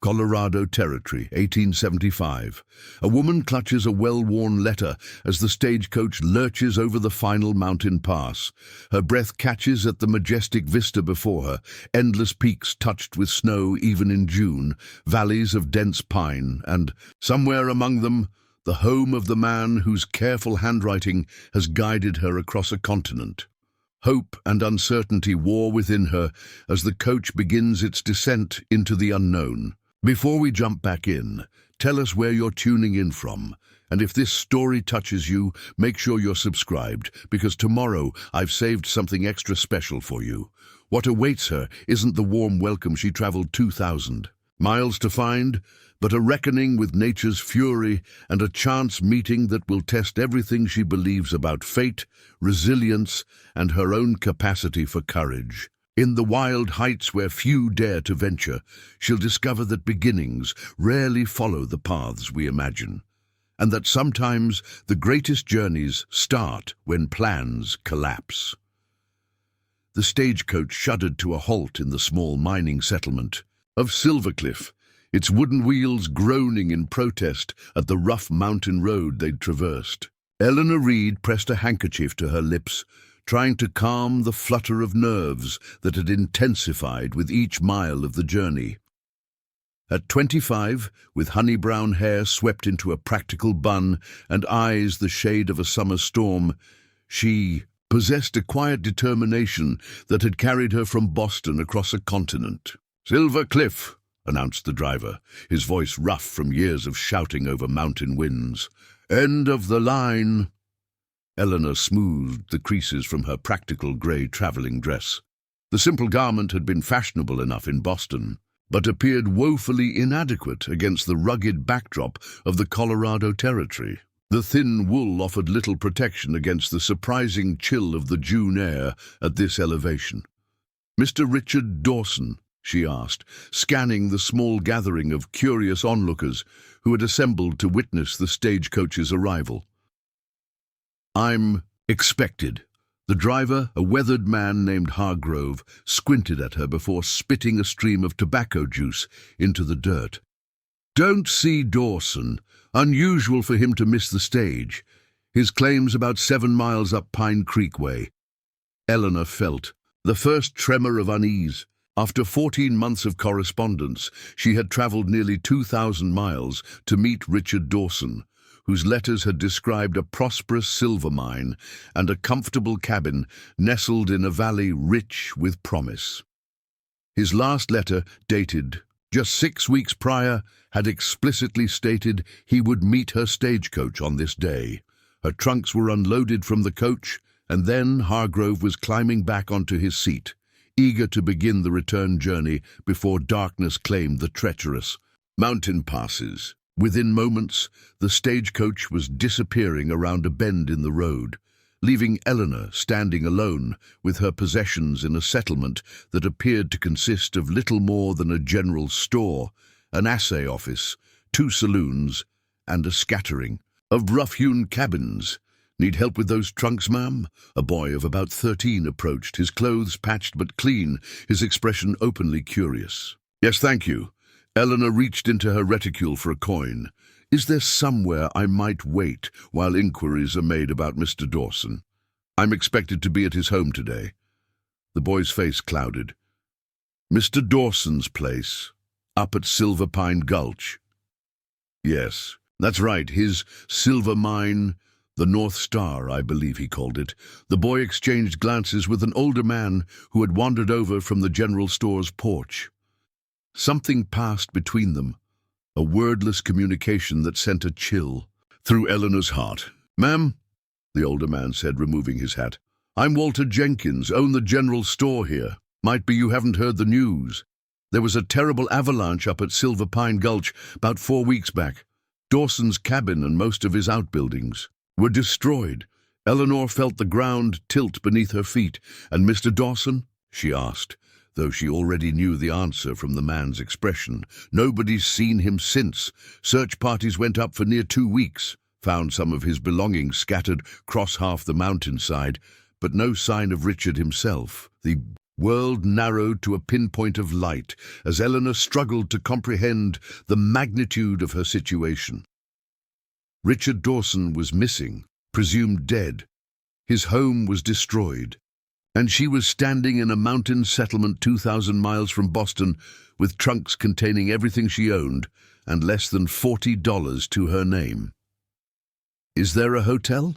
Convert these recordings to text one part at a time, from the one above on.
Colorado Territory, 1875. A woman clutches a well-worn letter as the stagecoach lurches over the final mountain pass. Her breath catches at the majestic vista before her, endless peaks touched with snow even in June, valleys of dense pine, and, somewhere among them, the home of the man whose careful handwriting has guided her across a continent. Hope and uncertainty war within her as the coach begins its descent into the unknown. Before we jump back in, tell us where you're tuning in from. And if this story touches you, make sure you're subscribed, because tomorrow I've saved something extra special for you. What awaits her isn't the warm welcome she traveled 2,000 miles to find, but a reckoning with nature's fury and a chance meeting that will test everything she believes about fate, resilience, and her own capacity for courage. In the wild heights where few dare to venture, she'll discover that beginnings rarely follow the paths we imagine, and that sometimes the greatest journeys start when plans collapse. The stagecoach shuddered to a halt in the small mining settlement of Silvercliff, its wooden wheels groaning in protest at the rough mountain road they'd traversed. Eleanor Reed pressed a handkerchief to her lips, trying to calm the flutter of nerves that had intensified with each mile of the journey. At 25, with honey-brown hair swept into a practical bun and eyes the shade of a summer storm, she possessed a quiet determination that had carried her from Boston across a continent. "Silver Cliff," announced the driver, his voice rough from years of shouting over mountain winds. "End of the line." Eleanor smoothed the creases from her practical grey travelling dress. The simple garment had been fashionable enough in Boston, but appeared woefully inadequate against the rugged backdrop of the Colorado Territory. The thin wool offered little protection against the surprising chill of the June air at this elevation. "Mr. Richard Dawson?" she asked, scanning the small gathering of curious onlookers who had assembled to witness the stagecoach's arrival. "I'm expected." The driver, a weathered man named Hargrove, squinted at her before spitting a stream of tobacco juice into the dirt. "Don't see Dawson. Unusual for him to miss the stage. His claim's about 7 miles up Pine Creek way." Eleanor felt the first tremor of unease. After 14 months of correspondence, she had traveled nearly 2,000 miles to meet Richard Dawson, whose letters had described a prosperous silver mine and a comfortable cabin nestled in a valley rich with promise. His last letter, dated just 6 weeks prior, had explicitly stated he would meet her stagecoach on this day. Her trunks were unloaded from the coach, and then Hargrove was climbing back onto his seat, eager to begin the return journey before darkness claimed the treacherous mountain passes. Within moments, the stagecoach was disappearing around a bend in the road, leaving Eleanor standing alone with her possessions in a settlement that appeared to consist of little more than a general store, an assay office, 2 saloons, and a scattering of rough-hewn cabins. "Need help with those trunks, ma'am?" A boy of about 13 approached, his clothes patched but clean, his expression openly curious. "Yes, thank you." Eleanor reached into her reticule for a coin. "Is there somewhere I might wait while inquiries are made about Mr. Dawson? I'm expected to be at his home today." The boy's face clouded. "Mr. Dawson's place, up at Silver Pine Gulch." "Yes, that's right, his silver mine, the North Star, I believe he called it." The boy exchanged glances with an older man who had wandered over from the general store's porch. Something passed between them, a wordless communication that sent a chill through Eleanor's heart. "Ma'am," the older man said, removing his hat, "I'm Walter Jenkins, own the general store here. Might be you haven't heard the news. There was a terrible avalanche up at Silver Pine Gulch about 4 weeks back. Dawson's cabin and most of his outbuildings were destroyed." Eleanor felt the ground tilt beneath her feet. "And Mr. Dawson?" she asked, though she already knew the answer from the man's expression. "Nobody's seen him since. Search parties went up for near 2 weeks, found some of his belongings scattered across half the mountainside, but no sign of Richard himself." The World narrowed to a pinpoint of light as Eleanor struggled to comprehend the magnitude of her situation. Richard Dawson was missing, presumed dead. His home was destroyed, and she was standing in a mountain settlement 2,000 miles from Boston with trunks containing everything she owned and less than $40 to her name. "Is there a hotel?"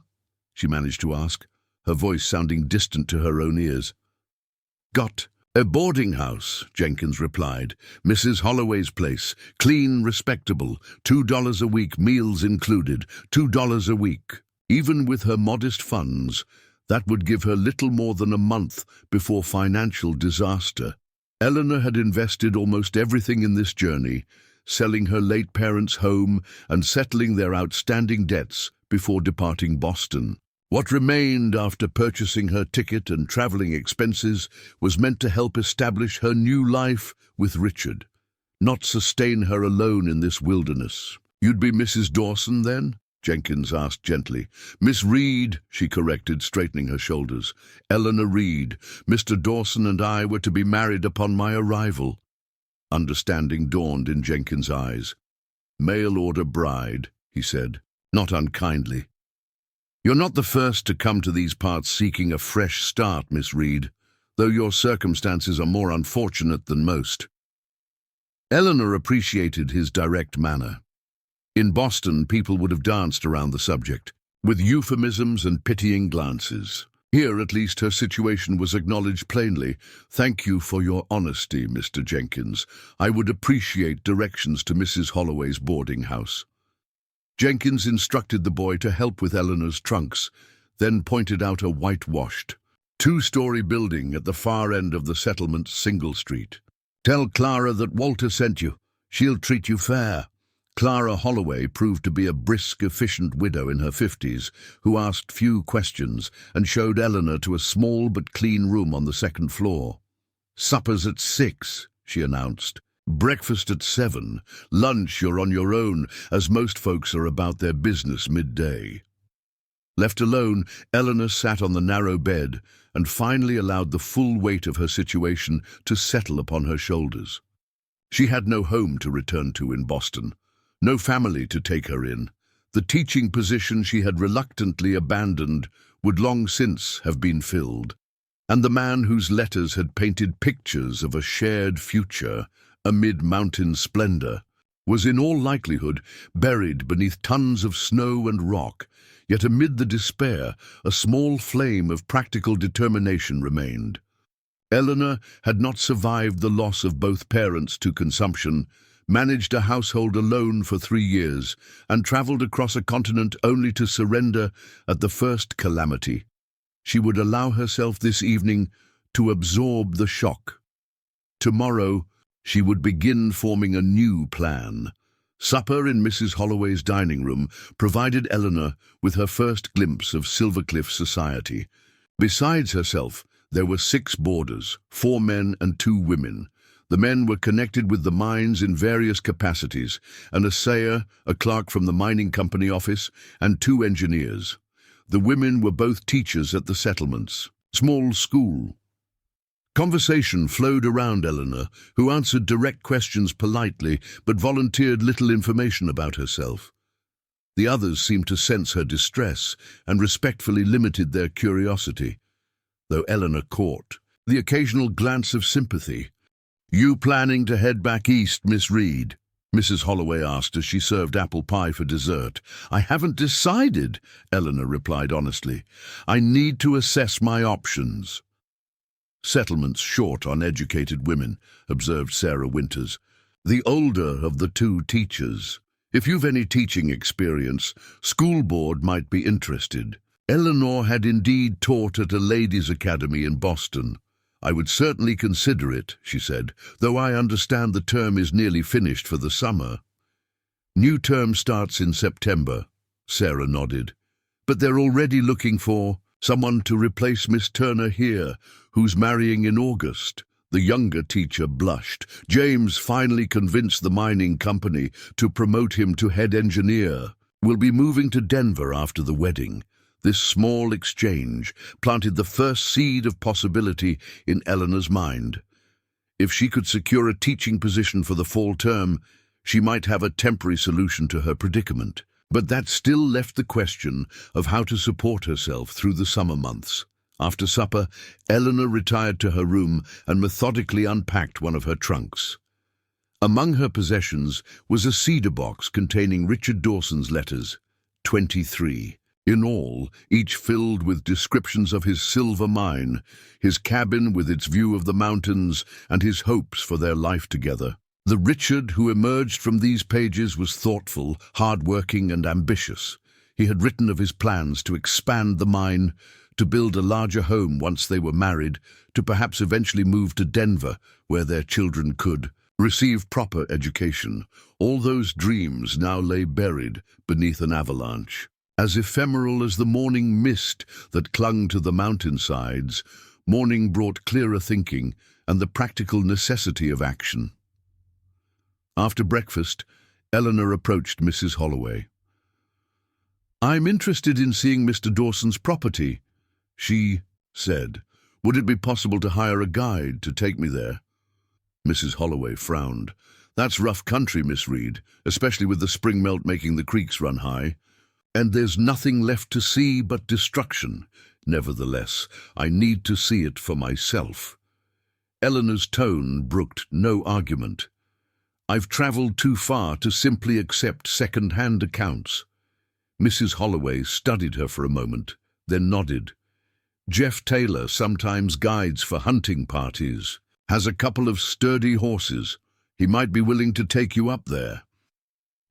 she managed to ask, her voice sounding distant to her own ears. "Got a boarding house," Jenkins replied. "Mrs. Holloway's place. Clean, respectable. $2 a week, meals included. $2 a week." Even with her modest funds, that would give her little more than a month before financial disaster. Eleanor had invested almost everything in this journey, selling her late parents' home and settling their outstanding debts before departing Boston. What remained after purchasing her ticket and traveling expenses was meant to help establish her new life with Richard, not sustain her alone in this wilderness. "You'd be Mrs. Dawson, then?" Jenkins asked gently. "Miss Reed," she corrected, straightening her shoulders. "Eleanor Reed. Mr. Dawson and I were to be married upon my arrival." Understanding dawned in Jenkins' eyes. "Mail-order bride," he said, not unkindly. "You're not the first to come to these parts seeking a fresh start, Miss Reed, though your circumstances are more unfortunate than most." Eleanor appreciated his direct manner. In Boston, people would have danced around the subject, with euphemisms and pitying glances. Here, at least, her situation was acknowledged plainly. "Thank you for your honesty, Mr. Jenkins. I would appreciate directions to Mrs. Holloway's boarding house." Jenkins instructed the boy to help with Eleanor's trunks, then pointed out a whitewashed, two-story building at the far end of the settlement's single street. "Tell Clara that Walter sent you. She'll treat you fair." Clara Holloway proved to be a brisk, efficient widow in her 50s who asked few questions and showed Eleanor to a small but clean room on the second floor. "Supper's at 6, she announced. "Breakfast at 7. Lunch you're on your own, as most folks are about their business midday." Left alone, Eleanor sat on the narrow bed and finally allowed the full weight of her situation to settle upon her shoulders. She had no home to return to in Boston. No family to take her in. The teaching position she had reluctantly abandoned would long since have been filled. And the man whose letters had painted pictures of a shared future amid mountain splendor was in all likelihood buried beneath tons of snow and rock, yet amid the despair a small flame of practical determination remained. Eleanor had not survived the loss of both parents to consumption, managed a household alone for 3 years, and traveled across a continent only to surrender at the first calamity. She would allow herself this evening to absorb the shock. Tomorrow, she would begin forming a new plan. Supper in Mrs. Holloway's dining room provided Eleanor with her first glimpse of Silvercliff society. Besides herself, there were 6 boarders, 4 men and 2 women. The men were connected with the mines in various capacities, an assayer, a clerk from the mining company office, and 2 engineers. The women were both teachers at the settlement's small school. Conversation flowed around Eleanor, who answered direct questions politely, but volunteered little information about herself. The others seemed to sense her distress and respectfully limited their curiosity, though Eleanor caught the occasional glance of sympathy. "You planning to head back east, Miss Reed?" Mrs. Holloway asked as she served apple pie for dessert. "I haven't decided," Eleanor replied honestly. "I need to assess my options." "Settlement's short on educated women," observed Sarah Winters, the older of the 2 teachers. "If you've any teaching experience, school board might be interested." Eleanor had indeed taught at a ladies' academy in Boston. "I would certainly consider it," she said, "though I understand the term is nearly finished for the summer." "New term starts in September," Sarah nodded. "But they're already looking for someone to replace Miss Turner here, who's marrying in August." The younger teacher blushed. "James finally convinced the mining company to promote him to head engineer. We'll be moving to Denver after the wedding. This small exchange planted the first seed of possibility in Eleanor's mind. If she could secure a teaching position for the fall term, she might have a temporary solution to her predicament. But that still left the question of how to support herself through the summer months. After supper, Eleanor retired to her room and methodically unpacked one of her trunks. Among her possessions was a cedar box containing Richard Dawson's letters, 23. In all, each filled with descriptions of his silver mine, his cabin with its view of the mountains, and his hopes for their life together. The Richard who emerged from these pages was thoughtful, hard-working, and ambitious. He had written of his plans to expand the mine, to build a larger home once they were married, to perhaps eventually move to Denver, where their children could receive proper education. All those dreams now lay buried beneath an avalanche. As ephemeral as the morning mist that clung to the mountainsides, morning brought clearer thinking and the practical necessity of action. After breakfast, Eleanor approached Mrs. Holloway. "I'm interested in seeing Mr. Dawson's property," she said. "Would it be possible to hire a guide to take me there?" Mrs. Holloway frowned. "That's rough country, Miss Reed, especially with the spring melt making the creeks run high. And there's nothing left to see but destruction. Nevertheless, I need to see it for myself." Eleanor's tone brooked no argument. "I've traveled too far to simply accept second-hand accounts." Mrs. Holloway studied her for a moment, then nodded. "Jeff Taylor sometimes guides for hunting parties. Has a couple of sturdy horses. He might be willing to take you up there."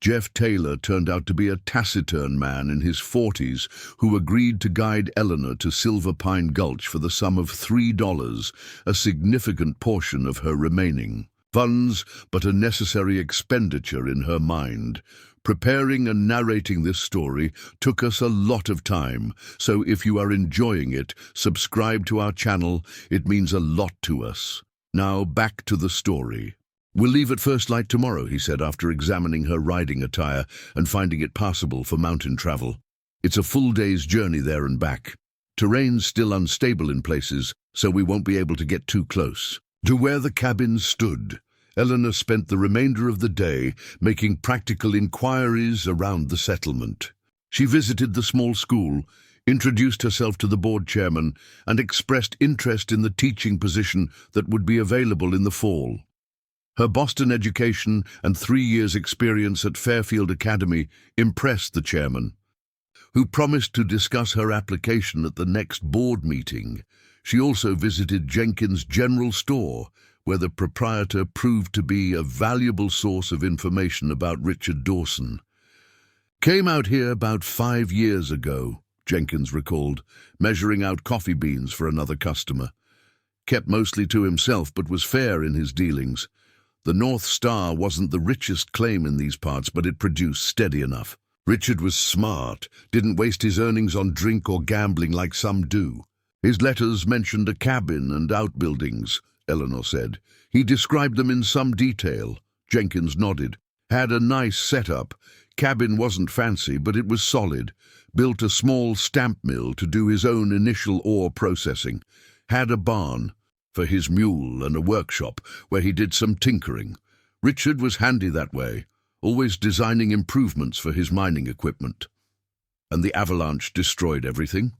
Jeff Taylor turned out to be a taciturn man in his 40s who agreed to guide Eleanor to Silver Pine Gulch for the sum of $3, a significant portion of her remaining funds, but a necessary expenditure in her mind. Preparing and narrating this story took us a lot of time, so if you are enjoying it, subscribe to our channel. It means a lot to us. Now back to the story. "We'll leave at first light tomorrow," he said after examining her riding attire and finding it passable for mountain travel. "It's a full day's journey there and back. Terrain's still unstable in places, so we won't be able to get too close." To where the cabin stood, Eleanor spent the remainder of the day making practical inquiries around the settlement. She visited the small school, introduced herself to the board chairman, and expressed interest in the teaching position that would be available in the fall. Her Boston education and 3 years' experience at Fairfield Academy impressed the chairman, who promised to discuss her application at the next board meeting. She also visited Jenkins' General Store, where the proprietor proved to be a valuable source of information about Richard Dawson. "Came out here about 5 years ago," Jenkins recalled, measuring out coffee beans for another customer. "Kept mostly to himself, but was fair in his dealings. The North Star wasn't the richest claim in these parts, but it produced steady enough. Richard was smart, didn't waste his earnings on drink or gambling like some do. His letters mentioned a cabin and outbuildings," Eleanor said. "He described them in some detail." Jenkins nodded. "Had a nice setup. Cabin wasn't fancy, but it was solid. Built a small stamp mill to do his own initial ore processing. Had a barn for his mule and a workshop where he did some tinkering. Richard was handy that way, always designing improvements for his mining equipment." "And the avalanche destroyed everything?"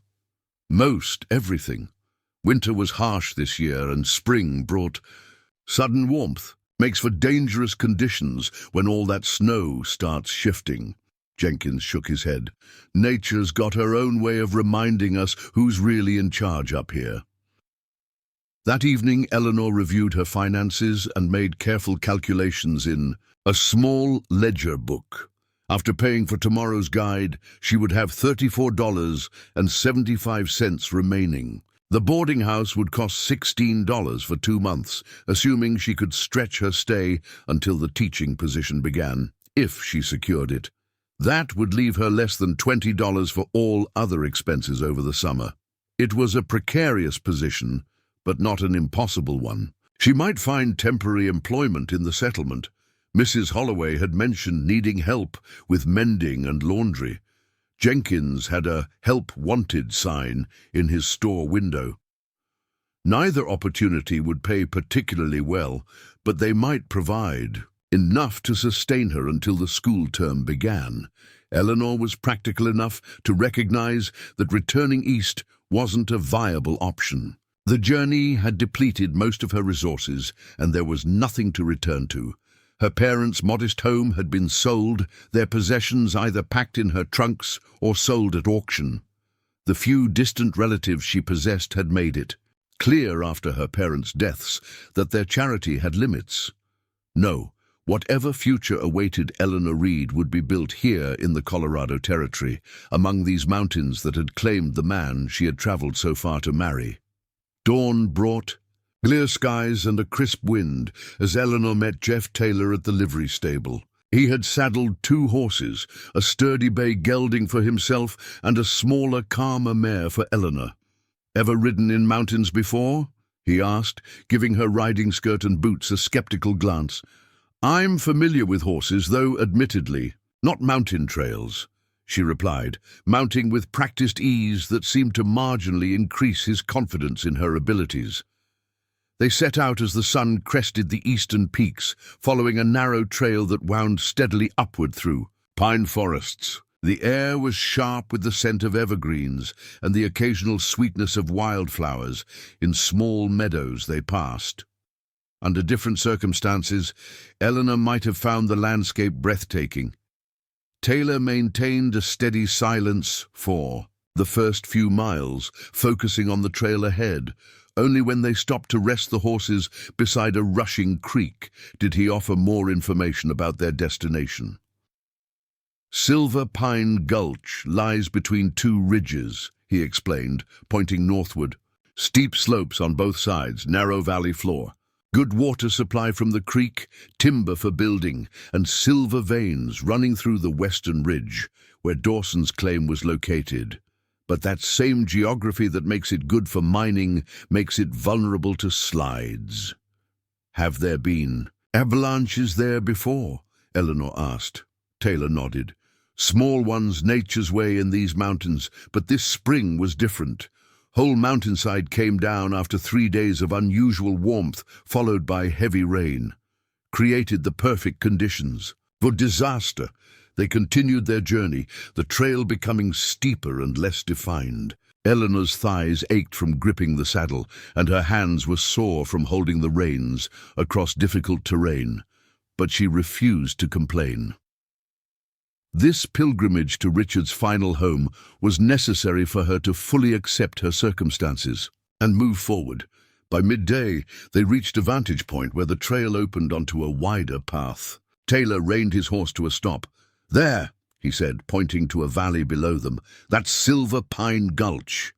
"Most everything. Winter was harsh this year, and spring brought sudden warmth. Makes for dangerous conditions when all that snow starts shifting." Jenkins shook his head. "Nature's got her own way of reminding us who's really in charge up here." That evening, Eleanor reviewed her finances and made careful calculations in a small ledger book. After paying for tomorrow's guide, she would have $34.75 remaining. The boarding house would cost $16 for 2 months, assuming she could stretch her stay until the teaching position began, if she secured it. That would leave her less than $20 for all other expenses over the summer. It was a precarious position, but not an impossible one. She might find temporary employment in the settlement. Mrs. Holloway had mentioned needing help with mending and laundry. Jenkins had a "Help Wanted" sign in his store window. Neither opportunity would pay particularly well, but they might provide enough to sustain her until the school term began. Eleanor was practical enough to recognize that returning east wasn't a viable option. The journey had depleted most of her resources, and there was nothing to return to. Her parents' modest home had been sold, their possessions either packed in her trunks or sold at auction. The few distant relatives she possessed had made it clear after her parents' deaths that their charity had limits. No, whatever future awaited Eleanor Reed would be built here in the Colorado Territory, among these mountains that had claimed the man she had traveled so far to marry. Dawn brought clear skies and a crisp wind as Eleanor met Jeff Taylor at the livery stable. He had saddled 2 horses, a sturdy bay gelding for himself and a smaller, calmer mare for Eleanor. "Ever ridden in mountains before?" he asked, giving her riding skirt and boots a skeptical glance. "I'm familiar with horses, though admittedly not mountain trails," she replied, mounting with practiced ease that seemed to marginally increase his confidence in her abilities. They set out as the sun crested the eastern peaks, following a narrow trail that wound steadily upward through pine forests. The air was sharp with the scent of evergreens and the occasional sweetness of wildflowers in small meadows they passed. Under different circumstances, Eleanor might have found the landscape breathtaking. Taylor maintained a steady silence for the first few miles, focusing on the trail ahead. Only when they stopped to rest the horses beside a rushing creek did he offer more information about their destination. "Silver Pine Gulch lies between 2 ridges," he explained, pointing northward. "Steep slopes on both sides, narrow valley floor. Good water supply from the creek, timber for building, and silver veins running through the western ridge, where Dawson's claim was located. But that same geography that makes it good for mining makes it vulnerable to slides." "Have there been avalanches there before?" Eleanor asked. Taylor nodded. "Small ones nature's way in these mountains, but this spring was different. Whole mountainside came down after 3 days of unusual warmth followed by heavy rain. Created the perfect conditions for disaster." They continued their journey, the trail becoming steeper and less defined. Eleanor's thighs ached from gripping the saddle, and her hands were sore from holding the reins across difficult terrain, but she refused to complain. This pilgrimage to Richard's final home was necessary for her to fully accept her circumstances and move forward. By midday, they reached a vantage point where the trail opened onto a wider path. Taylor reined his horse to a stop. "There," he said, pointing to a valley below them. "That's Silver Pine Gulch."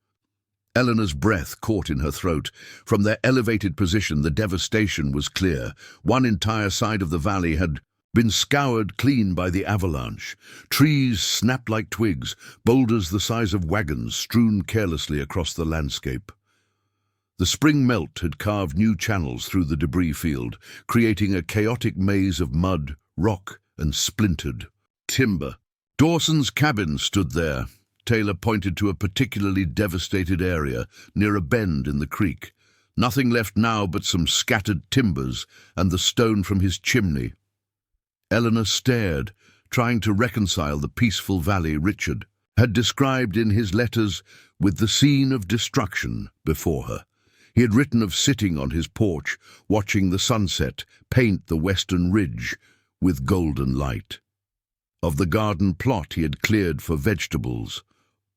Eleanor's breath caught in her throat. From their elevated position, the devastation was clear. One entire side of the valley had been scoured clean by the avalanche. Trees snapped like twigs, boulders the size of wagons strewn carelessly across the landscape. The spring melt had carved new channels through the debris field, creating a chaotic maze of mud, rock, and splintered timber. Dawson's cabin stood there. Taylor pointed to a particularly devastated area near a bend in the creek. Nothing left now but some scattered timbers and the stone from his chimney. Eleanor stared, trying to reconcile the peaceful valley Richard had described in his letters with the scene of destruction before her. He had written of sitting on his porch, watching the sunset paint the western ridge with golden light. Of the garden plot he had cleared for vegetables,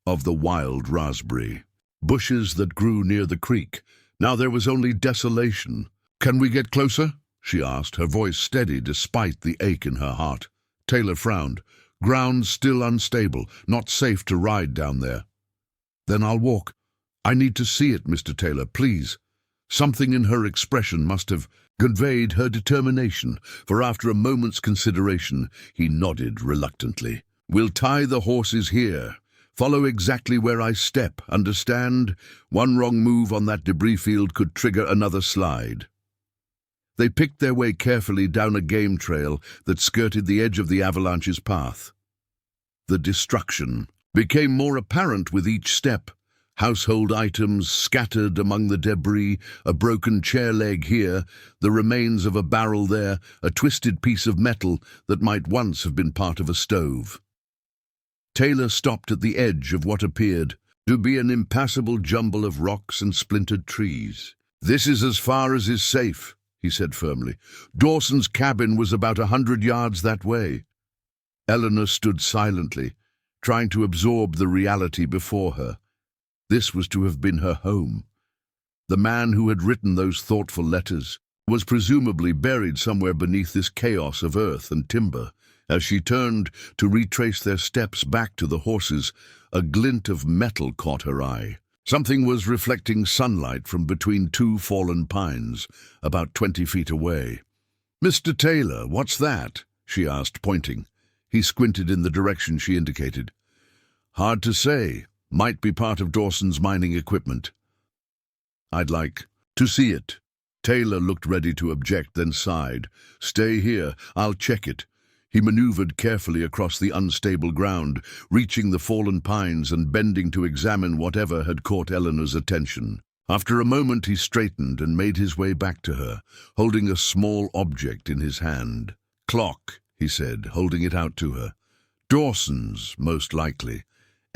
of the wild raspberry bushes that grew near the creek. Now there was only desolation. "Can we get closer?" she asked, her voice steady despite the ache in her heart. Taylor frowned. "Ground still unstable, not safe to ride down there." "Then I'll walk. I need to see it, Mr. Taylor, please." Something in her expression must have conveyed her determination, for after a moment's consideration, he nodded reluctantly. "We'll tie the horses here. Follow exactly where I step, understand? One wrong move on that debris field could trigger another slide." They picked their way carefully down a game trail that skirted the edge of the avalanche's path. The destruction became more apparent with each step. Household items scattered among the debris, a broken chair leg here, the remains of a barrel there, a twisted piece of metal that might once have been part of a stove. Taylor stopped at the edge of what appeared to be an impassable jumble of rocks and splintered trees. "This is as far as is safe," he said firmly. "Dawson's cabin was about 100 yards that way." Eleanor stood silently, trying to absorb the reality before her. This was to have been her home. The man who had written those thoughtful letters was presumably buried somewhere beneath this chaos of earth and timber. As she turned to retrace their steps back to the horses, a glint of metal caught her eye. Something was reflecting sunlight from between two fallen pines, about 20 feet away. "Mr. Taylor, what's that?" she asked, pointing. He squinted in the direction she indicated. "Hard to say. Might be part of Dawson's mining equipment." "I'd like to see it." Taylor looked ready to object, then sighed. "Stay here. I'll check it." He maneuvered carefully across the unstable ground, reaching the fallen pines and bending to examine whatever had caught Eleanor's attention. After a moment he straightened and made his way back to her, holding a small object in his hand. "Clock," he said, holding it out to her. "Dawson's, most likely."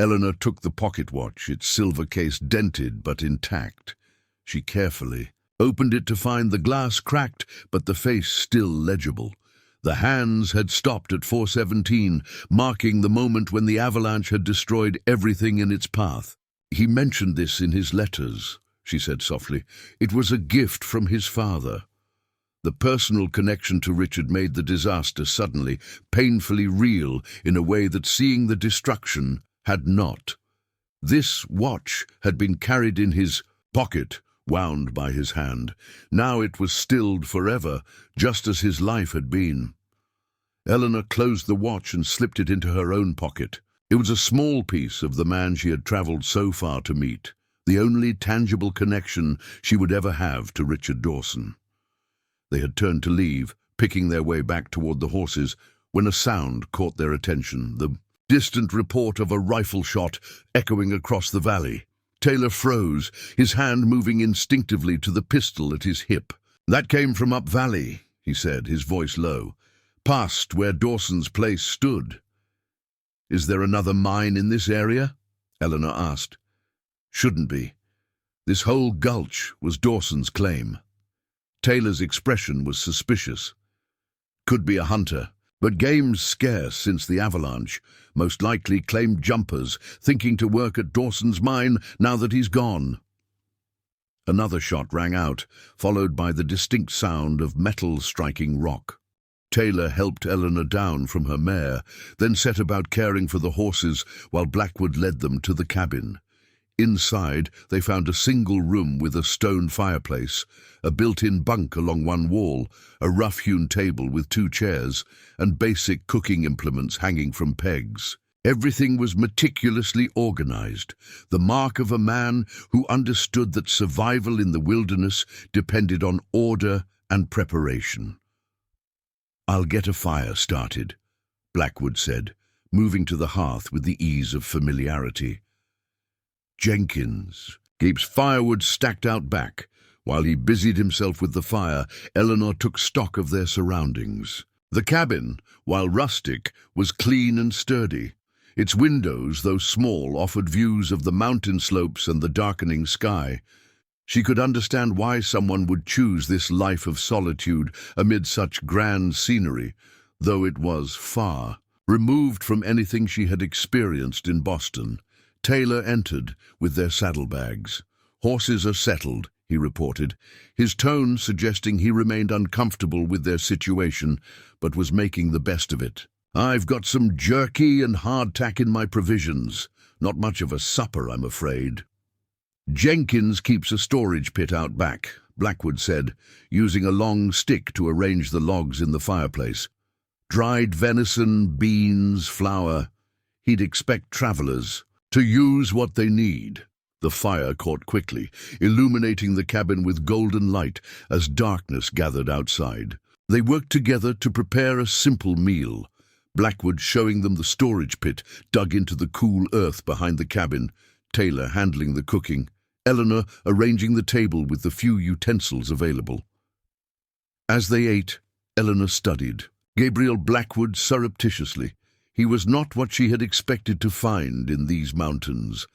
Eleanor took the pocket watch, its silver case dented but intact. She carefully opened it to find the glass cracked, but the face still legible. The hands had stopped at 4:17, marking the moment when the avalanche had destroyed everything in its path. "He mentioned this in his letters," she said softly. "It was a gift from his father." The personal connection to Richard made the disaster suddenly, painfully real in a way that seeing the destruction had not. This watch had been carried in his pocket, wound by his hand. Now it was stilled forever, just as his life had been. Eleanor closed the watch and slipped it into her own pocket. It was a small piece of the man she had traveled so far to meet, the only tangible connection she would ever have to Richard Dawson. They had turned to leave, picking their way back toward the horses, when a sound caught their attention, the distant report of a rifle shot echoing across the valley. Taylor froze, his hand moving instinctively to the pistol at his hip. "That came from up valley," he said, his voice low. "Past where Dawson's place stood." "Is there another mine in this area?" Eleanor asked. "Shouldn't be. This whole gulch was Dawson's claim." Taylor's expression was suspicious. "Could be a hunter, but game's scarce since the avalanche. Most likely claimed jumpers, thinking to work at Dawson's mine now that he's gone." Another shot rang out, followed by the distinct sound of metal striking rock. Taylor helped Eleanor down from her mare, then set about caring for the horses while Blackwood led them to the cabin. Inside, they found a single room with a stone fireplace, a built-in bunk along one wall, a rough-hewn table with 2 chairs, and basic cooking implements hanging from pegs. Everything was meticulously organized, the mark of a man who understood that survival in the wilderness depended on order and preparation. "I'll get a fire started," Blackwood said, moving to the hearth with the ease of familiarity. Jenkins keeps firewood stacked out back. While he busied himself with the fire, Eleanor took stock of their surroundings. The cabin, while rustic, was clean and sturdy. Its windows, though small, offered views of the mountain slopes and the darkening sky. She could understand why someone would choose this life of solitude amid such grand scenery, though it was far removed from anything she had experienced in Boston. Taylor entered with their saddlebags. "Horses are settled," he reported, his tone suggesting he remained uncomfortable with their situation, but was making the best of it. "I've got some jerky and hardtack in my provisions. Not much of a supper, I'm afraid." "Jenkins keeps a storage pit out back," Blackwood said, using a long stick to arrange the logs in the fireplace. "Dried venison, beans, flour. He'd expect travelers to use what they need." The fire caught quickly, illuminating the cabin with golden light as darkness gathered outside. They worked together to prepare a simple meal: Blackwood showing them the storage pit dug into the cool earth behind the cabin, Taylor handling the cooking, Eleanor arranging the table with the few utensils available. As they ate, Eleanor studied Gabriel Blackwood surreptitiously. He was not what she had expected to find in these mountains.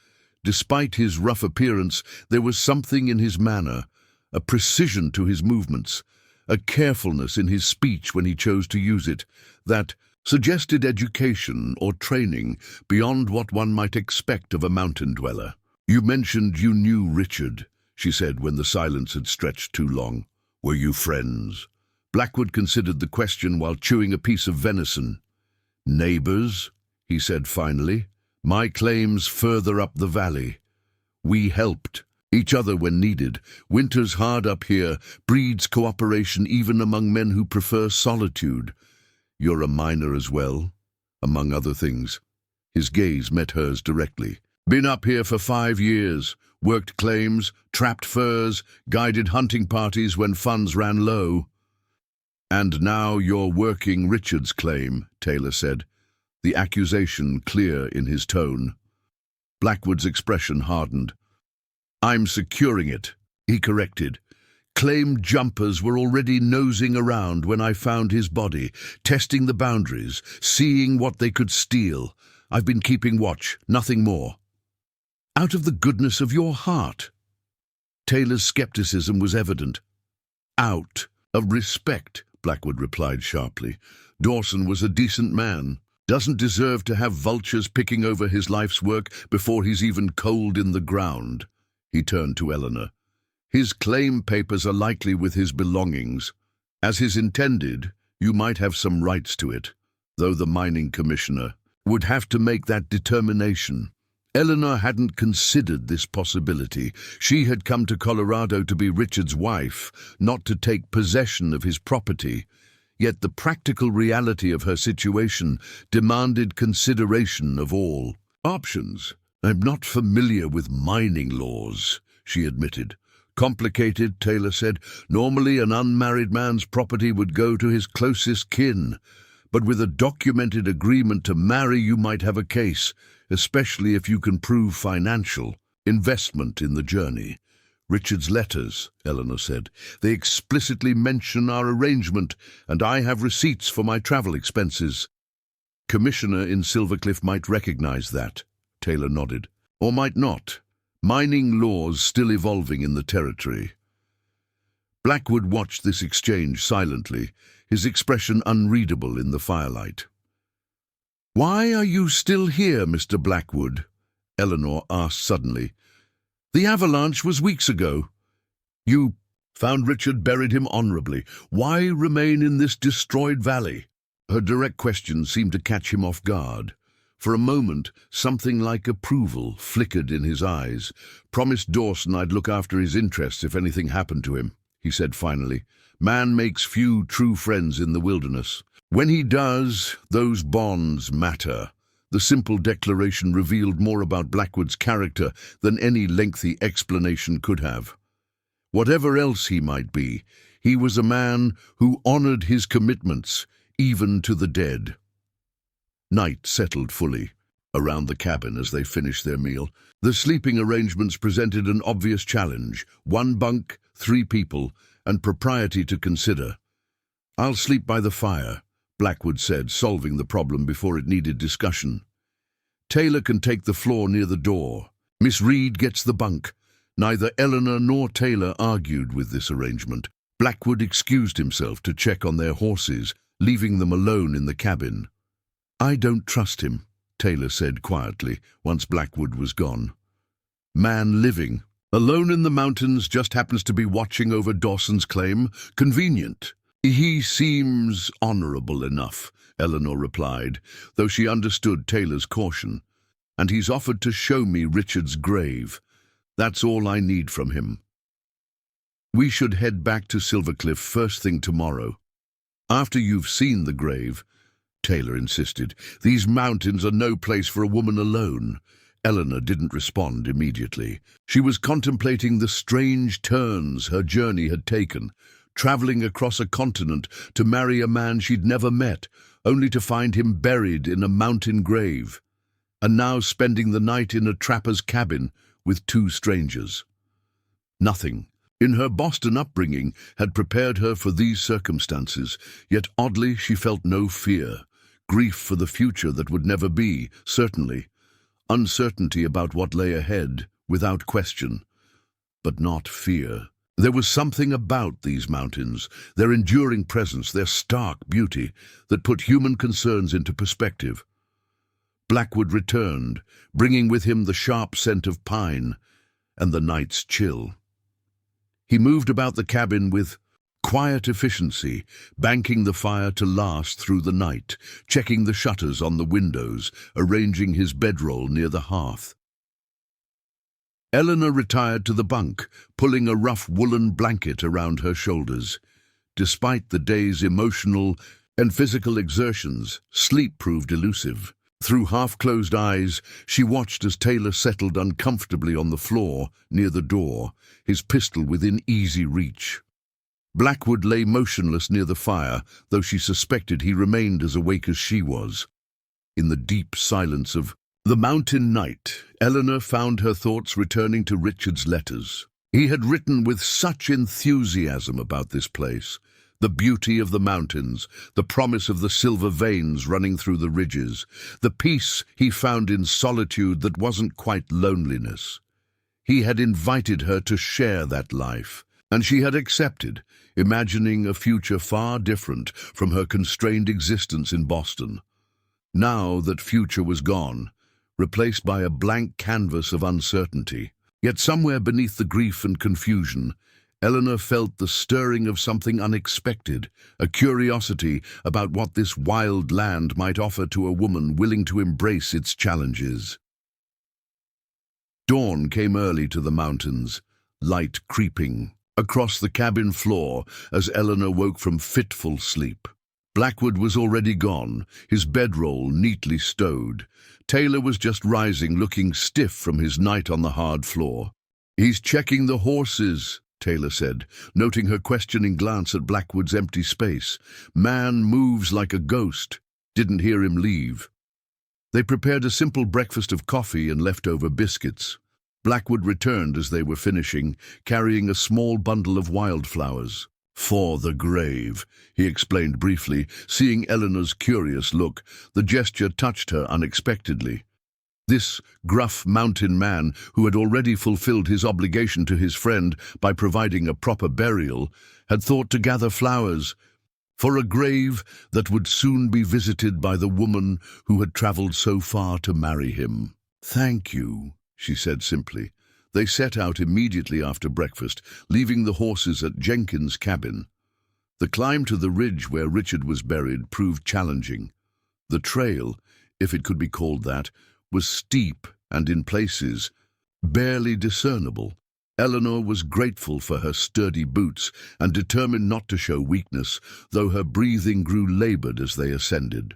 Despite his rough appearance, there was something in his manner, a precision to his movements, a carefulness in his speech when he chose to use it, that suggested education or training beyond what one might expect of a mountain dweller. "You mentioned you knew Richard," she said when the silence had stretched too long. "Were you friends?" Blackwood considered the question while chewing a piece of venison. "Neighbors," he said finally. "My claim's further up the valley. We helped each other when needed. Winter's hard up here, breeds cooperation even among men who prefer solitude. You're a miner as well, among other things." His gaze met hers directly. "Been up here for 5 years, worked claims, trapped furs, guided hunting parties when funds ran low." "And now you're working Richard's claim," Taylor said, the accusation clear in his tone. Blackwood's expression hardened. "I'm securing it," he corrected. "Claim jumpers were already nosing around when I found his body, testing the boundaries, seeing what they could steal. I've been keeping watch, nothing more." "Out of the goodness of your heart?" Taylor's skepticism was evident. "Out of respect," Blackwood replied sharply. "Dawson was a decent man. Doesn't deserve to have vultures picking over his life's work before he's even coaled in the ground." He turned to Eleanor. "His claim papers are likely with his belongings. As his intended, you might have some rights to it, though the mining commissioner would have to make that determination." Eleanor hadn't considered this possibility. She had come to Colorado to be Richard's wife, not to take possession of his property. Yet the practical reality of her situation demanded consideration of all options. "I'm not familiar with mining laws," she admitted. "Complicated," Taylor said. "Normally an unmarried man's property would go to his closest kin. But with a documented agreement to marry, you might have a case, especially if you can prove financial investment in the journey." "Richard's letters," Eleanor said. "They explicitly mention our arrangement, and I have receipts for my travel expenses." "Commissioner in Silvercliff might recognize that," Taylor nodded. "Or might not. Mining laws still evolving in the territory." Blackwood watched this exchange silently, his expression unreadable in the firelight. "Why are you still here, Mr. Blackwood?" Eleanor asked suddenly. "The Avalanche was weeks ago. You found Richard, buried him honorably. Why remain in this destroyed valley?" Her direct question seemed to catch him off guard. For a moment, something like approval flickered in his eyes. "Promised Dawson I'd look after his interests if anything happened to him," he said finally. "Man makes few true friends in the wilderness. When he does, those bonds matter." The simple declaration revealed more about Blackwood's character than any lengthy explanation could have. Whatever else he might be, he was a man who honored his commitments, even to the dead. Night settled fully around the cabin as they finished their meal. The sleeping arrangements presented an obvious challenge: 1 bunk, 3 people, and propriety to consider. "I'll sleep by the fire," Blackwood said, solving the problem before it needed discussion. "Taylor can take the floor near the door. Miss Reed gets the bunk." Neither Eleanor nor Taylor argued with this arrangement. Blackwood excused himself to check on their horses, leaving them alone in the cabin. "I don't trust him," Taylor said quietly, once Blackwood was gone. "Man living, alone in the mountains, just happens to be watching over Dawson's claim. Convenient." "He seems honorable enough," Eleanor replied, though she understood Taylor's caution. "And he's offered to show me Richard's grave. That's all I need from him." "We should head back to Silvercliff first thing tomorrow." "After you've seen the grave," Taylor insisted. "These mountains are no place for a woman alone." Eleanor didn't respond immediately. She was contemplating the strange turns her journey had taken, traveling across a continent to marry a man she'd never met, only to find him buried in a mountain grave, and now spending the night in a trapper's cabin with two strangers. Nothing in her Boston upbringing had prepared her for these circumstances, yet oddly she felt no fear. Grief for the future that would never be, certainly. Uncertainty about what lay ahead, without question. But not fear. There was something about these mountains, their enduring presence, their stark beauty, that put human concerns into perspective. Blackwood returned, bringing with him the sharp scent of pine and the night's chill. He moved about the cabin with quiet efficiency, banking the fire to last through the night, checking the shutters on the windows, arranging his bedroll near the hearth. Eleanor retired to the bunk, pulling a rough woolen blanket around her shoulders. Despite the day's emotional and physical exertions, sleep proved elusive. Through half-closed eyes, she watched as Taylor settled uncomfortably on the floor near the door, his pistol within easy reach. Blackwood lay motionless near the fire, though she suspected he remained as awake as she was. In the deep silence of the mountain night, Eleanor found her thoughts returning to Richard's letters. He had written with such enthusiasm about this place, the beauty of the mountains, the promise of the silver veins running through the ridges, the peace he found in solitude that wasn't quite loneliness. He had invited her to share that life, and she had accepted, imagining a future far different from her constrained existence in Boston. Now that future was gone, replaced by a blank canvas of uncertainty. Yet somewhere beneath the grief and confusion, Eleanor felt the stirring of something unexpected, a curiosity about what this wild land might offer to a woman willing to embrace its challenges. Dawn came early to the mountains, light creeping across the cabin floor as Eleanor woke from fitful sleep. Blackwood was already gone, his bedroll neatly stowed. Taylor was just rising, looking stiff from his night on the hard floor. "He's checking the horses," Taylor said, noting her questioning glance at Blackwood's empty space. "Man moves like a ghost. Didn't hear him leave." They prepared a simple breakfast of coffee and leftover biscuits. Blackwood returned as they were finishing, carrying a small bundle of wildflowers. "For the grave," he explained briefly. Seeing Eleanor's curious look, the gesture touched her unexpectedly. This gruff mountain man, who had already fulfilled his obligation to his friend by providing a proper burial, had thought to gather flowers for a grave that would soon be visited by the woman who had traveled so far to marry him. "Thank you," she said simply. They set out immediately after breakfast, leaving the horses at Jenkins' cabin. The climb to the ridge where Richard was buried proved challenging. The trail, if it could be called that, was steep and in places barely discernible. Eleanor was grateful for her sturdy boots and determined not to show weakness, though her breathing grew labored as they ascended.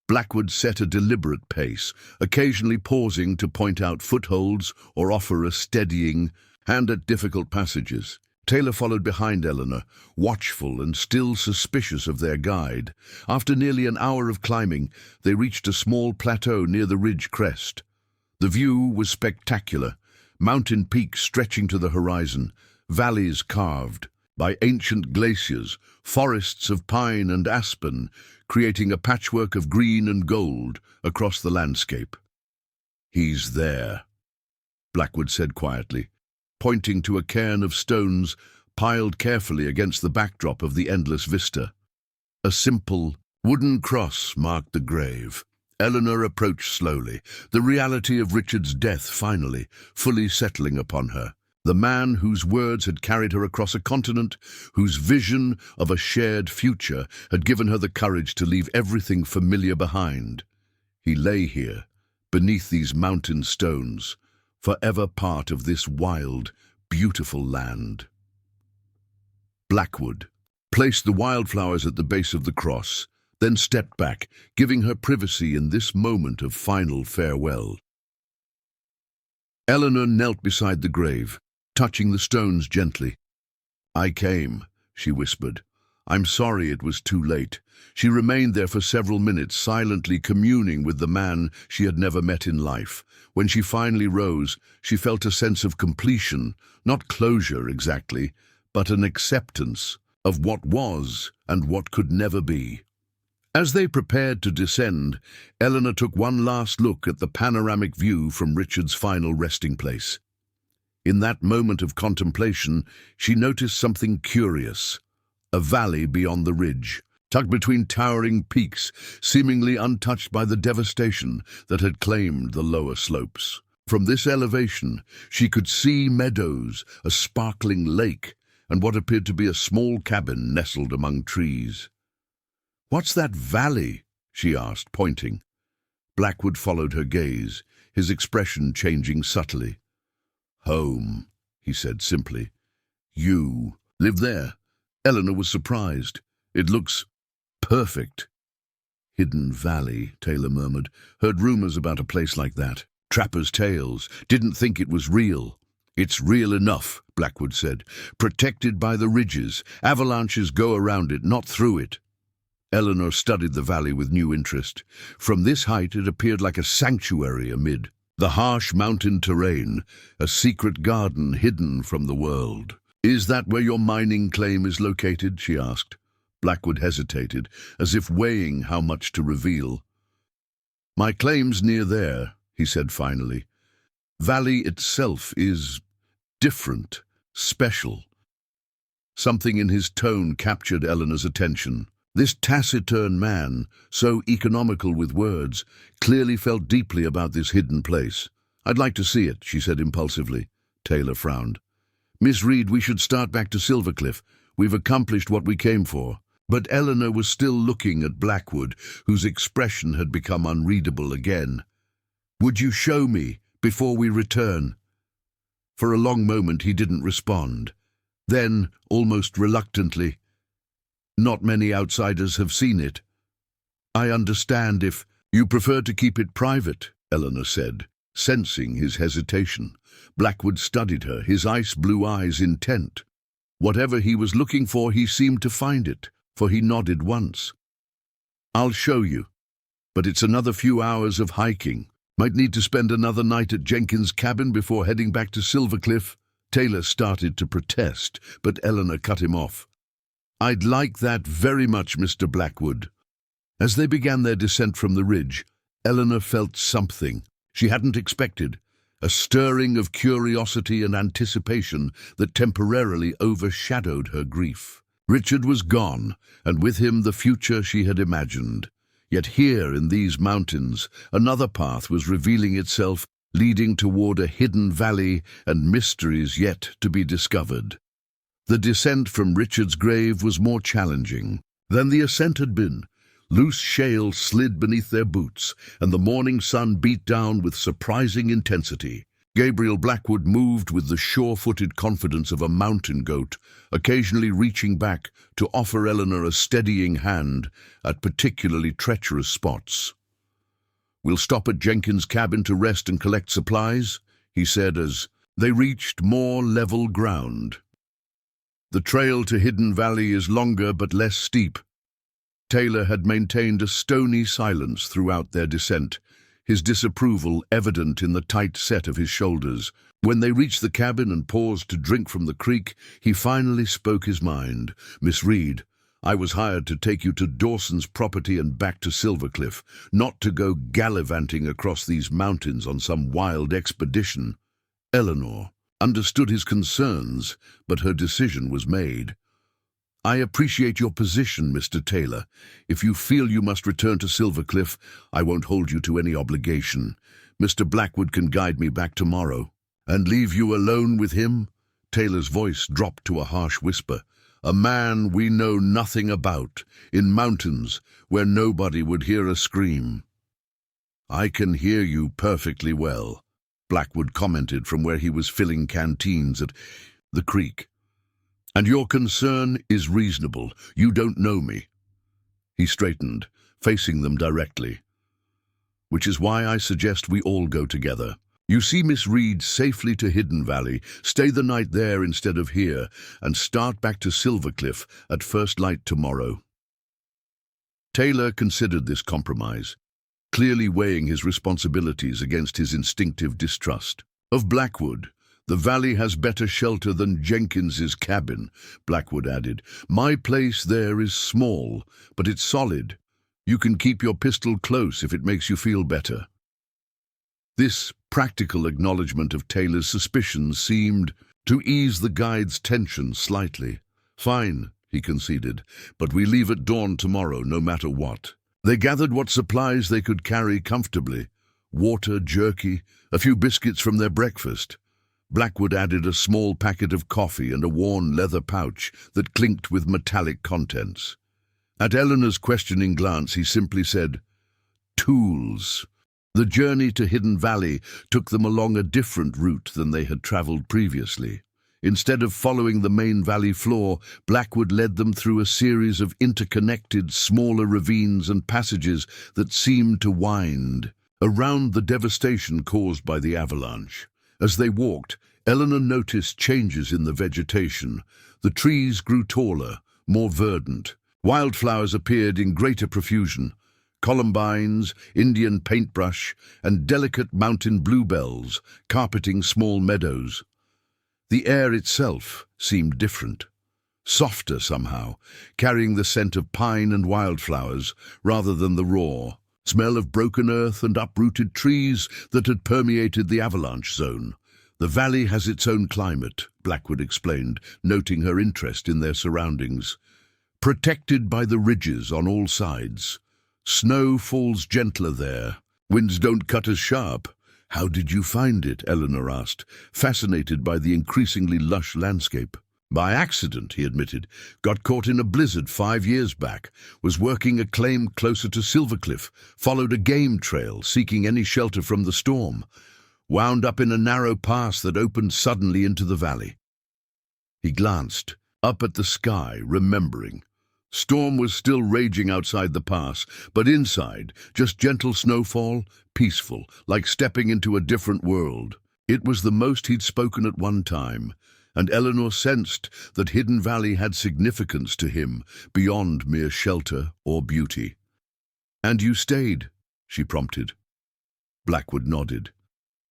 Blackwood set a deliberate pace, occasionally pausing to point out footholds or offer a steadying hand at difficult passages. Taylor followed behind Eleanor, watchful and still suspicious of their guide. After nearly an hour of climbing, they reached a small plateau near the ridge crest. The view was spectacular, mountain peaks stretching to the horizon, valleys carved by ancient glaciers, forests of pine and aspen, creating a patchwork of green and gold across the landscape. "He's there," Blackwood said quietly, pointing to a cairn of stones piled carefully against the backdrop of the endless vista. A simple wooden cross marked the grave. Eleanor approached slowly, the reality of Richard's death finally, fully settling upon her. The man whose words had carried her across a continent, whose vision of a shared future had given her the courage to leave everything familiar behind. He lay here, beneath these mountain stones, forever part of this wild, beautiful land. Blackwood placed the wildflowers at the base of the cross, then stepped back, giving her privacy in this moment of final farewell. Eleanor knelt beside the grave, touching the stones gently. "I came," she whispered. I'm sorry it was too late. She remained there for several minutes, silently communing with the man she had never met in life. When she finally rose, she felt a sense of completion, not closure exactly, but an acceptance of what was and what could never be. As they prepared to descend, Eleanor took one last look at the panoramic view from Richard's final resting place. In that moment of contemplation, she noticed something curious. A valley beyond the ridge, tucked between towering peaks, seemingly untouched by the devastation that had claimed the lower slopes. From this elevation, she could see meadows, a sparkling lake, and what appeared to be a small cabin nestled among trees. "What's that valley?" she asked, pointing. Blackwood followed her gaze, his expression changing subtly. "Home," he said simply. "You live there?" Eleanor was surprised. "It looks perfect." "Hidden Valley," Taylor murmured. "Heard rumors about a place like that. Trappers' tales. Didn't think it was real." "It's real enough," Blackwood said. "Protected by the ridges. Avalanches go around it, not through it." Eleanor studied the valley with new interest. From this height it appeared like a sanctuary amid the harsh mountain terrain, a secret garden hidden from the world. "Is that where your mining claim is located?" she asked. Blackwood hesitated, as if weighing how much to reveal. "My claim's near there," he said finally. "Valley itself is different, special." Something in his tone captured Eleanor's attention. This taciturn man, so economical with words, clearly felt deeply about this hidden place. "I'd like to see it," she said impulsively. Taylor frowned. "Miss Reed, we should start back to Silvercliff. We've accomplished what we came for." But Eleanor was still looking at Blackwood, whose expression had become unreadable again. "Would you show me before we return?" For a long moment he didn't respond. Then, almost reluctantly, "Not many outsiders have seen it." "I understand if you prefer to keep it private," Eleanor said, sensing his hesitation. Blackwood studied her, his ice-blue eyes intent. Whatever he was looking for, he seemed to find it, for he nodded once. "I'll show you, but it's another few hours of hiking. Might need to spend another night at Jenkins' cabin before heading back to Silvercliff." Taylor started to protest, but Eleanor cut him off. "I'd like that very much, Mr. Blackwood." As they began their descent from the ridge, Eleanor felt something she hadn't expected, a stirring of curiosity and anticipation that temporarily overshadowed her grief. Richard was gone, and with him the future she had imagined. Yet here in these mountains, another path was revealing itself, leading toward a hidden valley and mysteries yet to be discovered. The descent from Richard's grave was more challenging than the ascent had been. Loose shale slid beneath their boots, and the morning sun beat down with surprising intensity. Gabriel Blackwood moved with the sure-footed confidence of a mountain goat, occasionally reaching back to offer Eleanor a steadying hand at particularly treacherous spots. "We'll stop at Jenkins' cabin to rest and collect supplies," he said as they reached more level ground. "The trail to Hidden Valley is longer but less steep." Taylor had maintained a stony silence throughout their descent, his disapproval evident in the tight set of his shoulders. When they reached the cabin and paused to drink from the creek, he finally spoke his mind. "Miss Reed, I was hired to take you to Dawson's property and back to Silvercliff, not to go gallivanting across these mountains on some wild expedition." Eleanor understood his concerns, but her decision was made. "I appreciate your position, Mr. Taylor. If you feel you must return to Silvercliff, I won't hold you to any obligation. Mr. Blackwood can guide me back tomorrow." "And leave you alone with him?" Taylor's voice dropped to a harsh whisper. "A man we know nothing about, in mountains where nobody would hear a scream." "I can hear you perfectly well," Blackwood commented from where he was filling canteens at the creek. "And your concern is reasonable. You don't know me." He straightened, facing them directly. "Which is why I suggest we all go together. You see Miss Reed safely to Hidden Valley, stay the night there instead of here, and start back to Silvercliff at first light tomorrow." Taylor considered this compromise, clearly weighing his responsibilities against his instinctive distrust. "Of Blackwood, the valley has better shelter than Jenkins's cabin," Blackwood added. "My place there is small, but it's solid. You can keep your pistol close if it makes you feel better." This practical acknowledgement of Taylor's suspicions seemed to ease the guide's tension slightly. "Fine," he conceded, "but we leave at dawn tomorrow, no matter what." They gathered what supplies they could carry comfortably: water, jerky, a few biscuits from their breakfast. Blackwood added a small packet of coffee and a worn leather pouch that clinked with metallic contents. At Eleanor's questioning glance, he simply said, "Tools." The journey to Hidden Valley took them along a different route than they had traveled previously. Instead of following the main valley floor, Blackwood led them through a series of interconnected, smaller ravines and passages that seemed to wind around the devastation caused by the avalanche. As they walked, Eleanor noticed changes in the vegetation. The trees grew taller, more verdant. Wildflowers appeared in greater profusion: columbines, Indian paintbrush, and delicate mountain bluebells carpeting small meadows. The air itself seemed different, softer somehow, carrying the scent of pine and wildflowers rather than the raw smell of broken earth and uprooted trees that had permeated the avalanche zone. "The valley has its own climate," Blackwood explained, noting her interest in their surroundings. "Protected by the ridges on all sides. Snow falls gentler there. Winds don't cut as sharp." "How did you find it?" Eleanor asked, fascinated by the increasingly lush landscape. "By accident," he admitted. "Got caught in a blizzard 5 years back. Was working a claim closer to Silvercliff. Followed a game trail, seeking any shelter from the storm. Wound up in a narrow pass that opened suddenly into the valley." He glanced up at the sky, remembering. Storm was still raging outside the pass, but inside, just gentle snowfall, peaceful, like stepping into a different world. It was the most he'd spoken at one time, and Eleanor sensed that Hidden Valley had significance to him beyond mere shelter or beauty. "And you stayed?" she prompted. Blackwood nodded.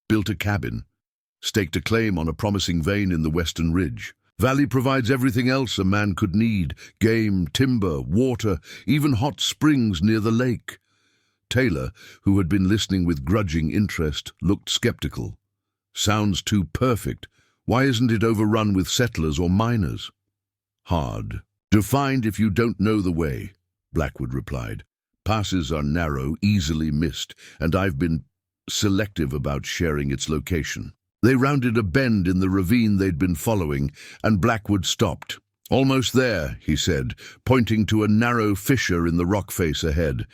"Built a cabin. Staked a claim on a promising vein in the western ridge. Valley provides everything else a man could need: game, timber, water, even hot springs near the lake." Taylor, who had been listening with grudging interest, looked skeptical. "Sounds too perfect. Why isn't it overrun with settlers or miners?" "Hard to find if you don't know the way," Blackwood replied. "Passes are narrow, easily missed, and I've been selective about sharing its location." They rounded a bend in the ravine they'd been following, and Blackwood stopped. "Almost there," he said, pointing to a narrow fissure in the rock face ahead.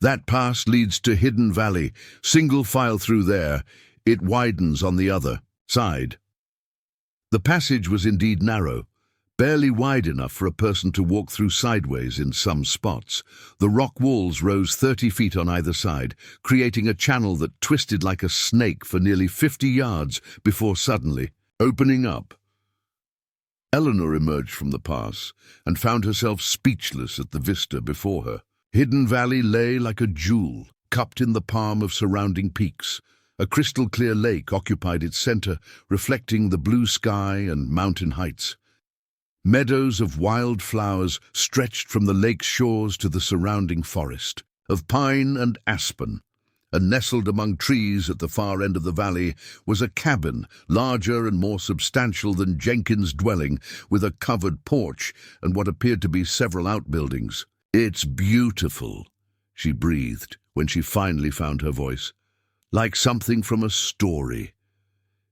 "That pass leads to Hidden Valley. Single file through there. It widens on the other side." The passage was indeed narrow, barely wide enough for a person to walk through sideways in some spots. The rock walls rose 30 feet on either side, creating a channel that twisted like a snake for nearly 50 yards before suddenly opening up. Eleanor emerged from the pass and found herself speechless at the vista before her. Hidden Valley lay like a jewel, cupped in the palm of surrounding peaks. A crystal-clear lake occupied its center, reflecting the blue sky and mountain heights. Meadows of wild flowers stretched from the lake's shores to the surrounding forest, of pine and aspen. And nestled among trees at the far end of the valley was a cabin, larger and more substantial than Jenkins' dwelling, with a covered porch and what appeared to be several outbuildings. "It's beautiful," she breathed when she finally found her voice. "Like something from a story."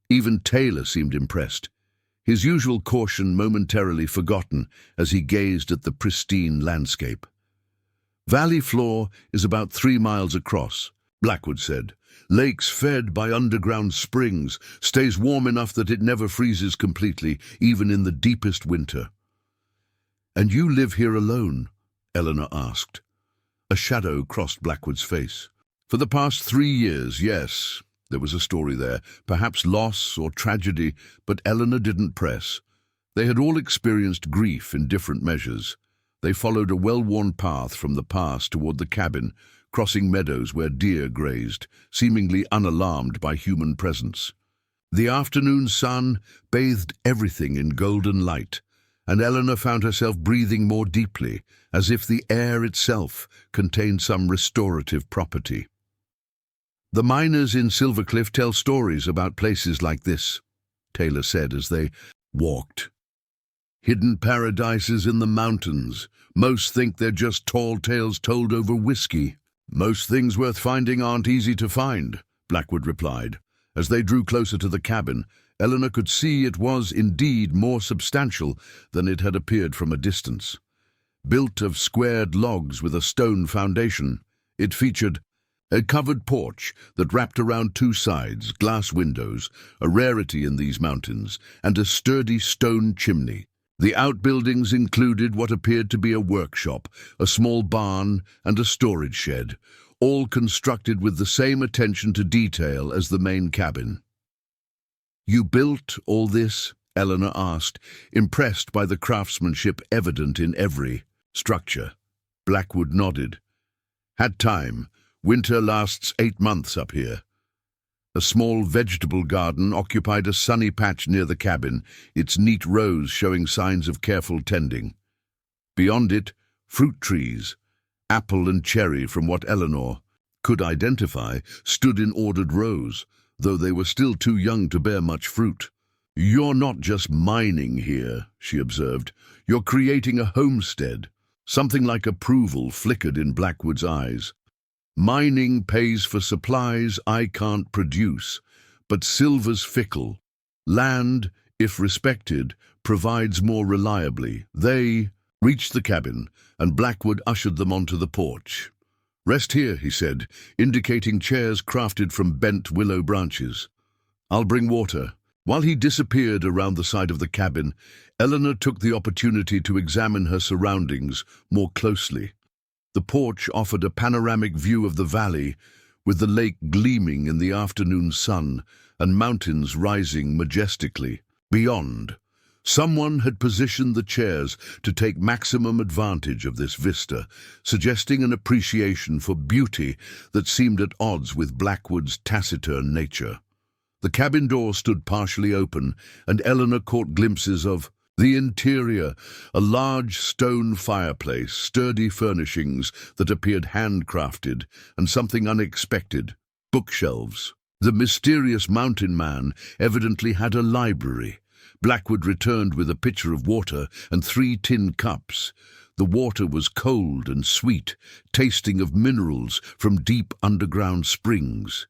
Even Taylor seemed impressed, his usual caution momentarily forgotten as he gazed at the pristine landscape. "Valley floor is about 3 miles across," Blackwood said. "Lakes fed by underground springs, stays warm enough that it never freezes completely, even in the deepest winter." "And you live here alone?" Eleanor asked. A shadow crossed Blackwood's face. "For the past 3 years, yes. There was a story there, perhaps loss or tragedy, but Eleanor didn't press. They had all experienced grief in different measures. They followed a well-worn path from the pass toward the cabin, crossing meadows where deer grazed, seemingly unalarmed by human presence. The afternoon sun bathed everything in golden light, and Eleanor found herself breathing more deeply, as if the air itself contained some restorative property. "The miners in Silvercliff tell stories about places like this," Taylor said as they walked. "Hidden paradises in the mountains. Most think they're just tall tales told over whiskey." "Most things worth finding aren't easy to find," Blackwood replied. As they drew closer to the cabin, Eleanor could see it was indeed more substantial than it had appeared from a distance. Built of squared logs with a stone foundation, it featured a covered porch that wrapped around two sides, glass windows, a rarity in these mountains, and a sturdy stone chimney. The outbuildings included what appeared to be a workshop, a small barn, and a storage shed, all constructed with the same attention to detail as the main cabin. "You built all this?" Eleanor asked, impressed by the craftsmanship evident in every structure. Blackwood nodded. "Had time. Winter lasts 8 months up here." A small vegetable garden occupied a sunny patch near the cabin, its neat rows showing signs of careful tending. Beyond it, fruit trees, apple and cherry from what Eleanor could identify, stood in ordered rows, though they were still too young to bear much fruit. "You're not just mining here," she observed. "You're creating a homestead." Something like approval flickered in Blackwood's eyes. "Mining pays for supplies I can't produce, but silver's fickle. Land, if respected, provides more reliably." They reached the cabin, and Blackwood ushered them onto the porch. "Rest here," he said, indicating chairs crafted from bent willow branches. "I'll bring water." While he disappeared around the side of the cabin, Eleanor took the opportunity to examine her surroundings more closely. The porch offered a panoramic view of the valley, with the lake gleaming in the afternoon sun and mountains rising majestically. Beyond, someone had positioned the chairs to take maximum advantage of this vista, suggesting an appreciation for beauty that seemed at odds with Blackwood's taciturn nature. The cabin door stood partially open, and Eleanor caught glimpses of the interior, a large stone fireplace, sturdy furnishings that appeared handcrafted, and something unexpected, bookshelves. The mysterious mountain man evidently had a library. Blackwood returned with a pitcher of water and 3 tin cups. The water was cold and sweet, tasting of minerals from deep underground springs.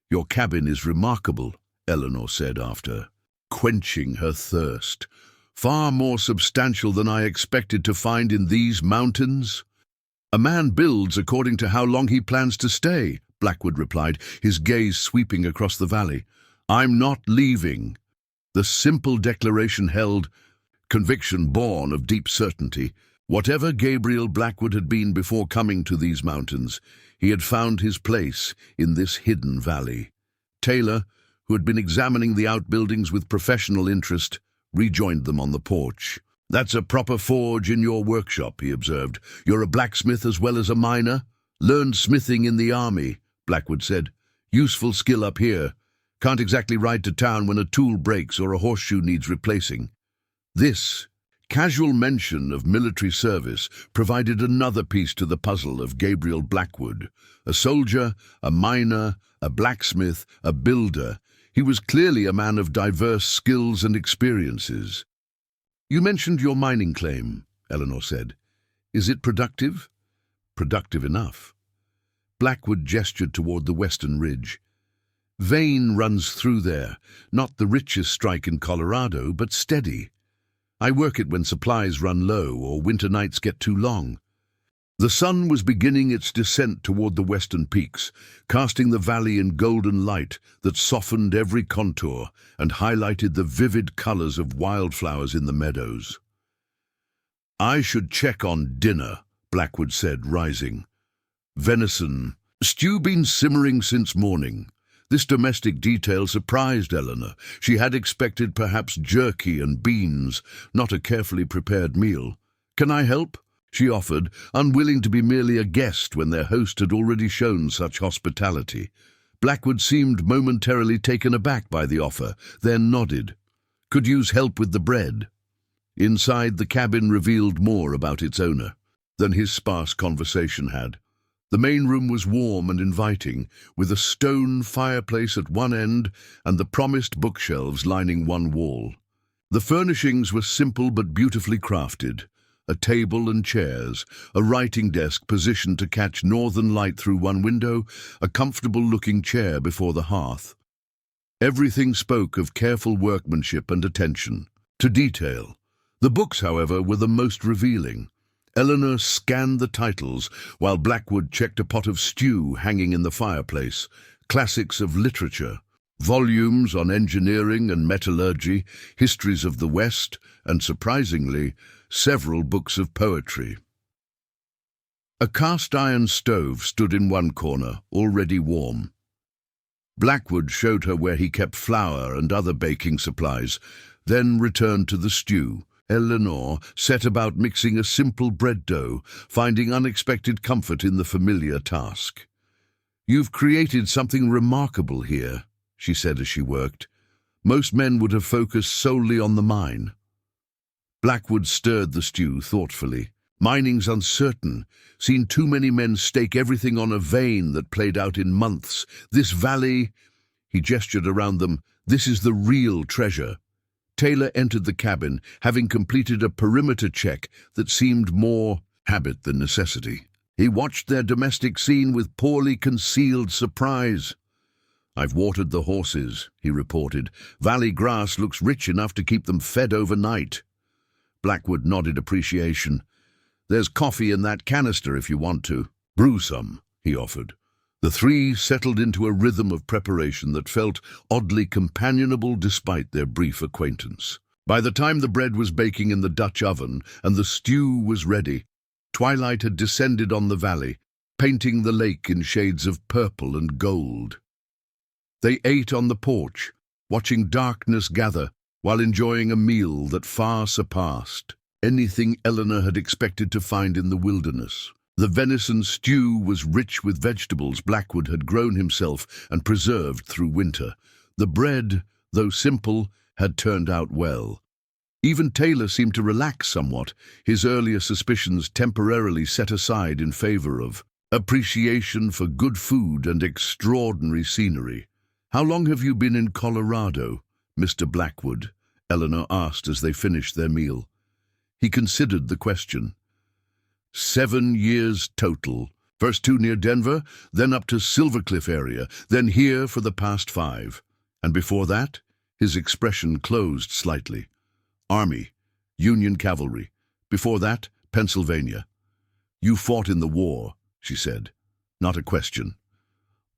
"Your cabin is remarkable," Eleanor said after, quenching her thirst. "Far more substantial than I expected to find in these mountains." "A man builds according to how long he plans to stay," Blackwood replied, his gaze sweeping across the valley. "I'm not leaving." The simple declaration held conviction born of deep certainty. Whatever Gabriel Blackwood had been before coming to these mountains, he had found his place in this hidden valley. Taylor, who had been examining the outbuildings with professional interest, rejoined them on the porch. "That's a proper forge in your workshop," he observed. "You're a blacksmith as well as a miner?" "Learned smithing in the army," Blackwood said. "Useful skill up here. Can't exactly ride to town when a tool breaks or a horseshoe needs replacing." This casual mention of military service provided another piece to the puzzle of Gabriel Blackwood. A soldier, a miner, a blacksmith, a builder, he was clearly a man of diverse skills and experiences. "You mentioned your mining claim," Eleanor said. "Is it productive?" "Productive enough." Blackwood gestured toward the western ridge. "Vein runs through there, not the richest strike in Colorado, but steady. I work it when supplies run low or winter nights get too long." The sun was beginning its descent toward the western peaks, casting the valley in golden light that softened every contour and highlighted the vivid colors of wildflowers in the meadows. "I should check on dinner," Blackwood said, rising. "Venison stew been simmering since morning. This domestic detail surprised Eleanor. She had expected perhaps jerky and beans, not a carefully prepared meal. "Can I help?" she offered, unwilling to be merely a guest when their host had already shown such hospitality. Blackwood seemed momentarily taken aback by the offer, then nodded. "Could use help with the bread." Inside, the cabin revealed more about its owner than his sparse conversation had. The main room was warm and inviting, with a stone fireplace at one end and the promised bookshelves lining one wall. The furnishings were simple but beautifully crafted. A table and chairs, a writing desk positioned to catch northern light through one window, a comfortable-looking chair before the hearth. Everything spoke of careful workmanship and attention to detail. The books, however, were the most revealing. Eleanor scanned the titles, while Blackwood checked a pot of stew hanging in the fireplace, classics of literature, volumes on engineering and metallurgy, histories of the West, and, surprisingly, several books of poetry. A cast-iron stove stood in one corner, already warm. Blackwood showed her where he kept flour and other baking supplies, then returned to the stew. Eleanor set about mixing a simple bread dough, finding unexpected comfort in the familiar task. "You've created something remarkable here," she said as she worked. "Most men would have focused solely on the mine." Blackwood stirred the stew thoughtfully. "Mining's uncertain. Seen too many men stake everything on a vein that played out in months. This valley," he gestured around them, "this is the real treasure." Taylor entered the cabin, having completed a perimeter check that seemed more habit than necessity. He watched their domestic scene with poorly concealed surprise. "I've watered the horses," he reported. "Valley grass looks rich enough to keep them fed overnight." Blackwood nodded appreciation. "There's coffee in that canister if you want to. Brew some," he offered. The three settled into a rhythm of preparation that felt oddly companionable despite their brief acquaintance. By the time the bread was baking in the Dutch oven and the stew was ready, twilight had descended on the valley, painting the lake in shades of purple and gold. They ate on the porch, watching darkness gather while enjoying a meal that far surpassed anything Eleanor had expected to find in the wilderness. The venison stew was rich with vegetables Blackwood had grown himself and preserved through winter. The bread, though simple, had turned out well. Even Taylor seemed to relax somewhat, his earlier suspicions temporarily set aside in favor of appreciation for good food and extraordinary scenery. "How long have you been in Colorado, Mr. Blackwood?" Eleanor asked as they finished their meal. He considered the question. 7 years total. First 2 near Denver, then up to Silver Cliff area, then here for the past 5. And before that, his expression closed slightly. Army, Union Cavalry. Before that, Pennsylvania. "You fought in the war," she said. Not a question.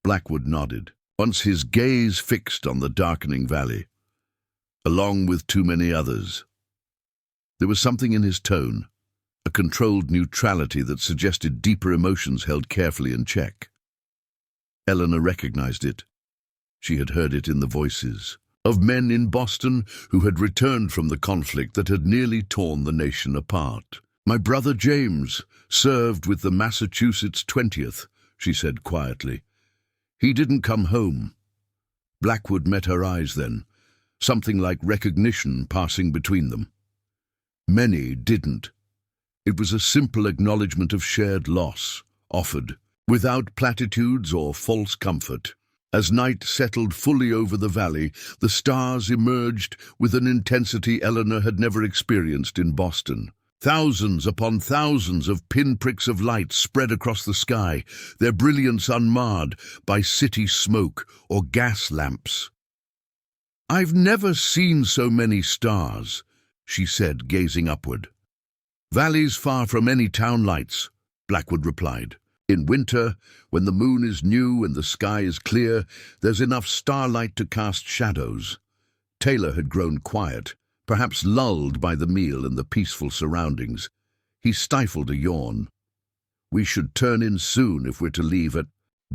Blackwood nodded, once his gaze fixed on the darkening valley. "Along with too many others." There was something in his tone, a controlled neutrality that suggested deeper emotions held carefully in check. Eleanor recognized it. She had heard it in the voices of men in Boston who had returned from the conflict that had nearly torn the nation apart. "My brother James served with the Massachusetts 20th, she said quietly. "He didn't come home." Blackwood met her eyes then, something like recognition passing between them. Many didn't. It was a simple acknowledgement of shared loss, offered, without platitudes or false comfort. As night settled fully over the valley, the stars emerged with an intensity Eleanor had never experienced in Boston. Thousands upon thousands of pinpricks of light spread across the sky, their brilliance unmarred by city smoke or gas lamps. "I've never seen so many stars," she said, gazing upward. "Valleys far from any town lights," Blackwood replied. "In winter, when the moon is new and the sky is clear, there's enough starlight to cast shadows." Taylor had grown quiet, perhaps lulled by the meal and the peaceful surroundings. He stifled a yawn. "We should turn in soon if we're to leave at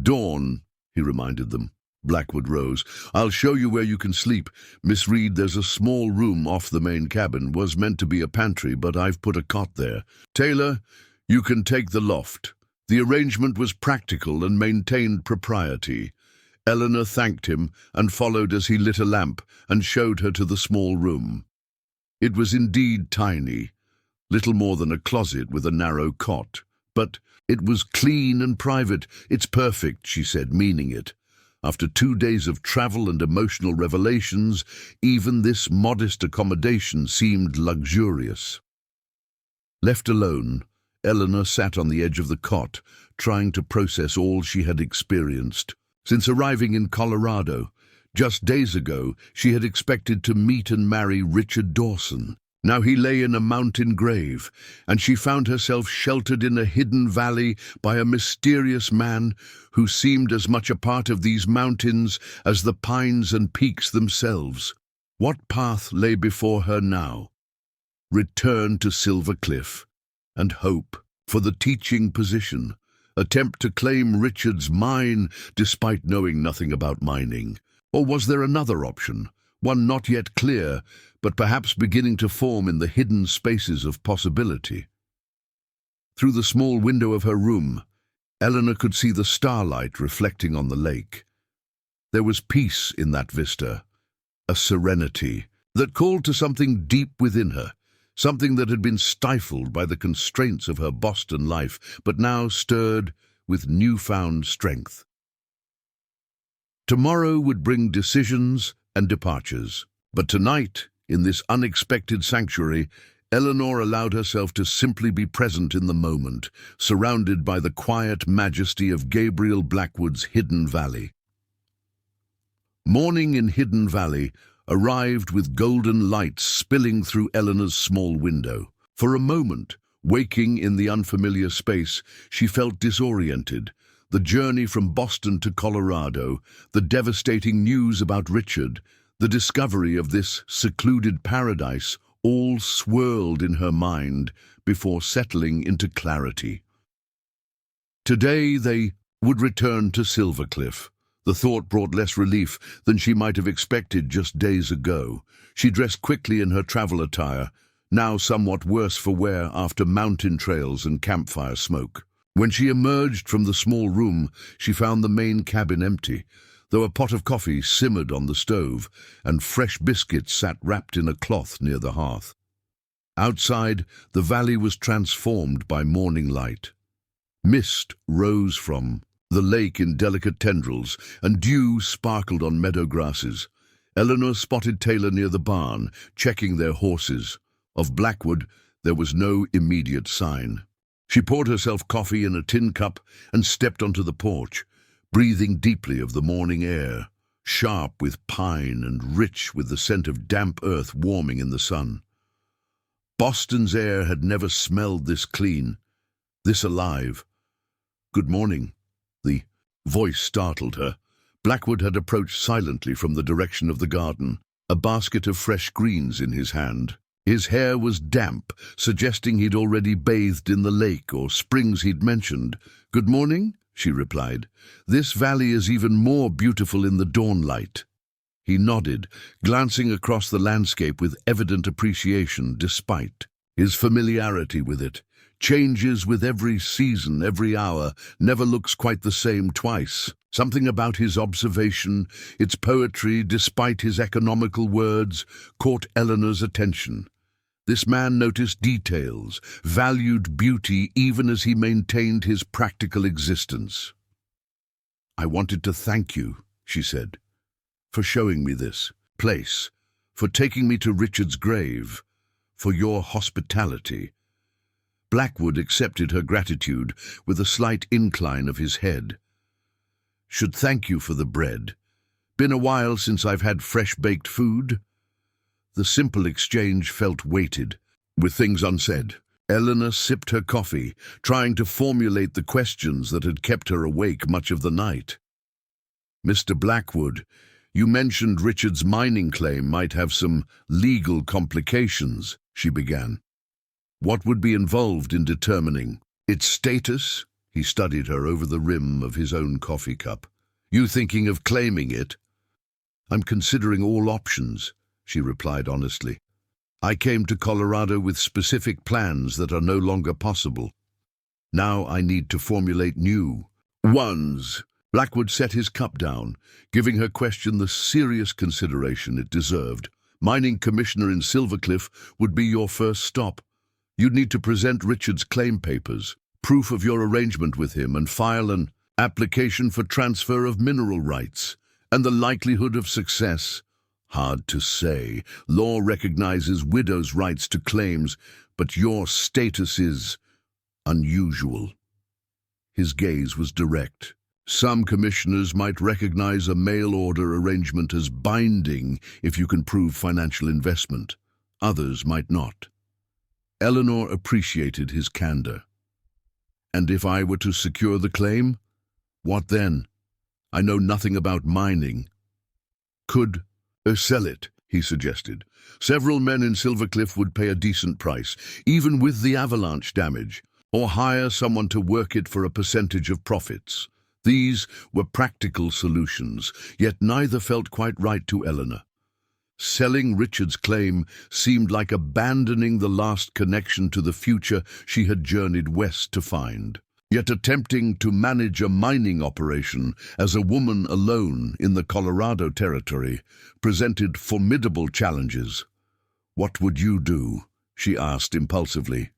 dawn," he reminded them. Blackwood rose. "I'll show you where you can sleep. Miss Reed, there's a small room off the main cabin. Was meant to be a pantry, but I've put a cot there. Taylor, you can take the loft." The arrangement was practical and maintained propriety. Eleanor thanked him and followed as he lit a lamp and showed her to the small room. It was indeed tiny, little more than a closet with a narrow cot. But it was clean and private. "It's perfect," she said, meaning it. After 2 days of travel and emotional revelations, even this modest accommodation seemed luxurious. Left alone, Eleanor sat on the edge of the cot, trying to process all she had experienced. Since arriving in Colorado, just days ago, she had expected to meet and marry Richard Dawson. Now he lay in a mountain grave, and she found herself sheltered in a hidden valley by a mysterious man who seemed as much a part of these mountains as the pines and peaks themselves. What path lay before her now? Return to Silver Cliff, and hope for the teaching position. Attempt to claim Richard's mine despite knowing nothing about mining. Or was there another option, one not yet clear, but perhaps beginning to form in the hidden spaces of possibility? Through the small window of her room, Eleanor could see the starlight reflecting on the lake. There was peace in that vista, a serenity that called to something deep within her, something that had been stifled by the constraints of her Boston life, but now stirred with newfound strength. Tomorrow would bring decisions and departures, but tonight, in this unexpected sanctuary, Eleanor allowed herself to simply be present in the moment, surrounded by the quiet majesty of Gabriel Blackwood's Hidden Valley. Morning in Hidden Valley arrived with golden lights spilling through Eleanor's small window. For a moment, waking in the unfamiliar space, she felt disoriented. The journey from Boston to Colorado, the devastating news about Richard, the discovery of this secluded paradise, all swirled in her mind before settling into clarity. Today they would return to Silver Cliff. The thought brought less relief than she might have expected just days ago. She dressed quickly in her travel attire, now somewhat worse for wear after mountain trails and campfire smoke. When she emerged from the small room, she found the main cabin empty, though a pot of coffee simmered on the stove and fresh biscuits sat wrapped in a cloth near the hearth. Outside, the valley was transformed by morning light. Mist rose from the lake in delicate tendrils, and dew sparkled on meadow grasses. Eleanor spotted Taylor near the barn, checking their horses. Of Blackwood, there was no immediate sign. She poured herself coffee in a tin cup and stepped onto the porch, breathing deeply of the morning air, sharp with pine and rich with the scent of damp earth warming in the sun. Boston's air had never smelled this clean, this alive. "Good morning." The voice startled her. Blackwood had approached silently from the direction of the garden, a basket of fresh greens in his hand. His hair was damp, suggesting he'd already bathed in the lake or springs he'd mentioned. "Good morning," she replied. "This valley is even more beautiful in the dawnlight." He nodded, glancing across the landscape with evident appreciation despite his familiarity with it. Changes with every season, every hour, never looks quite the same twice. Something about his observation, its poetry, despite his economical words, caught Eleanor's attention. This man noticed details, valued beauty even as he maintained his practical existence. "I wanted to thank you," she said, "for showing me this place, for taking me to Richard's grave, for your hospitality." Blackwood accepted her gratitude with a slight incline of his head. "Should thank you for the bread. Been a while since I've had fresh-baked food." The simple exchange felt weighted. With things unsaid, Eleanor sipped her coffee, trying to formulate the questions that had kept her awake much of the night. "Mr. Blackwood, you mentioned Richard's mining claim might have some legal complications," she began. "What would be involved in determining its status?" He studied her over the rim of his own coffee cup. You thinking of claiming it? I'm considering all options, she replied honestly. I came to Colorado with specific plans that are no longer possible. Now I need to formulate new ones. Blackwood set his cup down, giving her question the serious consideration it deserved. Mining commissioner in Silver Cliff would be your first stop. You'd need to present Richard's claim papers, proof of your arrangement with him, and file an application for transfer of mineral rights. And the likelihood of success? Hard to say. Law recognizes widows' rights to claims, but your status is unusual. His gaze was direct. Some commissioners might recognize a mail-order arrangement as binding if you can prove financial investment. Others might not. Eleanor appreciated his candor. And if I were to secure the claim? What then? I know nothing about mining. Could sell it, he suggested. Several men in Silver Cliff would pay a decent price, even with the avalanche damage, or hire someone to work it for a percentage of profits. These were practical solutions, yet neither felt quite right to Eleanor. Selling Richard's claim seemed like abandoning the last connection to the future she had journeyed west to find. Yet attempting to manage a mining operation as a woman alone in the Colorado territory presented formidable challenges. "What would you do?" she asked impulsively.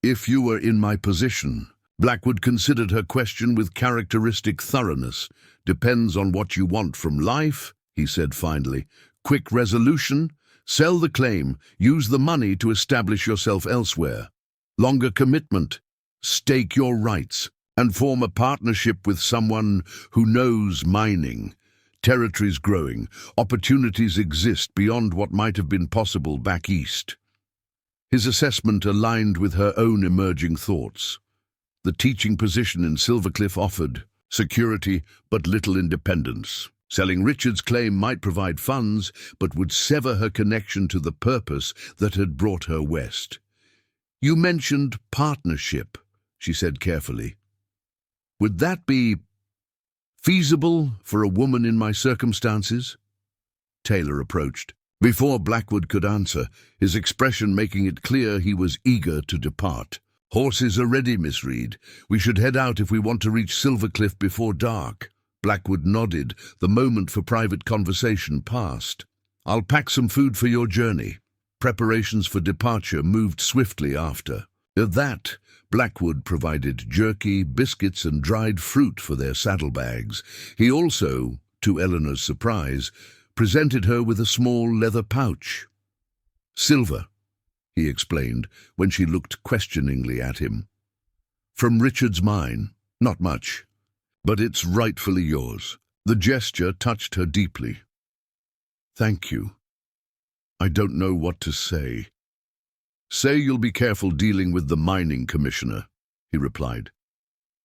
"If you were in my position." Blackwood considered her question with characteristic thoroughness. "Depends on what you want from life," he said finally. "Quick resolution? Sell the claim, use the money to establish yourself elsewhere. Longer commitment? Stake your rights and form a partnership with someone who knows mining. Territory's growing. Opportunities exist beyond what might have been possible back east." His assessment aligned with her own emerging thoughts. The teaching position in Silver Cliff offered security but little independence. Selling Richard's claim might provide funds, but would sever her connection to the purpose that had brought her west. "You mentioned partnership," she said carefully. "Would that be feasible for a woman in my circumstances?" Taylor approached. Before Blackwood could answer, his expression making it clear he was eager to depart. "Horses are ready, Miss Reed. We should head out if we want to reach Silver Cliff before dark." Blackwood nodded. The moment for private conversation passed. "I'll pack some food for your journey." Preparations for departure moved swiftly after. At that, Blackwood provided jerky, biscuits, and dried fruit for their saddlebags. He also, to Eleanor's surprise, presented her with a small leather pouch. "Silver," he explained when she looked questioningly at him. "From Richard's mine, not much, but it's rightfully yours." The gesture touched her deeply. "Thank you. I don't know what to say." "Say you'll be careful dealing with the mining commissioner," he replied.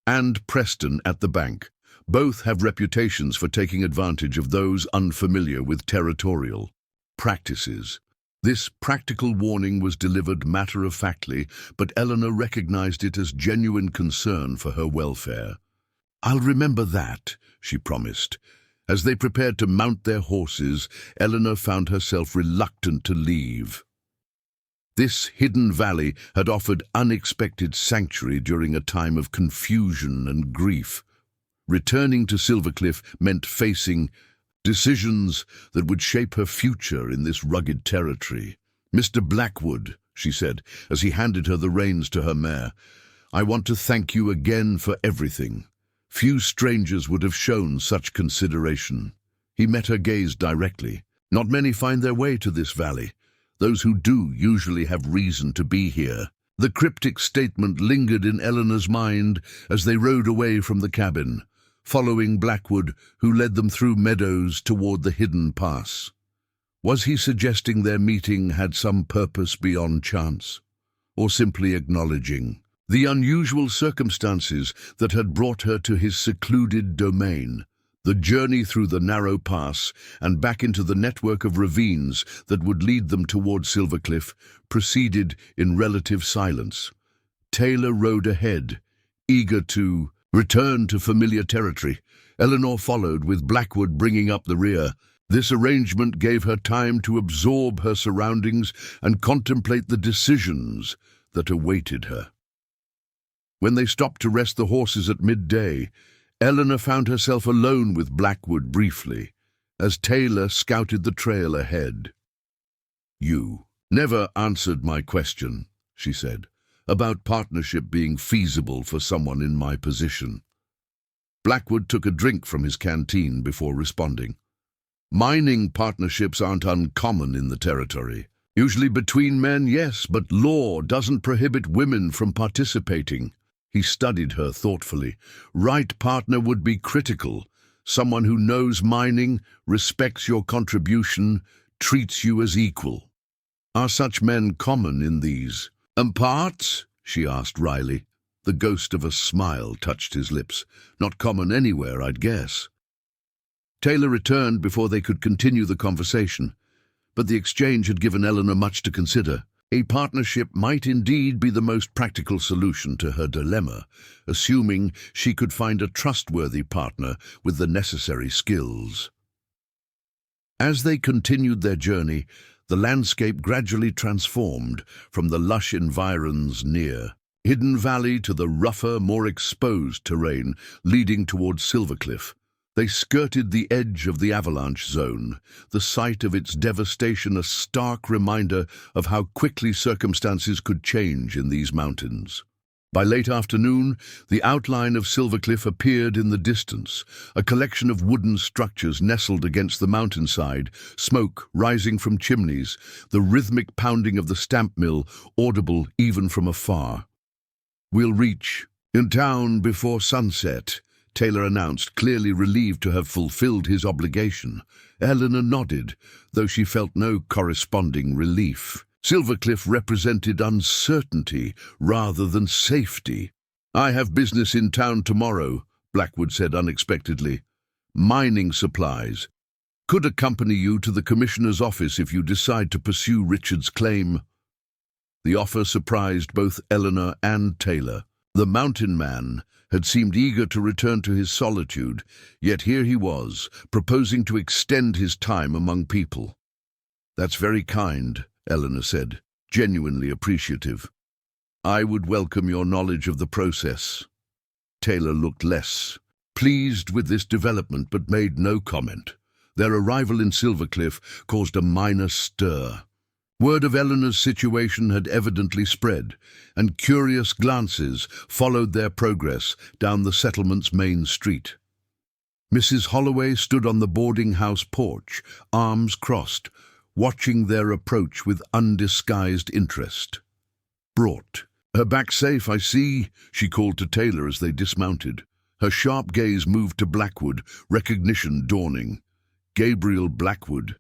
"And Preston at the bank. Both have reputations for taking advantage of those unfamiliar with territorial practices." This practical warning was delivered matter-of-factly, but Eleanor recognized it as genuine concern for her welfare. "I'll remember that," she promised. As they prepared to mount their horses, Eleanor found herself reluctant to leave. This hidden valley had offered unexpected sanctuary during a time of confusion and grief. Returning to Silver Cliff meant facing decisions that would shape her future in this rugged territory. "Mr. Blackwood," she said, as he handed her the reins to her mare, "I want to thank you again for everything. Few strangers would have shown such consideration." He met her gaze directly. "Not many find their way to this valley. Those who do usually have reason to be here." The cryptic statement lingered in Eleanor's mind as they rode away from the cabin, following Blackwood, who led them through meadows toward the hidden pass. Was he suggesting their meeting had some purpose beyond chance, or simply acknowledging the unusual circumstances that had brought her to his secluded domain? The journey through the narrow pass and back into the network of ravines that would lead them toward Silver Cliff proceeded in relative silence. Taylor rode ahead, eager to return to familiar territory, Eleanor followed, with Blackwood bringing up the rear. This arrangement gave her time to absorb her surroundings and contemplate the decisions that awaited her. When they stopped to rest the horses at midday, Eleanor found herself alone with Blackwood briefly, as Taylor scouted the trail ahead. "You never answered my question," she said, "about partnership being feasible for someone in my position." Blackwood took a drink from his canteen before responding. "Mining partnerships aren't uncommon in the territory. Usually between men, yes, but law doesn't prohibit women from participating." He studied her thoughtfully. "Right partner would be critical. Someone who knows mining, respects your contribution, treats you as equal. Are such men common in these parts?" she asked wryly. The ghost of a smile touched his lips. "Not common anywhere, I'd guess." Taylor returned before they could continue the conversation, but the exchange had given Eleanor much to consider. A partnership might indeed be the most practical solution to her dilemma, assuming she could find a trustworthy partner with the necessary skills. As they continued their journey, the landscape gradually transformed from the lush environs near Hidden Valley to the rougher, more exposed terrain leading towards Silvercliff. They skirted the edge of the Avalanche zone, the site of its devastation a stark reminder of how quickly circumstances could change in these mountains. By late afternoon, the outline of Silvercliff appeared in the distance, a collection of wooden structures nestled against the mountainside, smoke rising from chimneys, the rhythmic pounding of the stamp mill audible even from afar. "We'll reach in town before sunset," Taylor announced, clearly relieved to have fulfilled his obligation. Eleanor nodded, though she felt no corresponding relief. Silvercliff represented uncertainty rather than safety. "I have business in town tomorrow," Blackwood said unexpectedly. "Mining supplies. Could accompany you to the commissioner's office if you decide to pursue Richard's claim." The offer surprised both Eleanor and Taylor. The mountain man had seemed eager to return to his solitude, yet here he was, proposing to extend his time among people. "That's very kind," Eleanor said, genuinely appreciative. "I would welcome your knowledge of the process." Taylor looked less pleased with this development but made no comment. Their arrival in Silvercliff caused a minor stir. Word of Eleanor's situation had evidently spread, and curious glances followed their progress down the settlement's main street. Mrs. Holloway stood on the boarding house porch, arms crossed, watching their approach with undisguised interest. "Brought her back safe, I see," she called to Taylor as they dismounted. Her sharp gaze moved to Blackwood, recognition dawning. "Gabriel Blackwood.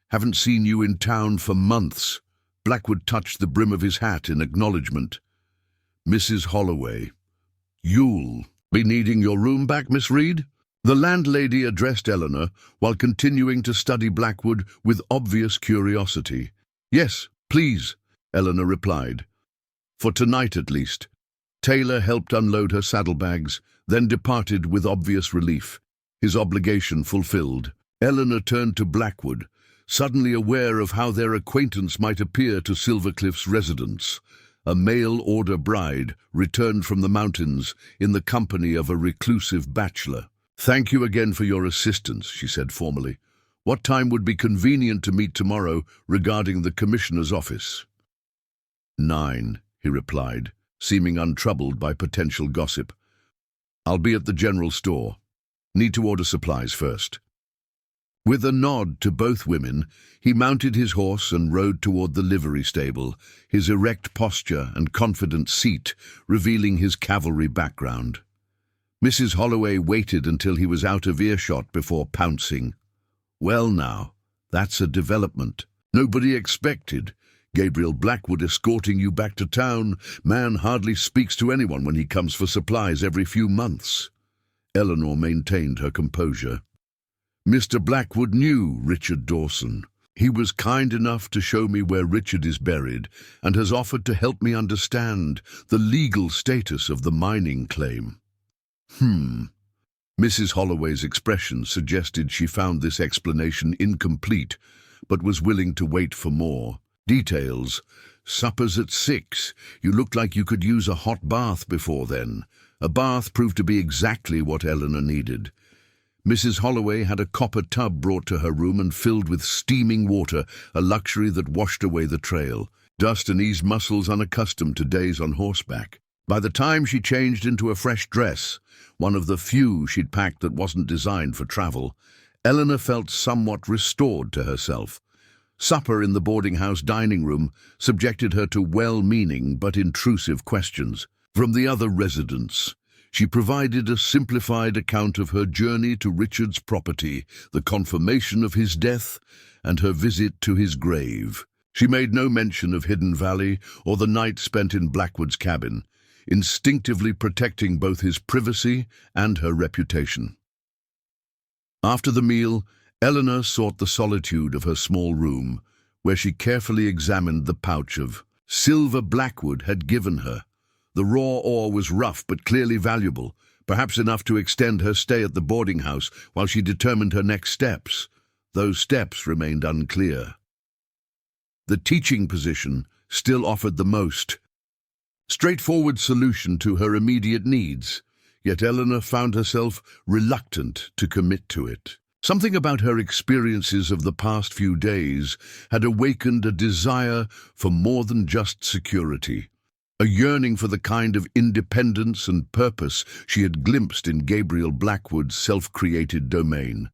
Haven't seen you in town for months." Blackwood touched the brim of his hat in acknowledgement. "Mrs. Holloway. You'll be needing your room back, Miss Reed?" The landlady addressed Eleanor while continuing to study Blackwood with obvious curiosity. "Yes, please," Eleanor replied. "For tonight at least." Taylor helped unload her saddlebags, then departed with obvious relief, his obligation fulfilled. Eleanor turned to Blackwood, suddenly aware of how their acquaintance might appear to Silvercliff's residents. A mail-order bride returned from the mountains in the company of a reclusive bachelor. "Thank you again for your assistance," she said formally. "What time would be convenient to meet tomorrow regarding the commissioner's office?" 9, he replied, seeming untroubled by potential gossip. "I'll be at the general store. Need to order supplies first." With a nod to both women, he mounted his horse and rode toward the livery stable, his erect posture and confident seat revealing his cavalry background. Mrs. Holloway waited until he was out of earshot before pouncing. "Well now, that's a development. Nobody expected. Gabriel Blackwood escorting you back to town. Man hardly speaks to anyone when he comes for supplies every few months." Eleanor maintained her composure. "Mr. Blackwood knew Richard Dawson. He was kind enough to show me where Richard is buried and has offered to help me understand the legal status of the mining claim." Mrs. Holloway's expression suggested she found this explanation incomplete, but was willing to wait for more. Details. Supper's at 6. You looked like you could use a hot bath before then. A bath proved to be exactly what Eleanor needed. Mrs. Holloway had a copper tub brought to her room and filled with steaming water, a luxury that washed away the trail. Dust and eased muscles unaccustomed to days on horseback. By the time she changed into a fresh dress, one of the few she'd packed that wasn't designed for travel, Eleanor felt somewhat restored to herself. Supper in the boarding house dining room subjected her to well-meaning but intrusive questions. From the other residents, she provided a simplified account of her journey to Richard's property, the confirmation of his death, and her visit to his grave. She made no mention of Hidden Valley or the night spent in Blackwood's cabin, instinctively protecting both his privacy and her reputation. After the meal, Eleanor sought the solitude of her small room, where she carefully examined the pouch of silver Blackwood had given her. The raw ore was rough but clearly valuable, perhaps enough to extend her stay at the boarding house while she determined her next steps. Those steps remained unclear. The teaching position still offered the most straightforward solution to her immediate needs, yet Eleanor found herself reluctant to commit to it. Something about her experiences of the past few days had awakened a desire for more than just security, a yearning for the kind of independence and purpose she had glimpsed in Gabriel Blackwood's self-created domain.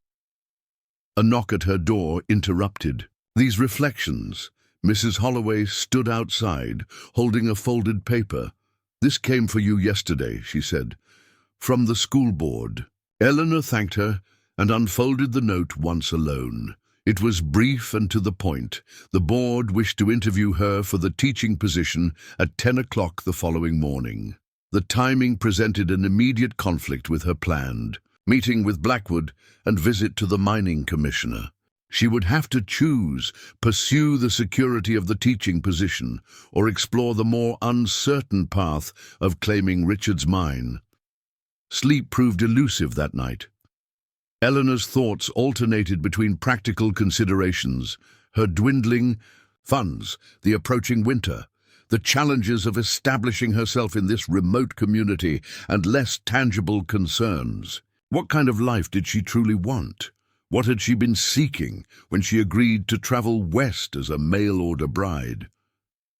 A knock at her door interrupted these reflections. Mrs. Holloway stood outside, holding a folded paper. "This came for you yesterday," she said. "From the school board." Eleanor thanked her and unfolded the note once alone. It was brief and to the point. The board wished to interview her for the teaching position at 10 o'clock the following morning. The timing presented an immediate conflict with her planned meeting with Blackwood and visit to the mining commissioner. She would have to choose, pursue the security of the teaching position, or explore the more uncertain path of claiming Richard's mine. Sleep proved elusive that night. Eleanor's thoughts alternated between practical considerations, her dwindling funds, the approaching winter, the challenges of establishing herself in this remote community, and less tangible concerns. What kind of life did she truly want? What had she been seeking when she agreed to travel west as a mail-order bride?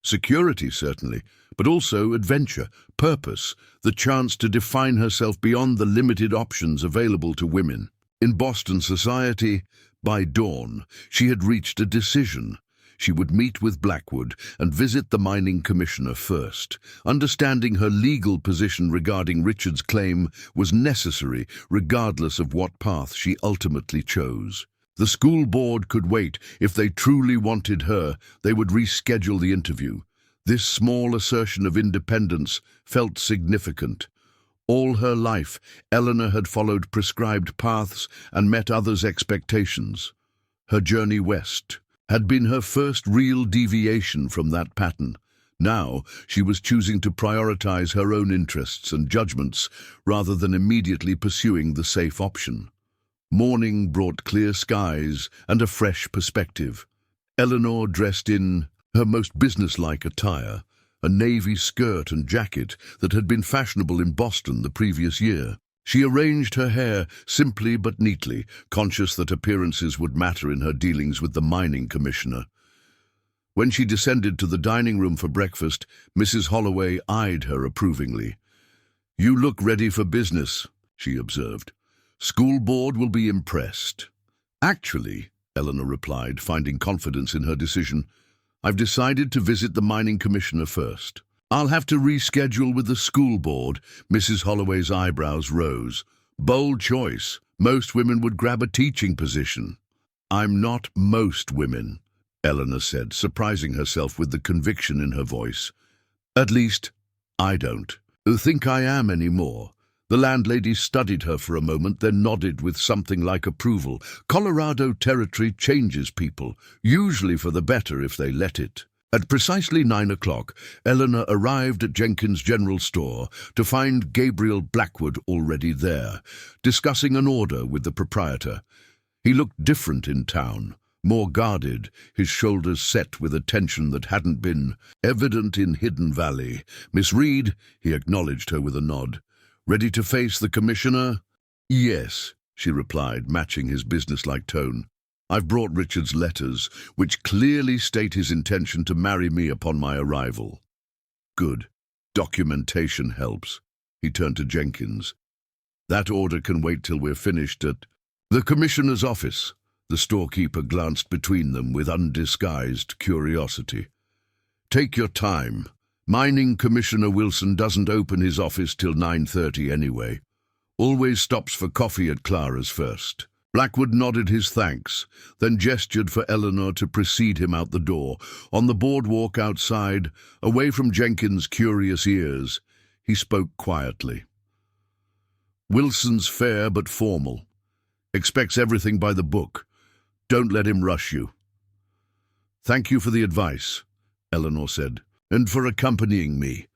Security, certainly, but also adventure, purpose, the chance to define herself beyond the limited options available to women. In Boston society, by dawn, she had reached a decision. She would meet with Blackwood and visit the mining commissioner first. Understanding her legal position regarding Richard's claim was necessary, regardless of what path she ultimately chose. The school board could wait. If they truly wanted her, they would reschedule the interview. This small assertion of independence felt significant. All her life, Eleanor had followed prescribed paths and met others' expectations. Her journey west had been her first real deviation from that pattern. Now she was choosing to prioritize her own interests and judgments rather than immediately pursuing the safe option. Morning brought clear skies and a fresh perspective. Eleanor dressed in her most businesslike attire, a navy skirt and jacket that had been fashionable in Boston the previous year. She arranged her hair simply but neatly, conscious that appearances would matter in her dealings with the mining commissioner. When she descended to the dining room for breakfast, Mrs. Holloway eyed her approvingly. "You look ready for business," she observed. "School board will be impressed." "Actually," Eleanor replied, finding confidence in her decision, "I've decided to visit the mining commissioner first." "I'll have to reschedule with the school board." Mrs. Holloway's eyebrows rose. "Bold choice. Most women would grab a teaching position." "I'm not most women," Eleanor said, surprising herself with the conviction in her voice. "At least, I don't think I am anymore." The landlady studied her for a moment, then nodded with something like approval. "Colorado territory changes people, usually for the better if they let it." At precisely 9 o'clock, Eleanor arrived at Jenkins' general store to find Gabriel Blackwood already there, discussing an order with the proprietor. He looked different in town, more guarded, his shoulders set with a tension that hadn't been evident in Hidden Valley. "Miss Reed," he acknowledged her with a nod. "Ready to face the commissioner?" "Yes," she replied, matching his businesslike tone. "I've brought Richard's letters, which clearly state his intention to marry me upon my arrival." "Good. Documentation helps." He turned to Jenkins. "That order can wait till we're finished at the commissioner's office." The storekeeper glanced between them with undisguised curiosity. "Take your time. Mining Commissioner Wilson doesn't open his office till 9:30 anyway. Always stops for coffee at Clara's first." Blackwood nodded his thanks, then gestured for Eleanor to precede him out the door. On the boardwalk outside, away from Jenkins' curious ears, he spoke quietly. "Wilson's fair but formal. Expects everything by the book. Don't let him rush you." "Thank you for the advice," Eleanor said, "and for accompanying me.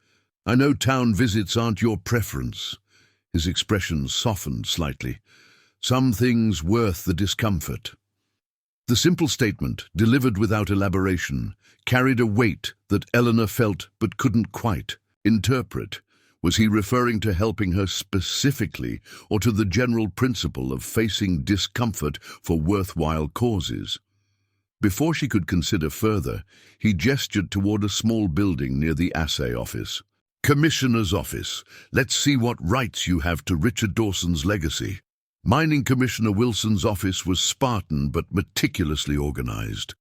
I know town visits aren't your preference." His expression softened slightly. "Some things worth the discomfort." The simple statement, delivered without elaboration, carried a weight that Eleanor felt but couldn't quite interpret. Was he referring to helping her specifically, or to the general principle of facing discomfort for worthwhile causes? Before she could consider further, he gestured toward a small building near the assay office. "Commissioner's office. Let's see what rights you have to Richard Dawson's legacy." Mining Commissioner Wilson's office was Spartan but meticulously organized.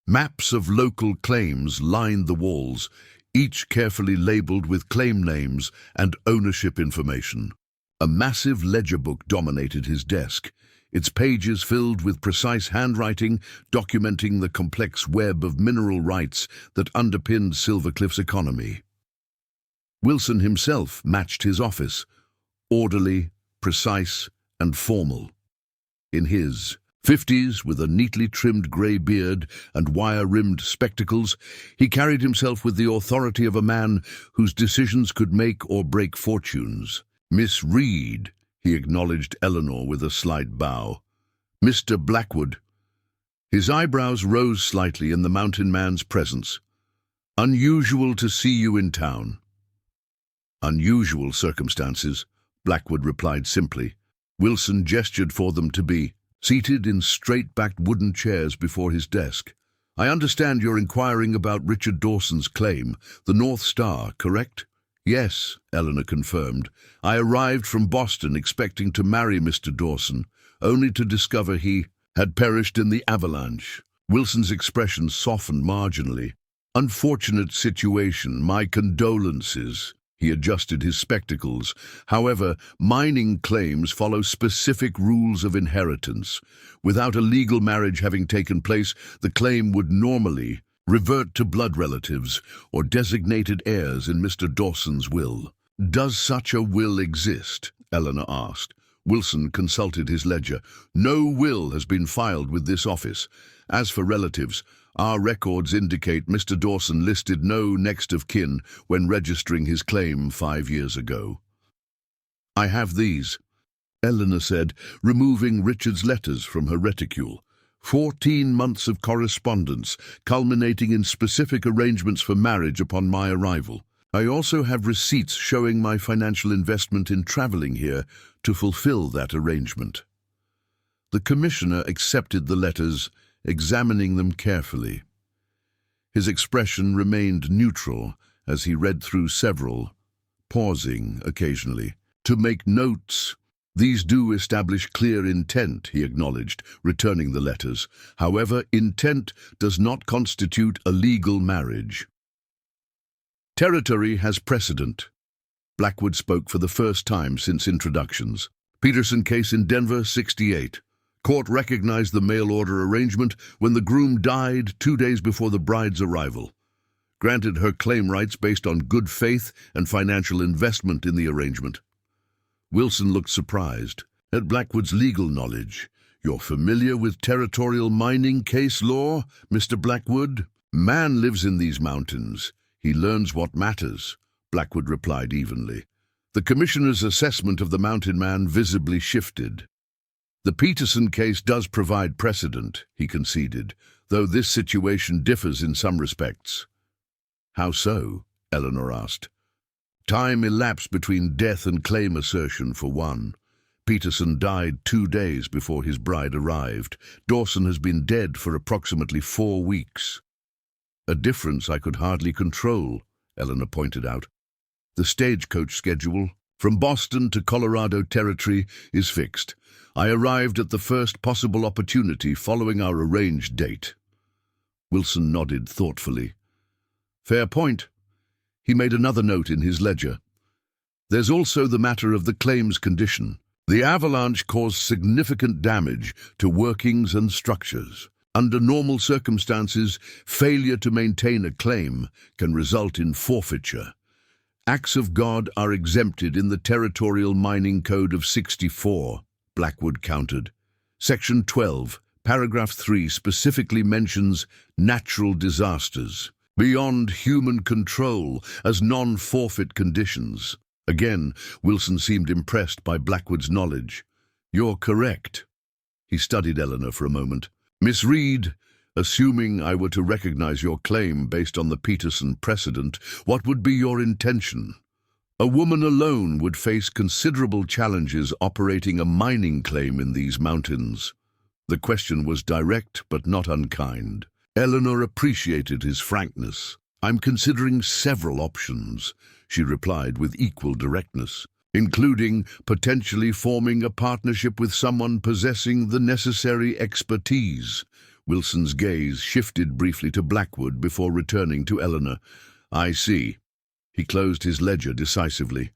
Maps of local claims lined the walls, each carefully labeled with claim names and ownership information. A massive ledger book dominated his desk, its pages filled with precise handwriting documenting the complex web of mineral rights that underpinned Silvercliff's economy. Wilson himself matched his office, orderly, precise, and formal. In his 50s, with a neatly trimmed grey beard and wire-rimmed spectacles, he carried himself with the authority of a man whose decisions could make or break fortunes. "Miss Reed," he acknowledged Eleanor with a slight bow. "Mr. Blackwood." His eyebrows rose slightly in the mountain man's presence. "Unusual to see you in town." "Unusual circumstances," Blackwood replied simply. Wilson gestured for them to be seated in straight-backed wooden chairs before his desk. "I understand you're inquiring about Richard Dawson's claim, the North Star, correct?" "Yes," Eleanor confirmed. "I arrived from Boston expecting to marry Mr. Dawson, only to discover he had perished in the Avalanche." Wilson's expression softened marginally. "Unfortunate situation, my condolences." He adjusted his spectacles. "However, mining claims follow specific rules of inheritance. Without a legal marriage having taken place, the claim would normally revert to blood relatives or designated heirs in Mr. Dawson's will." "Does such a will exist?" Eleanor asked. Wilson consulted his ledger. "No will has been filed with this office. As for relatives, our records indicate Mr. Dawson listed no next of kin when registering his claim 5 years ago." "I have these," Eleanor said, removing Richard's letters from her reticule. 14 months of correspondence, culminating in specific arrangements for marriage upon my arrival. I also have receipts showing my financial investment in traveling here to fulfill that arrangement. The commissioner accepted the letters, examining them carefully. His expression remained neutral as he read through several, pausing occasionally to make notes. "These do establish clear intent," he acknowledged, returning the letters. "However, intent does not constitute a legal marriage." "Territory has precedent." Blackwood spoke for the first time since introductions. "Peterson case in Denver, 68. Court recognized the mail order arrangement when the groom died 2 days before the bride's arrival. Granted her claim rights based on good faith and financial investment in the arrangement." Wilson looked surprised at Blackwood's legal knowledge. "You're familiar with territorial mining case law, Mr. Blackwood?" Man lives in these mountains. He learns what matters, Blackwood replied evenly. The commissioner's assessment of the mountain man visibly shifted. The Peterson case does provide precedent, he conceded, though this situation differs in some respects. How so? Eleanor asked. Time elapsed between death and claim assertion, for one. Peterson died 2 days before his bride arrived. Dawson has been dead for approximately 4 weeks. A difference I could hardly control, Eleanor pointed out. The stagecoach schedule, from Boston to Colorado Territory, is fixed. I arrived at the first possible opportunity following our arranged date. Wilson nodded thoughtfully. Fair point. He made another note in his ledger. There's also the matter of the claim's condition. The avalanche caused significant damage to workings and structures. Under normal circumstances, failure to maintain a claim can result in forfeiture. Acts of God are exempted in the Territorial Mining Code of 64, Blackwood countered. Section 12, paragraph 3 specifically mentions natural disasters, beyond human control, as non-forfeit conditions. Again, Wilson seemed impressed by Blackwood's knowledge. You're correct. He studied Eleanor for a moment. Miss Reed, assuming I were to recognize your claim based on the Peterson precedent, what would be your intention? A woman alone would face considerable challenges operating a mining claim in these mountains. The question was direct but not unkind. Eleanor appreciated his frankness. I'm considering several options, she replied with equal directness, including potentially forming a partnership with someone possessing the necessary expertise. Wilson's gaze shifted briefly to Blackwood before returning to Eleanor. I see. He closed his ledger decisively.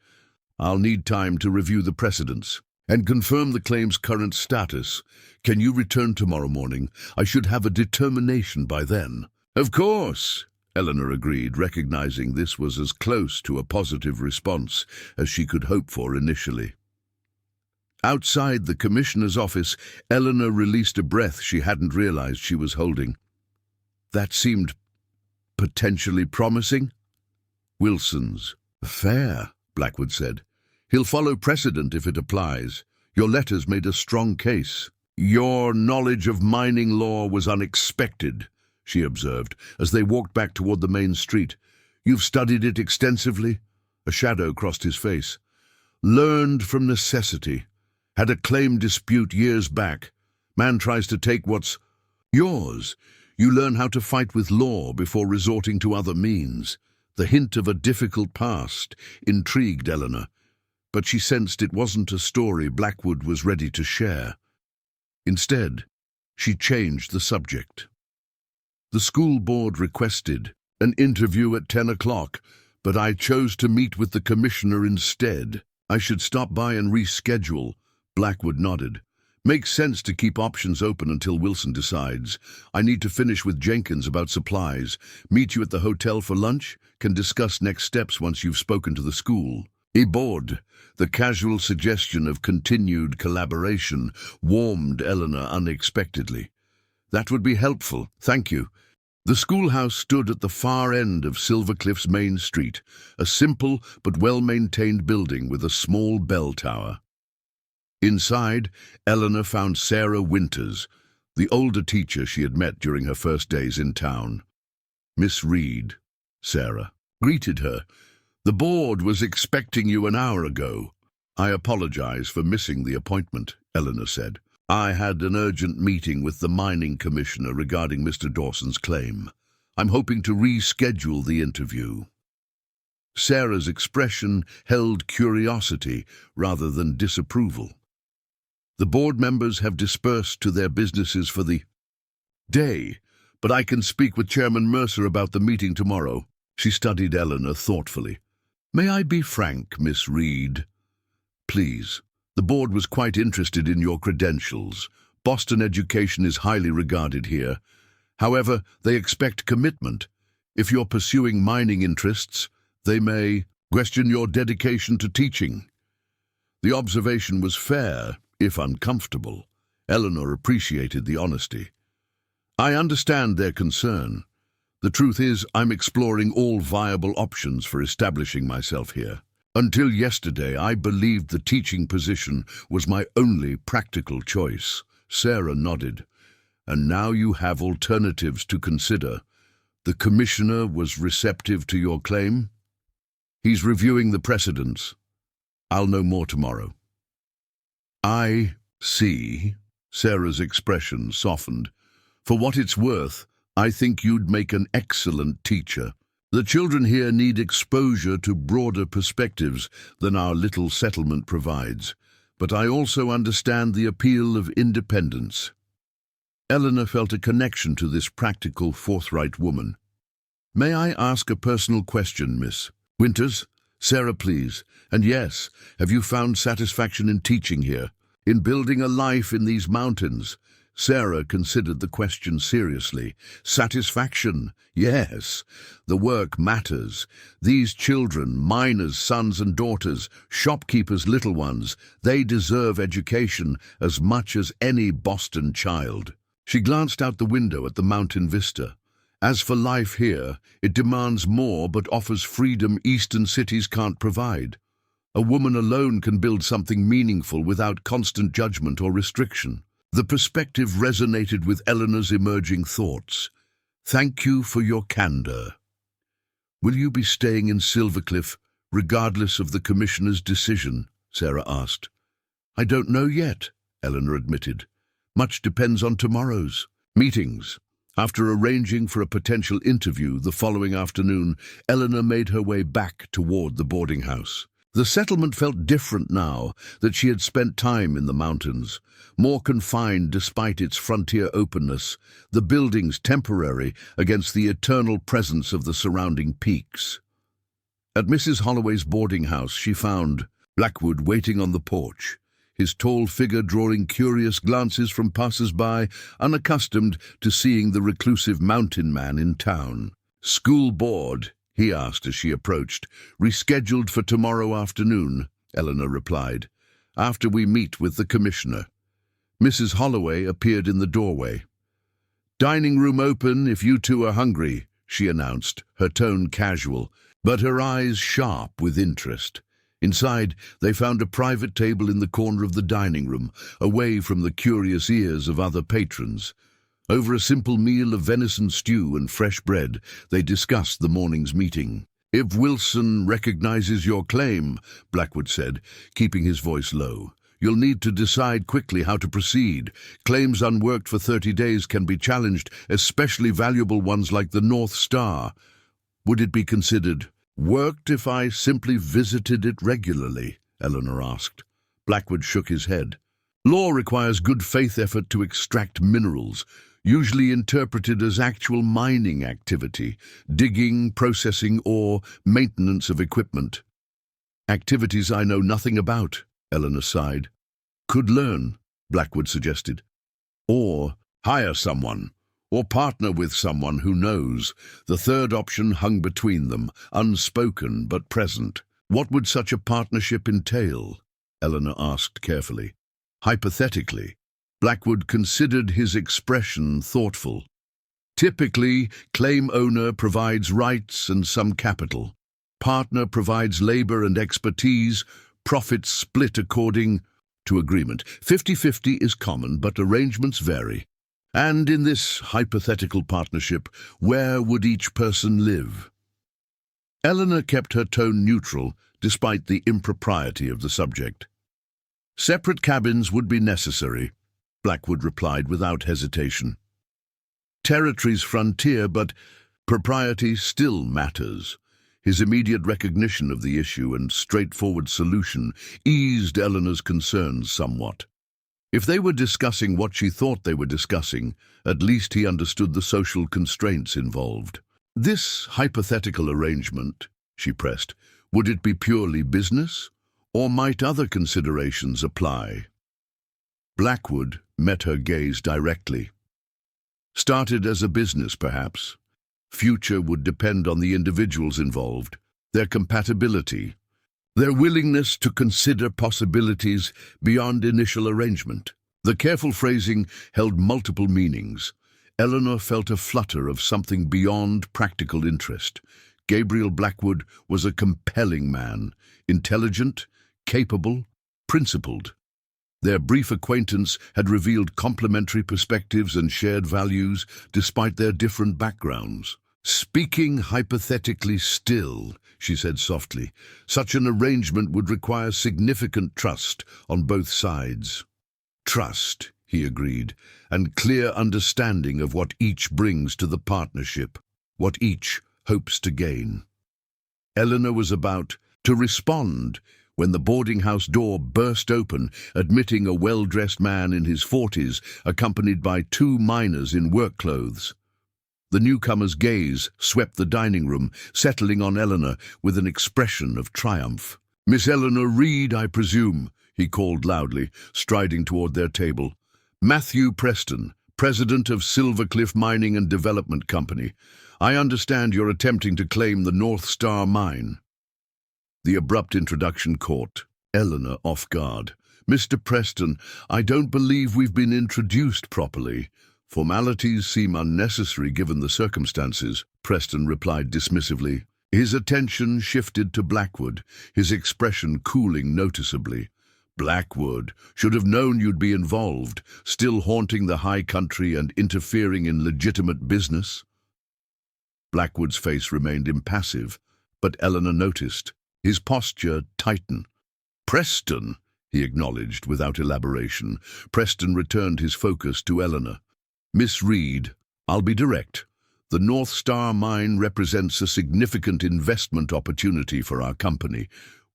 I'll need time to review the precedents and confirm the claim's current status. Can you return tomorrow morning? I should have a determination by then. Of course, Eleanor agreed, recognizing this was as close to a positive response as she could hope for initially. Outside the commissioner's office, Eleanor released a breath she hadn't realized she was holding. That seemed potentially promising. Wilson's. Fair, Blackwood said. He'll follow precedent if it applies. Your letters made a strong case. Your knowledge of mining law was unexpected, she observed, as they walked back toward the main street. You've studied it extensively? A shadow crossed his face. Learned from necessity. Had a claim dispute years back. Man tries to take what's yours. You learn how to fight with law before resorting to other means. The hint of a difficult past intrigued Eleanor, but she sensed it wasn't a story Blackwood was ready to share. Instead, she changed the subject. The school board requested an interview at 10 o'clock, but I chose to meet with the commissioner instead. I should stop by and reschedule. Blackwood nodded. Makes sense to keep options open until Wilson decides. I need to finish with Jenkins about supplies. Meet you at the hotel for lunch? Can discuss next steps once you've spoken to the school. Aboard. The casual suggestion of continued collaboration warmed Eleanor unexpectedly. That would be helpful, thank you. The schoolhouse stood at the far end of Silver Cliff's main street, a simple but well-maintained building with a small bell tower. Inside, Eleanor found Sarah Winters, the older teacher she had met during her first days in town. Miss Reed, Sarah greeted her. The board was expecting you an hour ago. I apologize for missing the appointment, Eleanor said. I had an urgent meeting with the mining commissioner regarding Mr. Dawson's claim. I'm hoping to reschedule the interview. Sarah's expression held curiosity rather than disapproval. The board members have dispersed to their businesses for the day, but I can speak with Chairman Mercer about the meeting tomorrow. She studied Eleanor thoughtfully. May I be frank, Miss Reed? Please. The board was quite interested in your credentials. Boston education is highly regarded here. However, they expect commitment. If you're pursuing mining interests, they may question your dedication to teaching. The observation was fair, if uncomfortable. Eleanor appreciated the honesty. I understand their concern. The truth is, I'm exploring all viable options for establishing myself here. Until yesterday, I believed the teaching position was my only practical choice. Sarah nodded. And now you have alternatives to consider. The commissioner was receptive to your claim? He's reviewing the precedents. I'll know more tomorrow. I see. Sarah's expression softened. For what it's worth, I think you'd make an excellent teacher. The children here need exposure to broader perspectives than our little settlement provides, but I also understand the appeal of independence. Eleanor felt a connection to this practical, forthright woman. May I ask a personal question, Miss Winters? Sarah, please. And yes, have you found satisfaction in teaching here, in building a life in these mountains? Sarah considered the question seriously. Satisfaction? Yes. The work matters. These children, miners' sons and daughters, shopkeepers' little ones, they deserve education as much as any Boston child. She glanced out the window at the mountain vista. As for life here, it demands more but offers freedom eastern cities can't provide. A woman alone can build something meaningful without constant judgment or restriction. The perspective resonated with Eleanor's emerging thoughts. Thank you for your candor. Will you be staying in Silvercliff, regardless of the commissioner's decision? Sarah asked. I don't know yet, Eleanor admitted. Much depends on tomorrow's meetings. After arranging for a potential interview the following afternoon, Eleanor made her way back toward the boarding house. The settlement felt different now that she had spent time in the mountains, more confined despite its frontier openness, the buildings temporary against the eternal presence of the surrounding peaks. At Mrs. Holloway's boarding house she found Blackwood waiting on the porch, his tall figure drawing curious glances from passers-by, unaccustomed to seeing the reclusive mountain man in town. School board, he asked as she approached. Rescheduled for tomorrow afternoon, Eleanor replied, after we meet with the commissioner. Mrs. Holloway appeared in the doorway. Dining room open if you two are hungry, she announced, her tone casual, but her eyes sharp with interest. Inside, they found a private table in the corner of the dining room, away from the curious ears of other patrons. Over a simple meal of venison stew and fresh bread, they discussed the morning's meeting. If Wilson recognizes your claim, Blackwood said, keeping his voice low, you'll need to decide quickly how to proceed. Claims unworked for 30 days can be challenged, especially valuable ones like the North Star. Would it be considered worked if I simply visited it regularly? Eleanor asked. Blackwood shook his head. Law requires good faith effort to extract minerals, usually interpreted as actual mining activity, digging, processing, or maintenance of equipment. Activities I know nothing about, Eleanor sighed. Could learn, Blackwood suggested. Or hire someone. Or partner with someone who knows. The third option hung between them, unspoken but present. What would such a partnership entail? Eleanor asked carefully. Hypothetically, Blackwood considered his expression thoughtful. Typically, claim owner provides rights and some capital. Partner provides labor and expertise, profits split according to agreement. 50-50 is common, but arrangements vary. And in this hypothetical partnership, where would each person live? Eleanor kept her tone neutral, despite the impropriety of the subject. Separate cabins would be necessary, Blackwood replied without hesitation. Territory's frontier, but propriety still matters. His immediate recognition of the issue and straightforward solution eased Eleanor's concerns somewhat. If they were discussing what she thought they were discussing, at least he understood the social constraints involved. This hypothetical arrangement, she pressed, would it be purely business, or might other considerations apply? Blackwood met her gaze directly. Started as a business, perhaps. Future would depend on the individuals involved, their compatibility, their willingness to consider possibilities beyond initial arrangement. The careful phrasing held multiple meanings. Eleanor felt a flutter of something beyond practical interest. Gabriel Blackwood was a compelling man, intelligent, capable, principled. Their brief acquaintance had revealed complementary perspectives and shared values despite their different backgrounds. "Speaking hypothetically still," she said softly, "such an arrangement would require significant trust on both sides." "Trust," he agreed, "and clear understanding of what each brings to the partnership, what each hopes to gain." Eleanor was about to respond when the boarding house door burst open, admitting a well-dressed man in his 40s, accompanied by two miners in work clothes. The newcomer's gaze swept the dining room, settling on Eleanor with an expression of triumph. "Miss Eleanor Reed, I presume," he called loudly, striding toward their table. "Matthew Preston, president of Silvercliff Mining and Development Company. I understand you're attempting to claim the North Star mine." The abrupt introduction caught Eleanor off guard. "Mr. Preston, I don't believe we've been introduced properly. Formalities seem unnecessary given the circumstances," Preston replied dismissively. His attention shifted to Blackwood, his expression cooling noticeably. "Blackwood, should have known you'd be involved, still haunting the high country and interfering in legitimate business." Blackwood's face remained impassive, but Eleanor noticed his posture tighten. "Preston," he acknowledged without elaboration. Preston returned his focus to Eleanor. "Miss Reed, I'll be direct. The North Star mine represents a significant investment opportunity for our company.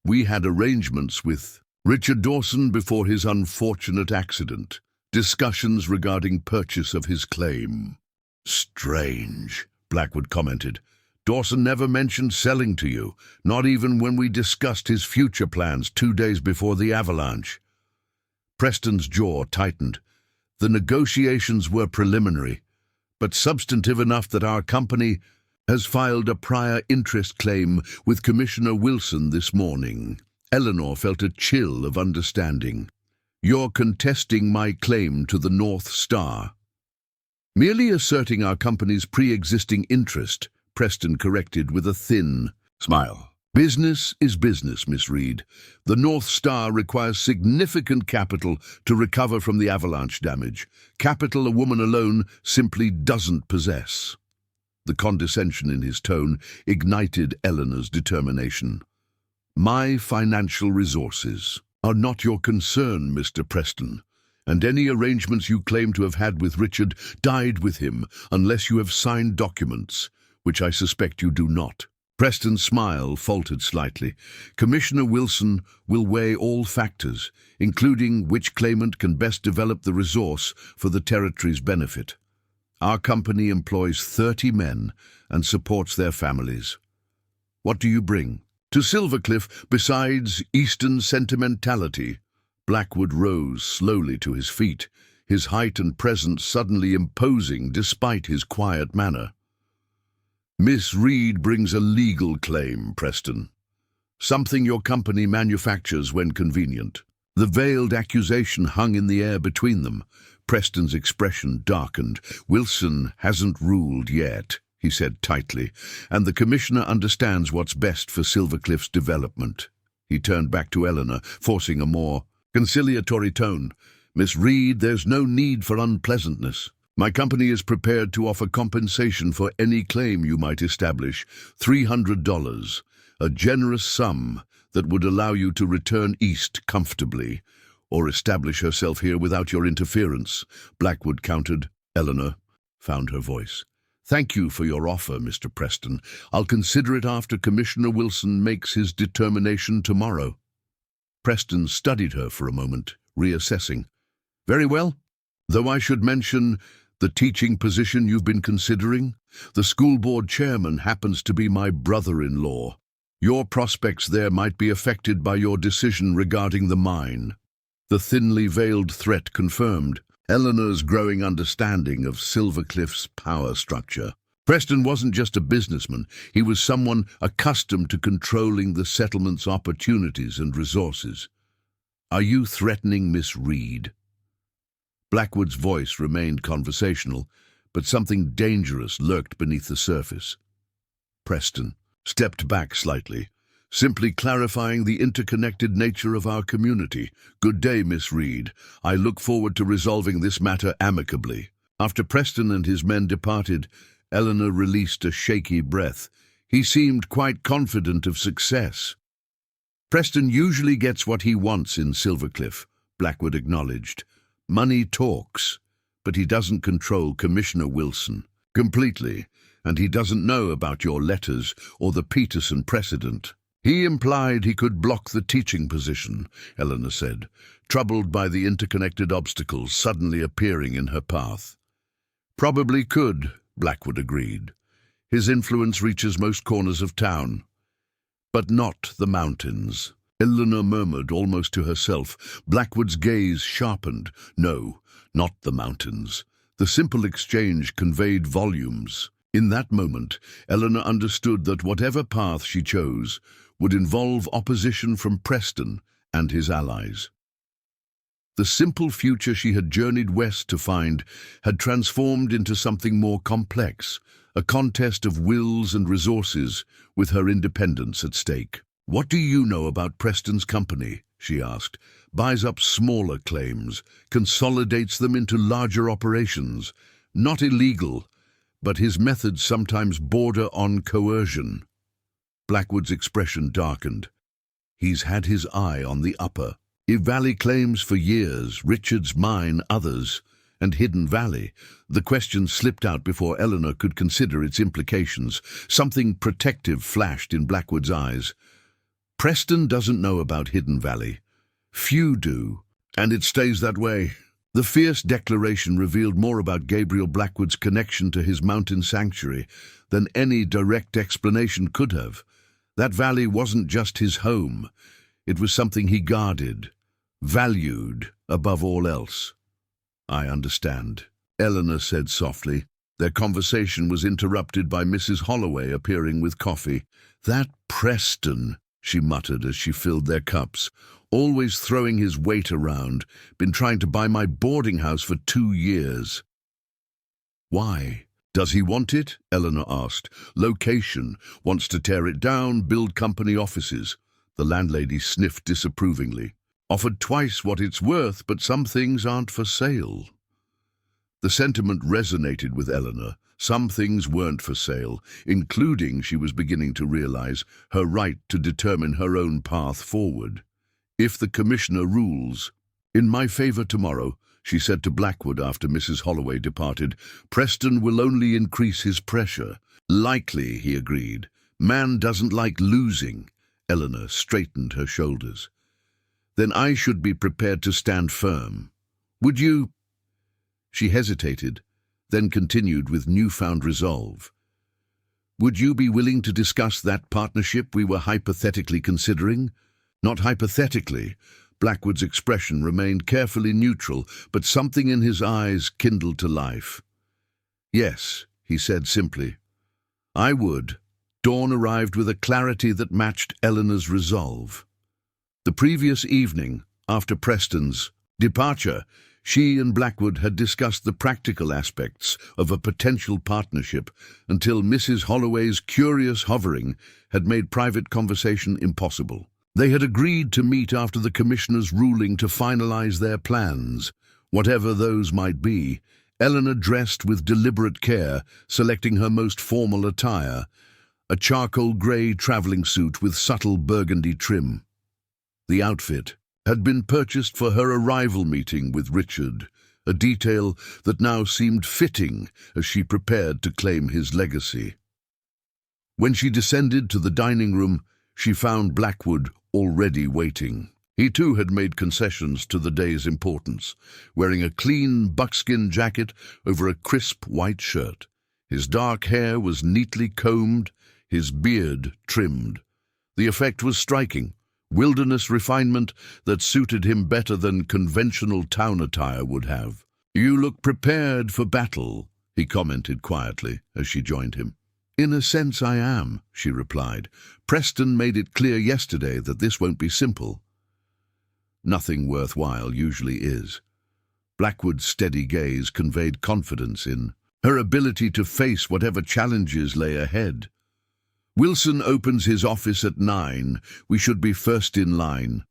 We had arrangements with Richard Dawson before his unfortunate accident, discussions regarding purchase of his claim." "Strange," Blackwood commented. "Dawson never mentioned selling to you, not even when we discussed his future plans 2 days before the Avalanche." Preston's jaw tightened. "The negotiations were preliminary, but substantive enough that our company has filed a prior interest claim with Commissioner Wilson this morning." Eleanor felt a chill of understanding. "You're contesting my claim to the North Star." "Merely asserting our company's pre-existing interest," Preston corrected with a thin smile. "Business is business, Miss Reed. The North Star requires significant capital to recover from the avalanche damage. Capital a woman alone simply doesn't possess." The condescension in his tone ignited Eleanor's determination. "My financial resources are not your concern, Mr. Preston, and any arrangements you claim to have had with Richard died with him unless you have signed documents, which I suspect you do not." Preston's smile faltered slightly. "Commissioner Wilson will weigh all factors, including which claimant can best develop the resource for the territory's benefit. Our company employs 30 men and supports their families. What do you bring to Silvercliff besides Eastern sentimentality?" Blackwood rose slowly to his feet, his height and presence suddenly imposing despite his quiet manner. "Miss Reed brings a legal claim, Preston. Something your company manufactures when convenient." The veiled accusation hung in the air between them. Preston's expression darkened. "Wilson hasn't ruled yet," he said tightly, "and the Commissioner understands what's best for Silvercliff's development." He turned back to Eleanor, forcing a more conciliatory tone. "Miss Reed, there's no need for unpleasantness. My company is prepared to offer compensation for any claim you might establish, $300, a generous sum that would allow you to return east comfortably, or establish herself here without your interference." Blackwood countered. Eleanor found her voice. "Thank you for your offer, Mr. Preston. I'll consider it after Commissioner Wilson makes his determination tomorrow." Preston studied her for a moment, reassessing. "Very well. Though I should mention the teaching position you've been considering. The school board chairman happens to be my brother-in-law. Your prospects there might be affected by your decision regarding the mine." The thinly veiled threat confirmed Eleanor's growing understanding of Silvercliff's power structure. Preston wasn't just a businessman, he was someone accustomed to controlling the settlement's opportunities and resources. "Are you threatening Miss Reed?" Blackwood's voice remained conversational, but something dangerous lurked beneath the surface. Preston stepped back slightly, simply clarifying the interconnected nature of our community. "Good day, Miss Reed. I look forward to resolving this matter amicably." After Preston and his men departed, Eleanor released a shaky breath. He seemed quite confident of success. "Preston usually gets what he wants in Silvercliff," Blackwood acknowledged. "Money talks, but he doesn't control Commissioner Wilson completely, and he doesn't know about your letters or the Peterson precedent." "He implied he could block the teaching position," Eleanor said, troubled by the interconnected obstacles suddenly appearing in her path. "Probably could," Blackwood agreed. "His influence reaches most corners of town. But not the mountains," Eleanor murmured almost to herself. Blackwood's gaze sharpened. "No, not the mountains." The simple exchange conveyed volumes. In that moment, Eleanor understood that whatever path she chose would involve opposition from Preston and his allies. The simple future she had journeyed west to find had transformed into something more complex, a contest of wills and resources with her independence at stake. "What do you know about Preston's company?" she asked. "Buys up smaller claims, consolidates them into larger operations. Not illegal, but his methods sometimes border on coercion." Blackwood's expression darkened. "He's had his eye on the upper. Valley claims for years, Richard's Mine others, and Hidden Valley." The question slipped out before Eleanor could consider its implications. Something protective flashed in Blackwood's eyes. "Preston doesn't know about Hidden Valley. Few do, and it stays that way." The fierce declaration revealed more about Gabriel Blackwood's connection to his mountain sanctuary than any direct explanation could have. That valley wasn't just his home. It was something he guarded, valued above all else. "I understand," Eleanor said softly. Their conversation was interrupted by Mrs. Holloway appearing with coffee. "That Preston," she muttered as she filled their cups. "Always throwing his weight around. Been trying to buy my boarding house for 2 years." "Why? Does he want it?" Eleanor asked. "Location. Wants to tear it down, build company offices." The landlady sniffed disapprovingly. "Offered twice what it's worth, but some things aren't for sale." The sentiment resonated with Eleanor. Some things weren't for sale, including, she was beginning to realize, her right to determine her own path forward. "If the commissioner rules, in my favor tomorrow," she said to Blackwood after Mrs. Holloway departed, "Preston will only increase his pressure." "Likely," he agreed. "Man doesn't like losing." Eleanor straightened her shoulders. "Then I should be prepared to stand firm. Would you—" She hesitated, then continued with newfound resolve. "Would you be willing to discuss that partnership we were hypothetically considering?" "Not hypothetically." Blackwood's expression remained carefully neutral, but something in his eyes kindled to life. "Yes," he said simply. "I would." Dawn arrived with a clarity that matched Eleanor's resolve. The previous evening, after Preston's departure, she and Blackwood had discussed the practical aspects of a potential partnership until Mrs. Holloway's curious hovering had made private conversation impossible. They had agreed to meet after the commissioner's ruling to finalize their plans, whatever those might be. Eleanor dressed with deliberate care, selecting her most formal attire, a charcoal grey traveling suit with subtle burgundy trim. The outfit had been purchased for her arrival meeting with Richard, a detail that now seemed fitting as she prepared to claim his legacy. When she descended to the dining room, she found Blackwood already waiting. He too had made concessions to the day's importance, wearing a clean buckskin jacket over a crisp white shirt. His dark hair was neatly combed, his beard trimmed. The effect was striking, wilderness refinement that suited him better than conventional town attire would have. "You look prepared for battle," he commented quietly as she joined him. "In a sense I am," she replied. "Preston made it clear yesterday that this won't be simple." "Nothing worthwhile usually is." Blackwood's steady gaze conveyed confidence in her ability to face whatever challenges lay ahead. Wilson opens his office at 9. We should be first in line.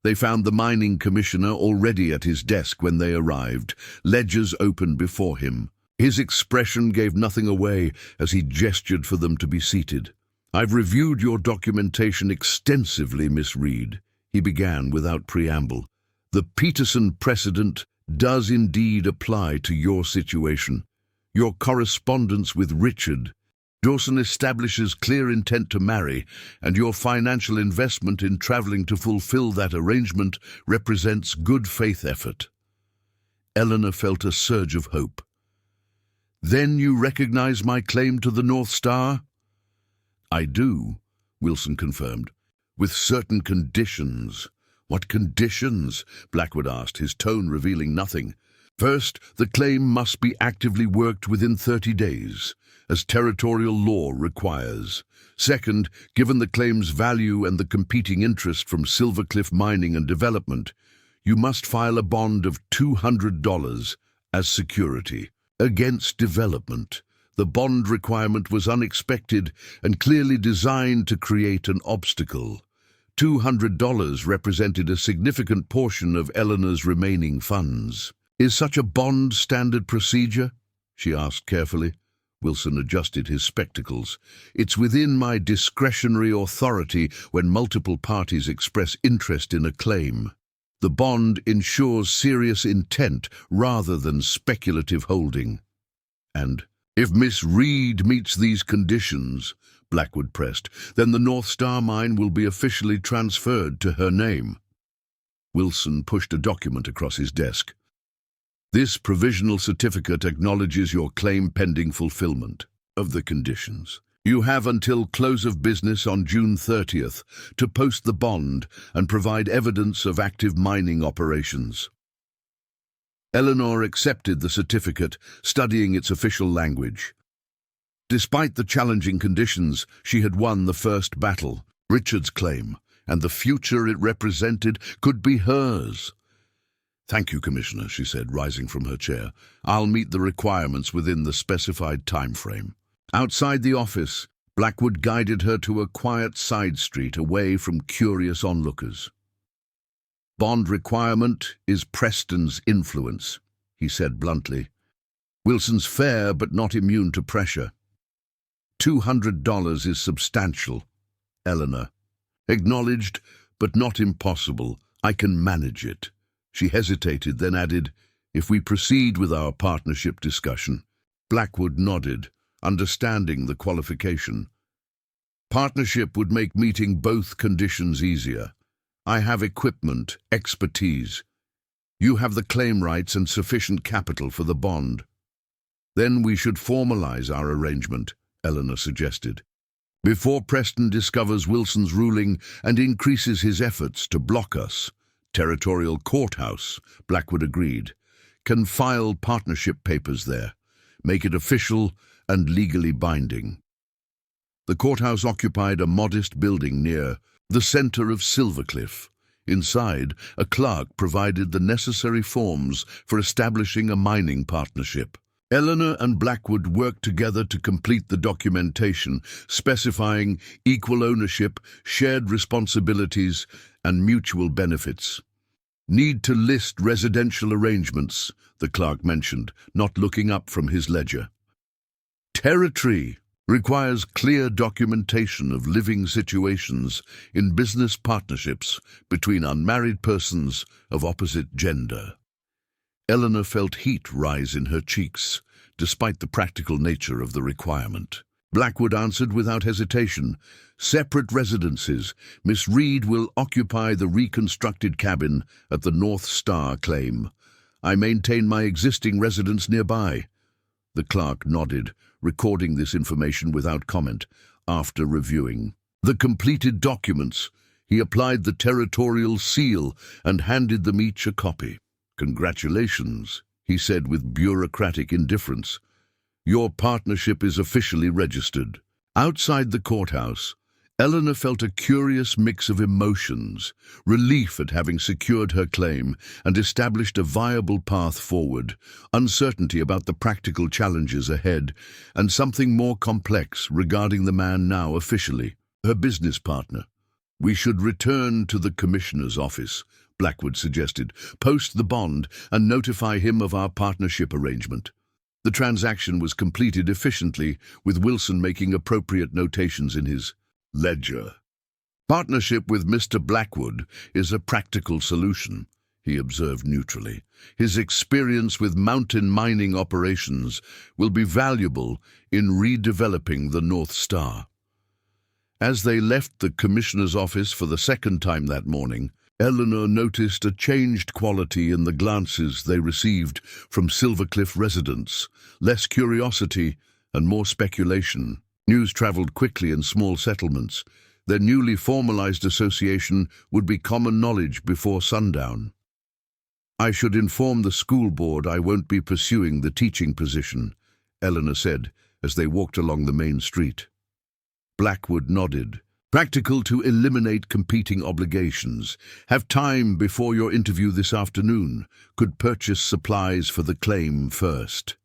They found the mining commissioner already at his desk when they arrived, ledgers open before him. His expression gave nothing away as he gestured for them to be seated. "I've reviewed your documentation extensively, Miss Reed," he began without preamble. "The Peterson precedent does indeed apply to your situation. Your correspondence with Richard Dawson establishes clear intent to marry, and your financial investment in traveling to fulfill that arrangement represents good faith effort." Eleanor felt a surge of hope. "Then you recognize my claim to the North Star?" "I do," Wilson confirmed, "with certain conditions." "What conditions?" Blackwood asked, his tone revealing nothing. "First, the claim must be actively worked within 30 days, as territorial law requires. Second, given the claim's value and the competing interest from Silvercliff Mining and Development, you must file a bond of $200 as security against development. The bond requirement was unexpected and clearly designed to create an obstacle. $200 represented a significant portion of Eleanor's remaining funds. "Is such a bond standard procedure?" she asked carefully. Wilson adjusted his spectacles. "It's within my discretionary authority when multiple parties express interest in a claim. The bond ensures serious intent rather than speculative holding." "And if Miss Reed meets these conditions," Blackwood pressed, "then the North Star mine will be officially transferred to her name." Wilson pushed a document across his desk. "This provisional certificate acknowledges your claim pending fulfillment of the conditions. You have until close of business on June 30th to post the bond and provide evidence of active mining operations." Eleanor accepted the certificate, studying its official language. Despite the challenging conditions, she had won the first battle, Richard's claim, and the future it represented could be hers. "Thank you, Commissioner," she said, rising from her chair. "I'll meet the requirements within the specified time frame." Outside the office, Blackwood guided her to a quiet side street away from curious onlookers. "Bond requirement is Preston's influence," he said bluntly. "Wilson's fair but not immune to pressure. $200 is substantial, Eleanor. Acknowledged, but not impossible. I can manage it." She hesitated, then added, "If we proceed with our partnership discussion." Blackwood nodded, understanding the qualification. "Partnership would make meeting both conditions easier. I have equipment, expertise. You have the claim rights and sufficient capital for the bond." "Then we should formalize our arrangement," Eleanor suggested. "Before Preston discovers Wilson's ruling and increases his efforts to block us." "Territorial courthouse," Blackwood agreed, "can file partnership papers there, make it official and legally binding." The courthouse occupied a modest building near the center of Silvercliff. Inside, a clerk provided the necessary forms for establishing a mining partnership. Eleanor and Blackwood worked together to complete the documentation, specifying equal ownership, shared responsibilities, and mutual benefits. "Need to list residential arrangements," the clerk mentioned, not looking up from his ledger. "Territory requires clear documentation of living situations in business partnerships between unmarried persons of opposite gender." Eleanor felt heat rise in her cheeks, despite the practical nature of the requirement. Blackwood answered without hesitation, "Separate residences. Miss Reed will occupy the reconstructed cabin at the North Star claim. I maintain my existing residence nearby." The clerk nodded, recording this information without comment. After reviewing the completed documents, he applied the territorial seal and handed them each a copy. "Congratulations," he said with bureaucratic indifference. "Your partnership is officially registered." Outside the courthouse, Eleanor felt a curious mix of emotions, relief at having secured her claim and established a viable path forward, uncertainty about the practical challenges ahead, and something more complex regarding the man now officially her business partner. "We should return to the commissioner's office," Blackwood suggested, "post the bond and notify him of our partnership arrangement." The transaction was completed efficiently, with Wilson making appropriate notations in his ledger. "Partnership with Mr. Blackwood is a practical solution," he observed neutrally. "His experience with mountain mining operations will be valuable in redeveloping the North Star." As they left the commissioner's office for the second time that morning, Eleanor noticed a changed quality in the glances they received from Silvercliff residents, less curiosity and more speculation. News traveled quickly in small settlements. Their newly formalized association would be common knowledge before sundown. "I should inform the school board I won't be pursuing the teaching position," Eleanor said as they walked along the main street. Blackwood nodded. "Practical to eliminate competing obligations. Have time before your interview this afternoon. Could purchase supplies for the claim first."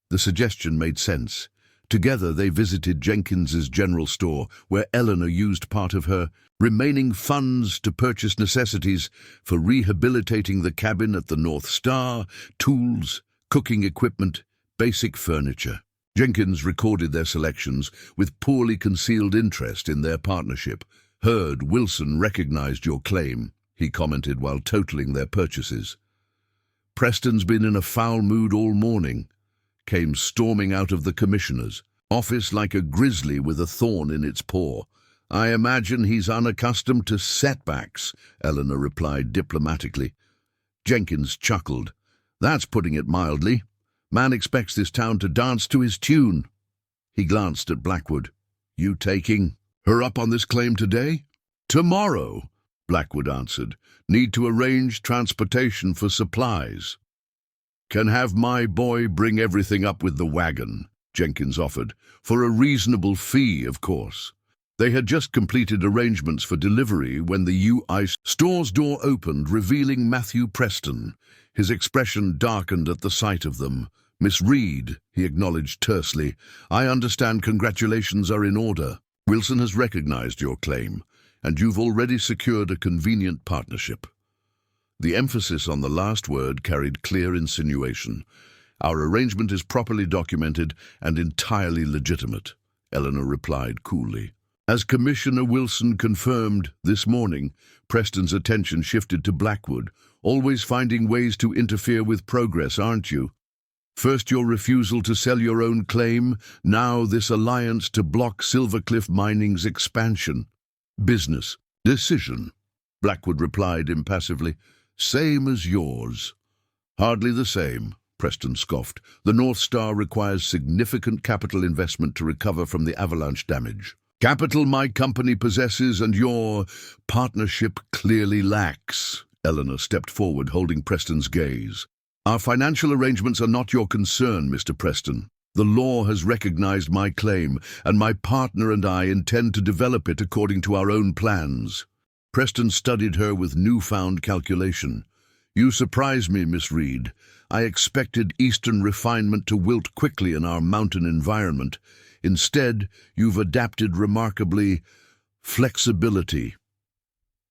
The suggestion made sense. Together they visited Jenkins's general store, where Eleanor used part of her remaining funds to purchase necessities for rehabilitating the cabin at the North Star, tools, cooking equipment, basic furniture. Jenkins recorded their selections with poorly concealed interest in their partnership. "Heard Wilson recognized your claim," he commented while totaling their purchases. "Preston's been in a foul mood all morning," came storming out of the commissioner's office like a grizzly with a thorn in its paw. "I imagine he's unaccustomed to setbacks," Eleanor replied diplomatically. Jenkins chuckled. "That's putting it mildly. Man expects this town to dance to his tune." He glanced at Blackwood. "You taking her up on this claim today?" "Tomorrow," Blackwood answered. "Need to arrange transportation for supplies." "Can have my boy bring everything up with the wagon," Jenkins offered. "For a reasonable fee, of course." They had just completed arrangements for delivery when the UI store's door opened, revealing Matthew Preston. His expression darkened at the sight of them. "Miss Reed," he acknowledged tersely, "I understand congratulations are in order. Wilson has recognized your claim, and you've already secured a convenient partnership." The emphasis on the last word carried clear insinuation. "Our arrangement is properly documented and entirely legitimate," Eleanor replied coolly. As Commissioner Wilson confirmed this morning, Preston's attention shifted to Blackwood. "Always finding ways to interfere with progress, aren't you? First your refusal to sell your own claim, now this alliance to block Silvercliff Mining's expansion." "Business decision," Blackwood replied impassively. "Same as yours." "Hardly the same," Preston scoffed. "The North Star requires significant capital investment to recover from the Avalanche damage. Capital my company possesses and your partnership clearly lacks." Eleanor stepped forward, holding Preston's gaze. "Our financial arrangements are not your concern, Mr. Preston. The law has recognized my claim, and my partner and I intend to develop it according to our own plans." Preston studied her with newfound calculation. "You surprise me, Miss Reed. I expected Eastern refinement to wilt quickly in our mountain environment. Instead, you've adapted remarkably. Flexibility."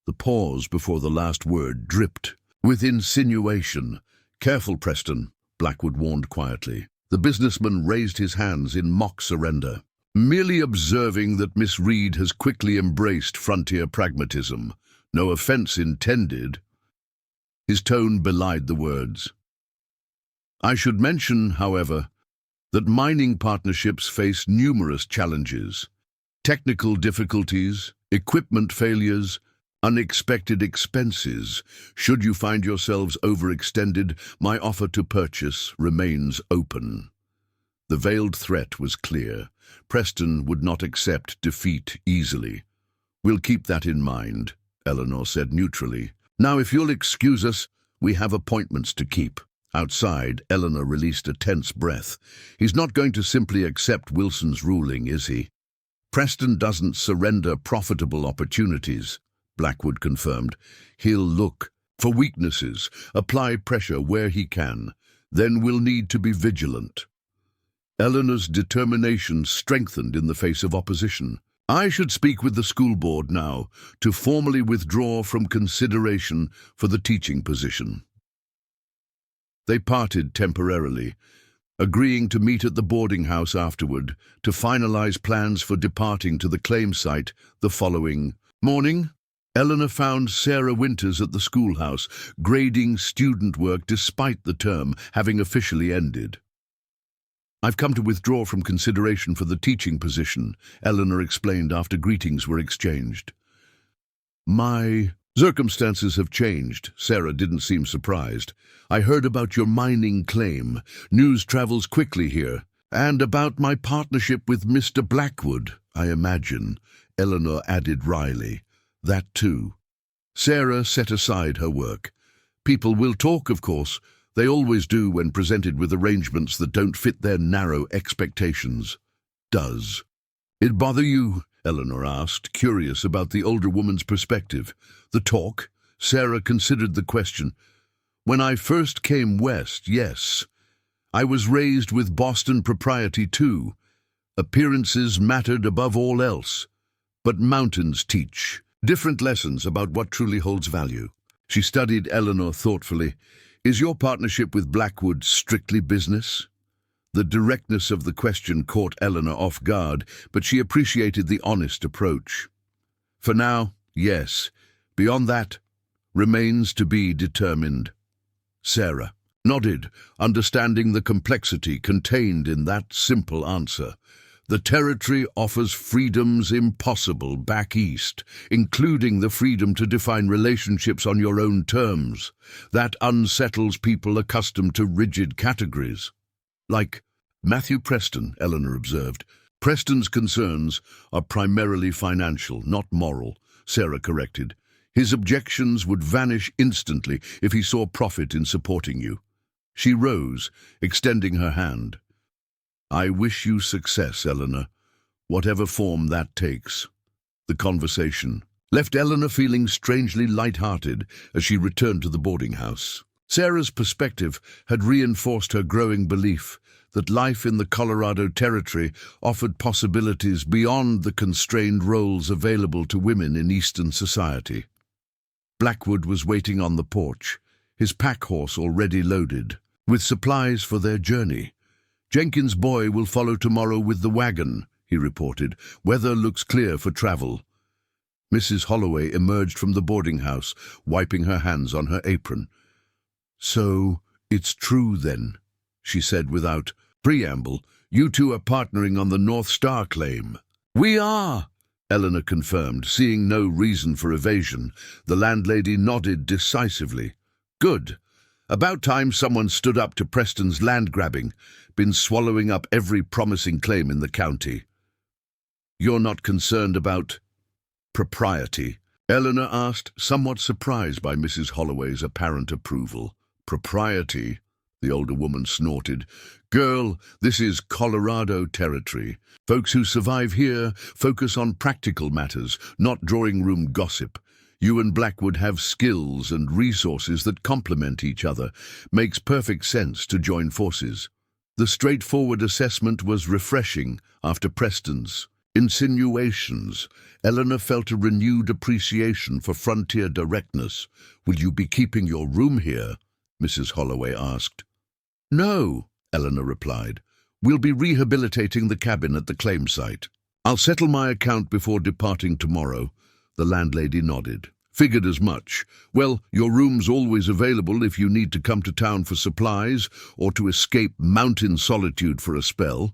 The pause before the last word dripped with insinuation. "Careful, Preston," Blackwood warned quietly. The businessman raised his hands in mock surrender. "Merely observing that Miss Reed has quickly embraced frontier pragmatism. No offense intended." His tone belied the words. "I should mention, however, that mining partnerships face numerous challenges. Technical difficulties, equipment failures, unexpected expenses. Should you find yourselves overextended, my offer to purchase remains open." The veiled threat was clear. Preston would not accept defeat easily. "We'll keep that in mind," Eleanor said neutrally. "Now, if you'll excuse us, we have appointments to keep." Outside, Eleanor released a tense breath. "He's not going to simply accept Wilson's ruling, is he?" Preston doesn't surrender profitable opportunities, Blackwood confirmed. He'll look for weaknesses, apply pressure where he can. Then we'll need to be vigilant. Eleanor's determination strengthened in the face of opposition. I should speak with the school board now to formally withdraw from consideration for the teaching position. They parted temporarily, agreeing to meet at the boarding house afterward to finalize plans for departing to the claim site the following morning. Eleanor found Sarah Winters at the schoolhouse, grading student work despite the term having officially ended. I've come to withdraw from consideration for the teaching position, Eleanor explained after greetings were exchanged. My circumstances have changed. Sarah didn't seem surprised. I heard about your mining claim. News travels quickly here. And about my partnership with Mr. Blackwood, I imagine, Eleanor added wryly. That too. Sarah set aside her work. People will talk, of course. They always do when presented with arrangements that don't fit their narrow expectations. Does it bother you? Eleanor asked, curious about the older woman's perspective. The talk? Sarah considered the question. When I first came west, yes. I was raised with Boston propriety too. Appearances mattered above all else. But mountains teach different lessons about what truly holds value. She studied Eleanor thoughtfully. Is your partnership with Blackwood strictly business? The directness of the question caught Eleanor off guard, but she appreciated the honest approach. For now, yes. Beyond that, remains to be determined. Sarah nodded, understanding the complexity contained in that simple answer. The territory offers freedoms impossible back east, including the freedom to define relationships on your own terms. That unsettles people accustomed to rigid categories. Like Matthew Preston, Eleanor observed. Preston's concerns are primarily financial, not moral, Sarah corrected. His objections would vanish instantly if he saw profit in supporting you. She rose, extending her hand. I wish you success, Eleanor, whatever form that takes. The conversation left Eleanor feeling strangely light-hearted as she returned to the boarding house. Sarah's perspective had reinforced her growing belief that life in the Colorado Territory offered possibilities beyond the constrained roles available to women in Eastern society. Blackwood was waiting on the porch, his pack horse already loaded, with supplies for their journey. Jenkins' boy will follow tomorrow with the wagon, he reported. Weather looks clear for travel. Mrs. Holloway emerged from the boarding house, wiping her hands on her apron. So, it's true then, she said without preamble. You two are partnering on the North Star claim. We are, Eleanor confirmed, seeing no reason for evasion. The landlady nodded decisively. Good. About time someone stood up to Preston's land grabbing. Been swallowing up every promising claim in the county. You're not concerned about propriety? Eleanor asked, somewhat surprised by Mrs. Holloway's apparent approval. Propriety? The older woman snorted. Girl, this is Colorado Territory. Folks who survive here focus on practical matters, not drawing-room gossip. You and Blackwood have skills and resources that complement each other. Makes perfect sense to join forces. The straightforward assessment was refreshing after Preston's insinuations. Eleanor felt a renewed appreciation for frontier directness. Will you be keeping your room here? Mrs. Holloway asked. No, Eleanor replied. We'll be rehabilitating the cabin at the claim site. I'll settle my account before departing tomorrow. The landlady nodded. Figured as much. Well, your room's always available if you need to come to town for supplies or to escape mountain solitude for a spell.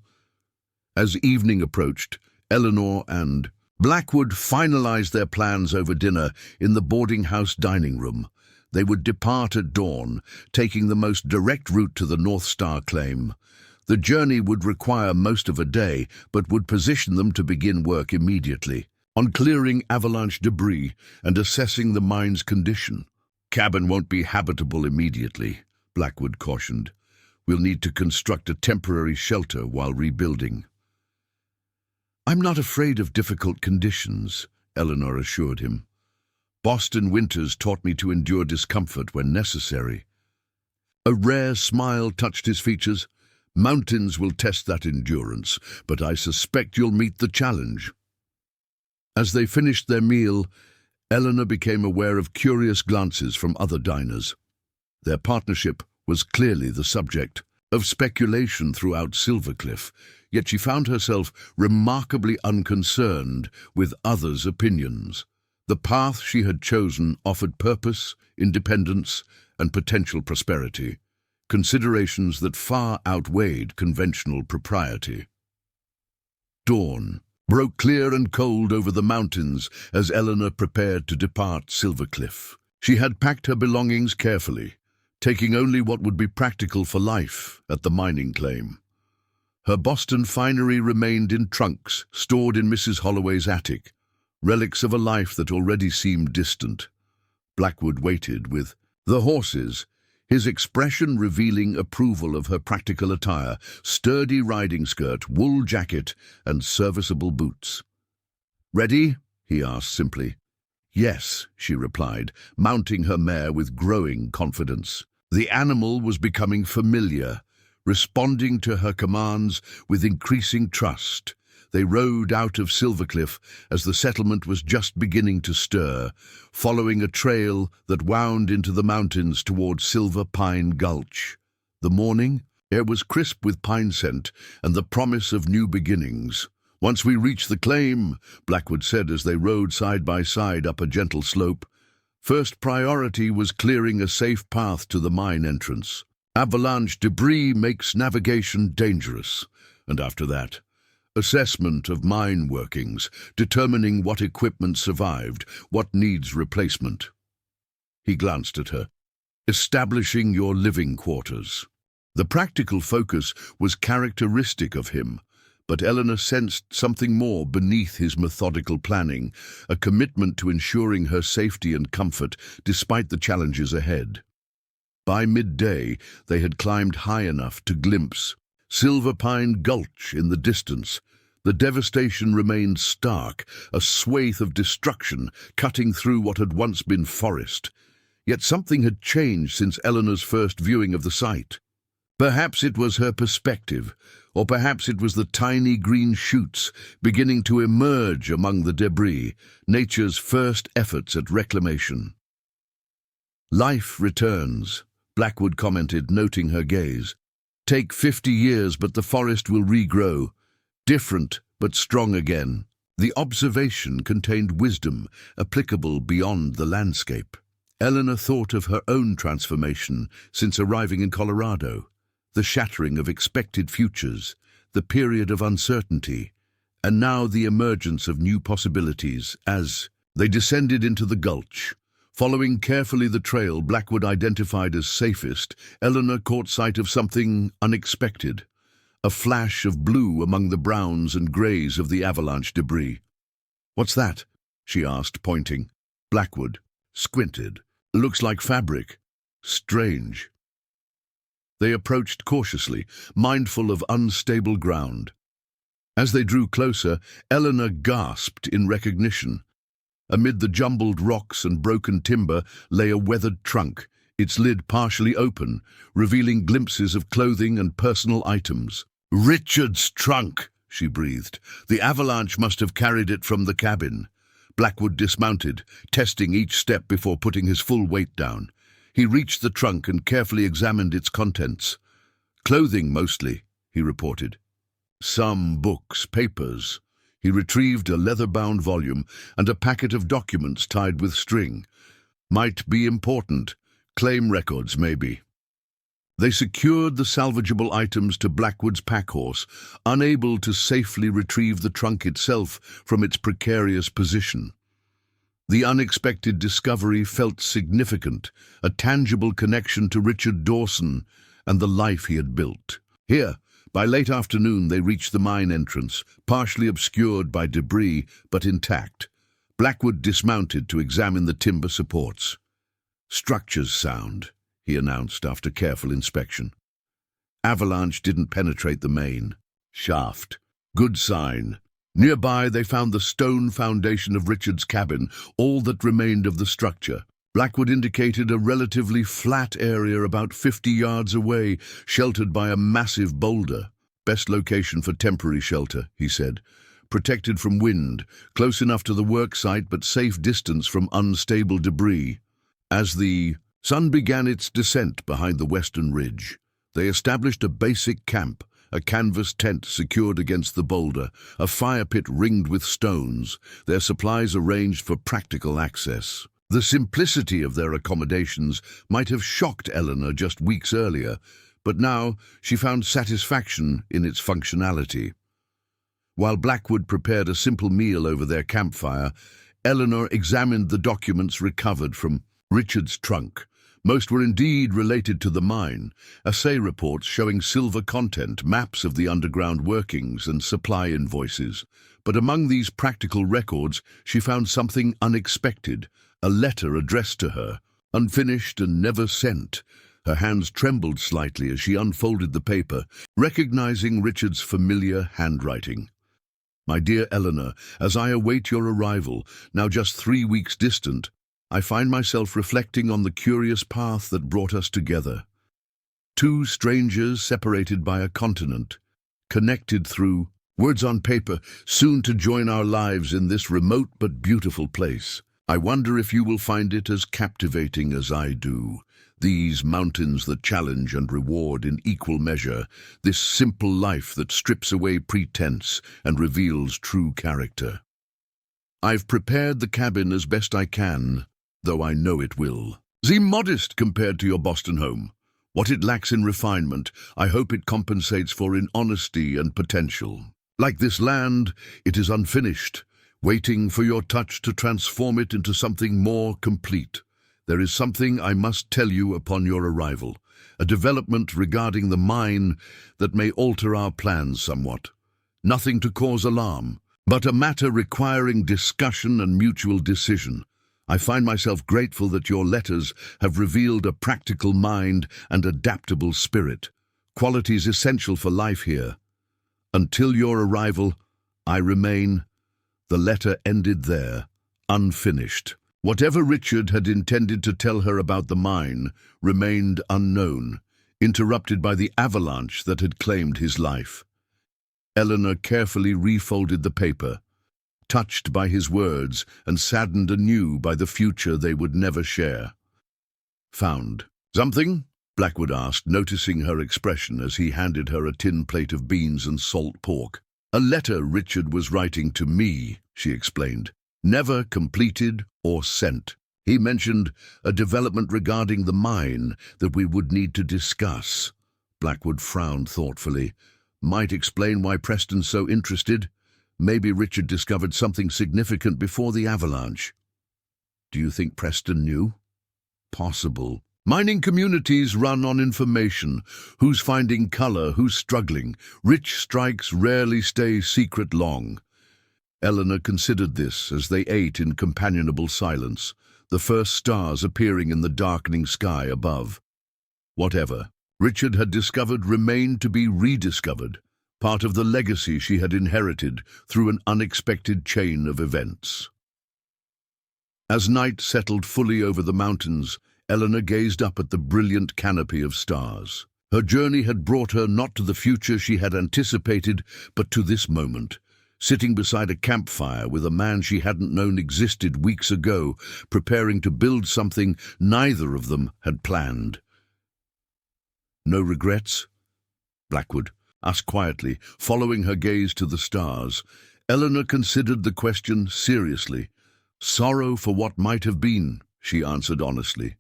As evening approached, Eleanor and Blackwood finalized their plans over dinner in the boarding house dining room. They would depart at dawn, taking the most direct route to the North Star claim. The journey would require most of a day, but would position them to begin work immediately on clearing Avalanche debris and assessing the mine's condition. Cabin won't be habitable immediately, Blackwood cautioned. We'll need to construct a temporary shelter while rebuilding. "I'm not afraid of difficult conditions," Eleanor assured him. "Boston winters taught me to endure discomfort when necessary." A rare smile touched his features. "Mountains will test that endurance, but I suspect you'll meet the challenge." As they finished their meal, Eleanor became aware of curious glances from other diners. Their partnership was clearly the subject of speculation throughout Silvercliff, yet she found herself remarkably unconcerned with others' opinions. The path she had chosen offered purpose, independence, and potential prosperity, considerations that far outweighed conventional propriety. Dawn broke clear and cold over the mountains as Eleanor prepared to depart Silvercliff. She had packed her belongings carefully, taking only what would be practical for life at the mining claim. Her Boston finery remained in trunks stored in Mrs. Holloway's attic, relics of a life that already seemed distant. Blackwood waited with the horses, his expression revealing approval of her practical attire, sturdy riding skirt, wool jacket, and serviceable boots. "Ready?" he asked simply. "Yes," she replied, mounting her mare with growing confidence. The animal was becoming familiar, responding to her commands with increasing trust. They rode out of Silvercliff as the settlement was just beginning to stir, following a trail that wound into the mountains toward Silver Pine Gulch. The morning air was crisp with pine scent and the promise of new beginnings. "Once we reach the claim," Blackwood said as they rode side by side up a gentle slope, "first priority was clearing a safe path to the mine entrance. Avalanche debris makes navigation dangerous, and after that, assessment of mine workings, determining what equipment survived, what needs replacement." He glanced at her. "Establishing your living quarters." The practical focus was characteristic of him, but Eleanor sensed something more beneath his methodical planning, a commitment to ensuring her safety and comfort despite the challenges ahead. By midday, they had climbed high enough to glimpse Silver Pine Gulch in the distance. The devastation remained stark, a swathe of destruction cutting through what had once been forest. Yet something had changed since Eleanor's first viewing of the site. Perhaps it was her perspective, or perhaps it was the tiny green shoots beginning to emerge among the debris, nature's first efforts at reclamation. "Life returns," Blackwood commented, noting her gaze. "Take 50 years, but the forest will regrow. Different, but strong again." The observation contained wisdom, applicable beyond the landscape. Eleanor thought of her own transformation since arriving in Colorado, the shattering of expected futures, the period of uncertainty, and now the emergence of new possibilities as they descended into the gulch. Following carefully the trail Blackwood identified as safest, Eleanor caught sight of something unexpected, a flash of blue among the browns and greys of the avalanche debris. "What's that?" she asked, pointing. Blackwood squinted. "Looks like fabric. Strange." They approached cautiously, mindful of unstable ground. As they drew closer, Eleanor gasped in recognition. Amid the jumbled rocks and broken timber lay a weathered trunk, its lid partially open, revealing glimpses of clothing and personal items. "Richard's trunk," she breathed. "The avalanche must have carried it from the cabin." Blackwood dismounted, testing each step before putting his full weight down. He reached the trunk and carefully examined its contents. "Clothing mostly," he reported. "Some books, papers." He retrieved a leather-bound volume and a packet of documents tied with string. "Might be important. Claim records, maybe." They secured the salvageable items to Blackwood's packhorse, unable to safely retrieve the trunk itself from its precarious position. The unexpected discovery felt significant, a tangible connection to Richard Dawson and the life he had built. Here, by late afternoon, they reached the mine entrance, partially obscured by debris, but intact. Blackwood dismounted to examine the timber supports. "Structures sound," he announced after careful inspection. "Avalanche didn't penetrate the main shaft. Good sign. Nearby, they found the stone foundation of Richard's cabin, all that remained of the structure. Blackwood indicated a relatively flat area about 50 yards away, sheltered by a massive boulder. Best location for temporary shelter, he said. Protected from wind, close enough to the work site but safe distance from unstable debris. As the sun began its descent behind the western ridge, they established a basic camp, a canvas tent secured against the boulder, a fire pit ringed with stones, their supplies arranged for practical access. The simplicity of their accommodations might have shocked Eleanor just weeks earlier, but now she found satisfaction in its functionality. While Blackwood prepared a simple meal over their campfire, Eleanor examined the documents recovered from Richard's trunk. Most were indeed related to the mine, assay reports showing silver content, maps of the underground workings, and supply invoices. But among these practical records, she found something unexpected, a letter addressed to her, unfinished and never sent. Her hands trembled slightly as she unfolded the paper, recognizing Richard's familiar handwriting. My dear Eleanor, as I await your arrival, now just 3 weeks distant, I find myself reflecting on the curious path that brought us together. Two strangers separated by a continent, connected through words on paper, soon to join our lives in this remote but beautiful place. I wonder if you will find it as captivating as I do. These mountains that challenge and reward in equal measure, this simple life that strips away pretense and reveals true character. I've prepared the cabin as best I can, though I know it will seem modest compared to your Boston home. What it lacks in refinement, I hope it compensates for in honesty and potential. Like this land, it is unfinished, waiting for your touch to transform it into something more complete. There is something I must tell you upon your arrival, a development regarding the mine that may alter our plans somewhat. Nothing to cause alarm, but a matter requiring discussion and mutual decision. I find myself grateful that your letters have revealed a practical mind and adaptable spirit, qualities essential for life here. Until your arrival, I remain. The letter ended there, unfinished. Whatever Richard had intended to tell her about the mine remained unknown, interrupted by the avalanche that had claimed his life. Eleanor carefully refolded the paper, touched by his words and saddened anew by the future they would never share. Found something? Blackwood asked, noticing her expression as he handed her a tin plate of beans and salt pork. A letter Richard was writing to me, she explained, never completed or sent. He mentioned a development regarding the mine that we would need to discuss. Blackwood frowned thoughtfully. Might explain why Preston's so interested. Maybe Richard discovered something significant before the avalanche. Do you think Preston knew? Possible. Mining communities run on information. Who's finding color, who's struggling. Rich strikes rarely stay secret long. Eleanor considered this as they ate in companionable silence, the first stars appearing in the darkening sky above. Whatever Richard had discovered remained to be rediscovered, part of the legacy she had inherited through an unexpected chain of events. As night settled fully over the mountains, Eleanor gazed up at the brilliant canopy of stars. Her journey had brought her not to the future she had anticipated, but to this moment, sitting beside a campfire with a man she hadn't known existed weeks ago, preparing to build something neither of them had planned. No regrets? Blackwood asked quietly, following her gaze to the stars. Eleanor considered the question seriously. Sorrow for what might have been, she answered honestly.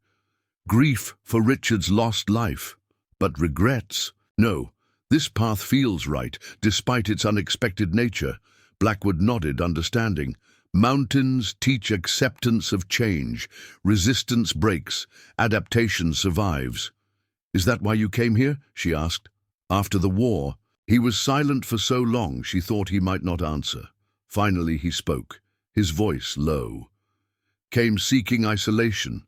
Grief for Richard's lost life. But regrets? No, this path feels right, despite its unexpected nature. Blackwood nodded, understanding. Mountains teach acceptance of change. Resistance breaks. Adaptation survives. Is that why you came here? She asked. After the war, he was silent for so long she thought he might not answer. Finally he spoke, his voice low. Came seeking isolation.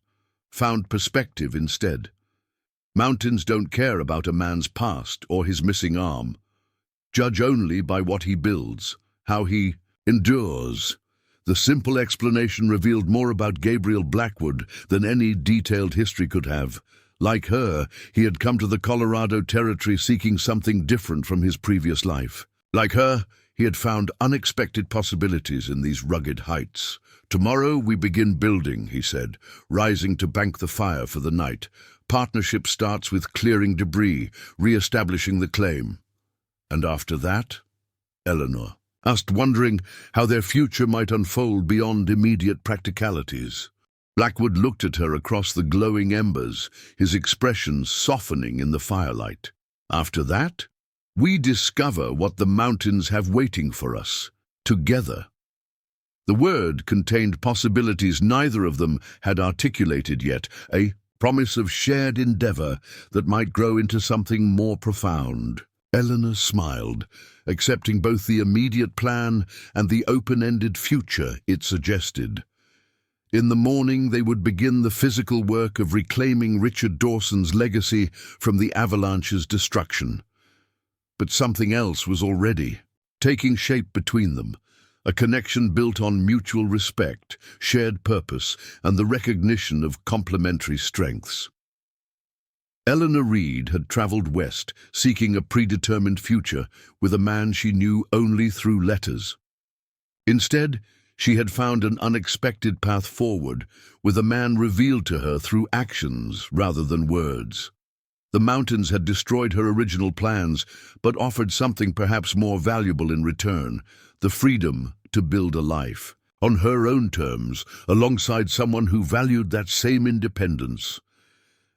Found perspective instead. Mountains don't care about a man's past or his missing arm. Judge only by what he builds, how he endures. The simple explanation revealed more about Gabriel Blackwood than any detailed history could have. Like her, he had come to the Colorado Territory seeking something different from his previous life. Like her, he had found unexpected possibilities in these rugged heights. "Tomorrow we begin building," he said, rising to bank the fire for the night. "Partnership starts with clearing debris, re-establishing the claim." "And after that?" Eleanor asked, wondering how their future might unfold beyond immediate practicalities. Blackwood looked at her across the glowing embers, his expression softening in the firelight. "After that, we discover what the mountains have waiting for us, together." The word contained possibilities neither of them had articulated yet, a promise of shared endeavor that might grow into something more profound. Eleanor smiled, accepting both the immediate plan and the open-ended future it suggested. In the morning, they would begin the physical work of reclaiming Richard Dawson's legacy from the Avalanche's destruction. But something else was already taking shape between them, a connection built on mutual respect, shared purpose, and the recognition of complementary strengths. Eleanor Reed had traveled west, seeking a predetermined future with a man she knew only through letters. Instead, she had found an unexpected path forward, with a man revealed to her through actions rather than words. The mountains had destroyed her original plans, but offered something perhaps more valuable in return: the freedom to build a life on her own terms, alongside someone who valued that same independence.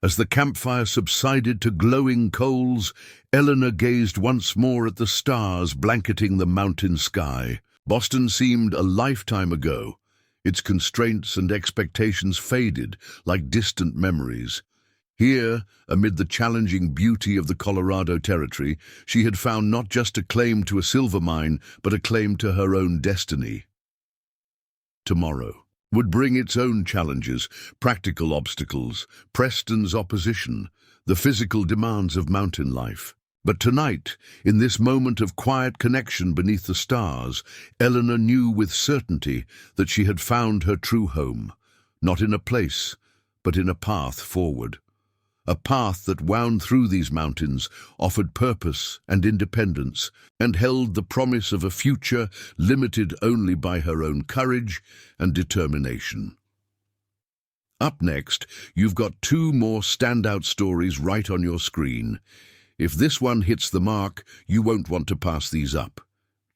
As the campfire subsided to glowing coals, Eleanor gazed once more at the stars blanketing the mountain sky. Boston seemed a lifetime ago. Its constraints and expectations faded like distant memories. Here, amid the challenging beauty of the Colorado Territory, she had found not just a claim to a silver mine, but a claim to her own destiny. Tomorrow would bring its own challenges, practical obstacles, Preston's opposition, the physical demands of mountain life. But tonight, in this moment of quiet connection beneath the stars, Eleanor knew with certainty that she had found her true home, not in a place, but in a path forward. A path that wound through these mountains, offered purpose and independence, and held the promise of a future limited only by her own courage and determination. Up next, you've got two more standout stories right on your screen. If this one hits the mark, you won't want to pass these up.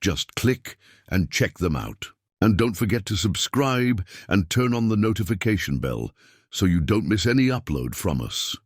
Just click and check them out. And don't forget to subscribe and turn on the notification bell so you don't miss any upload from us.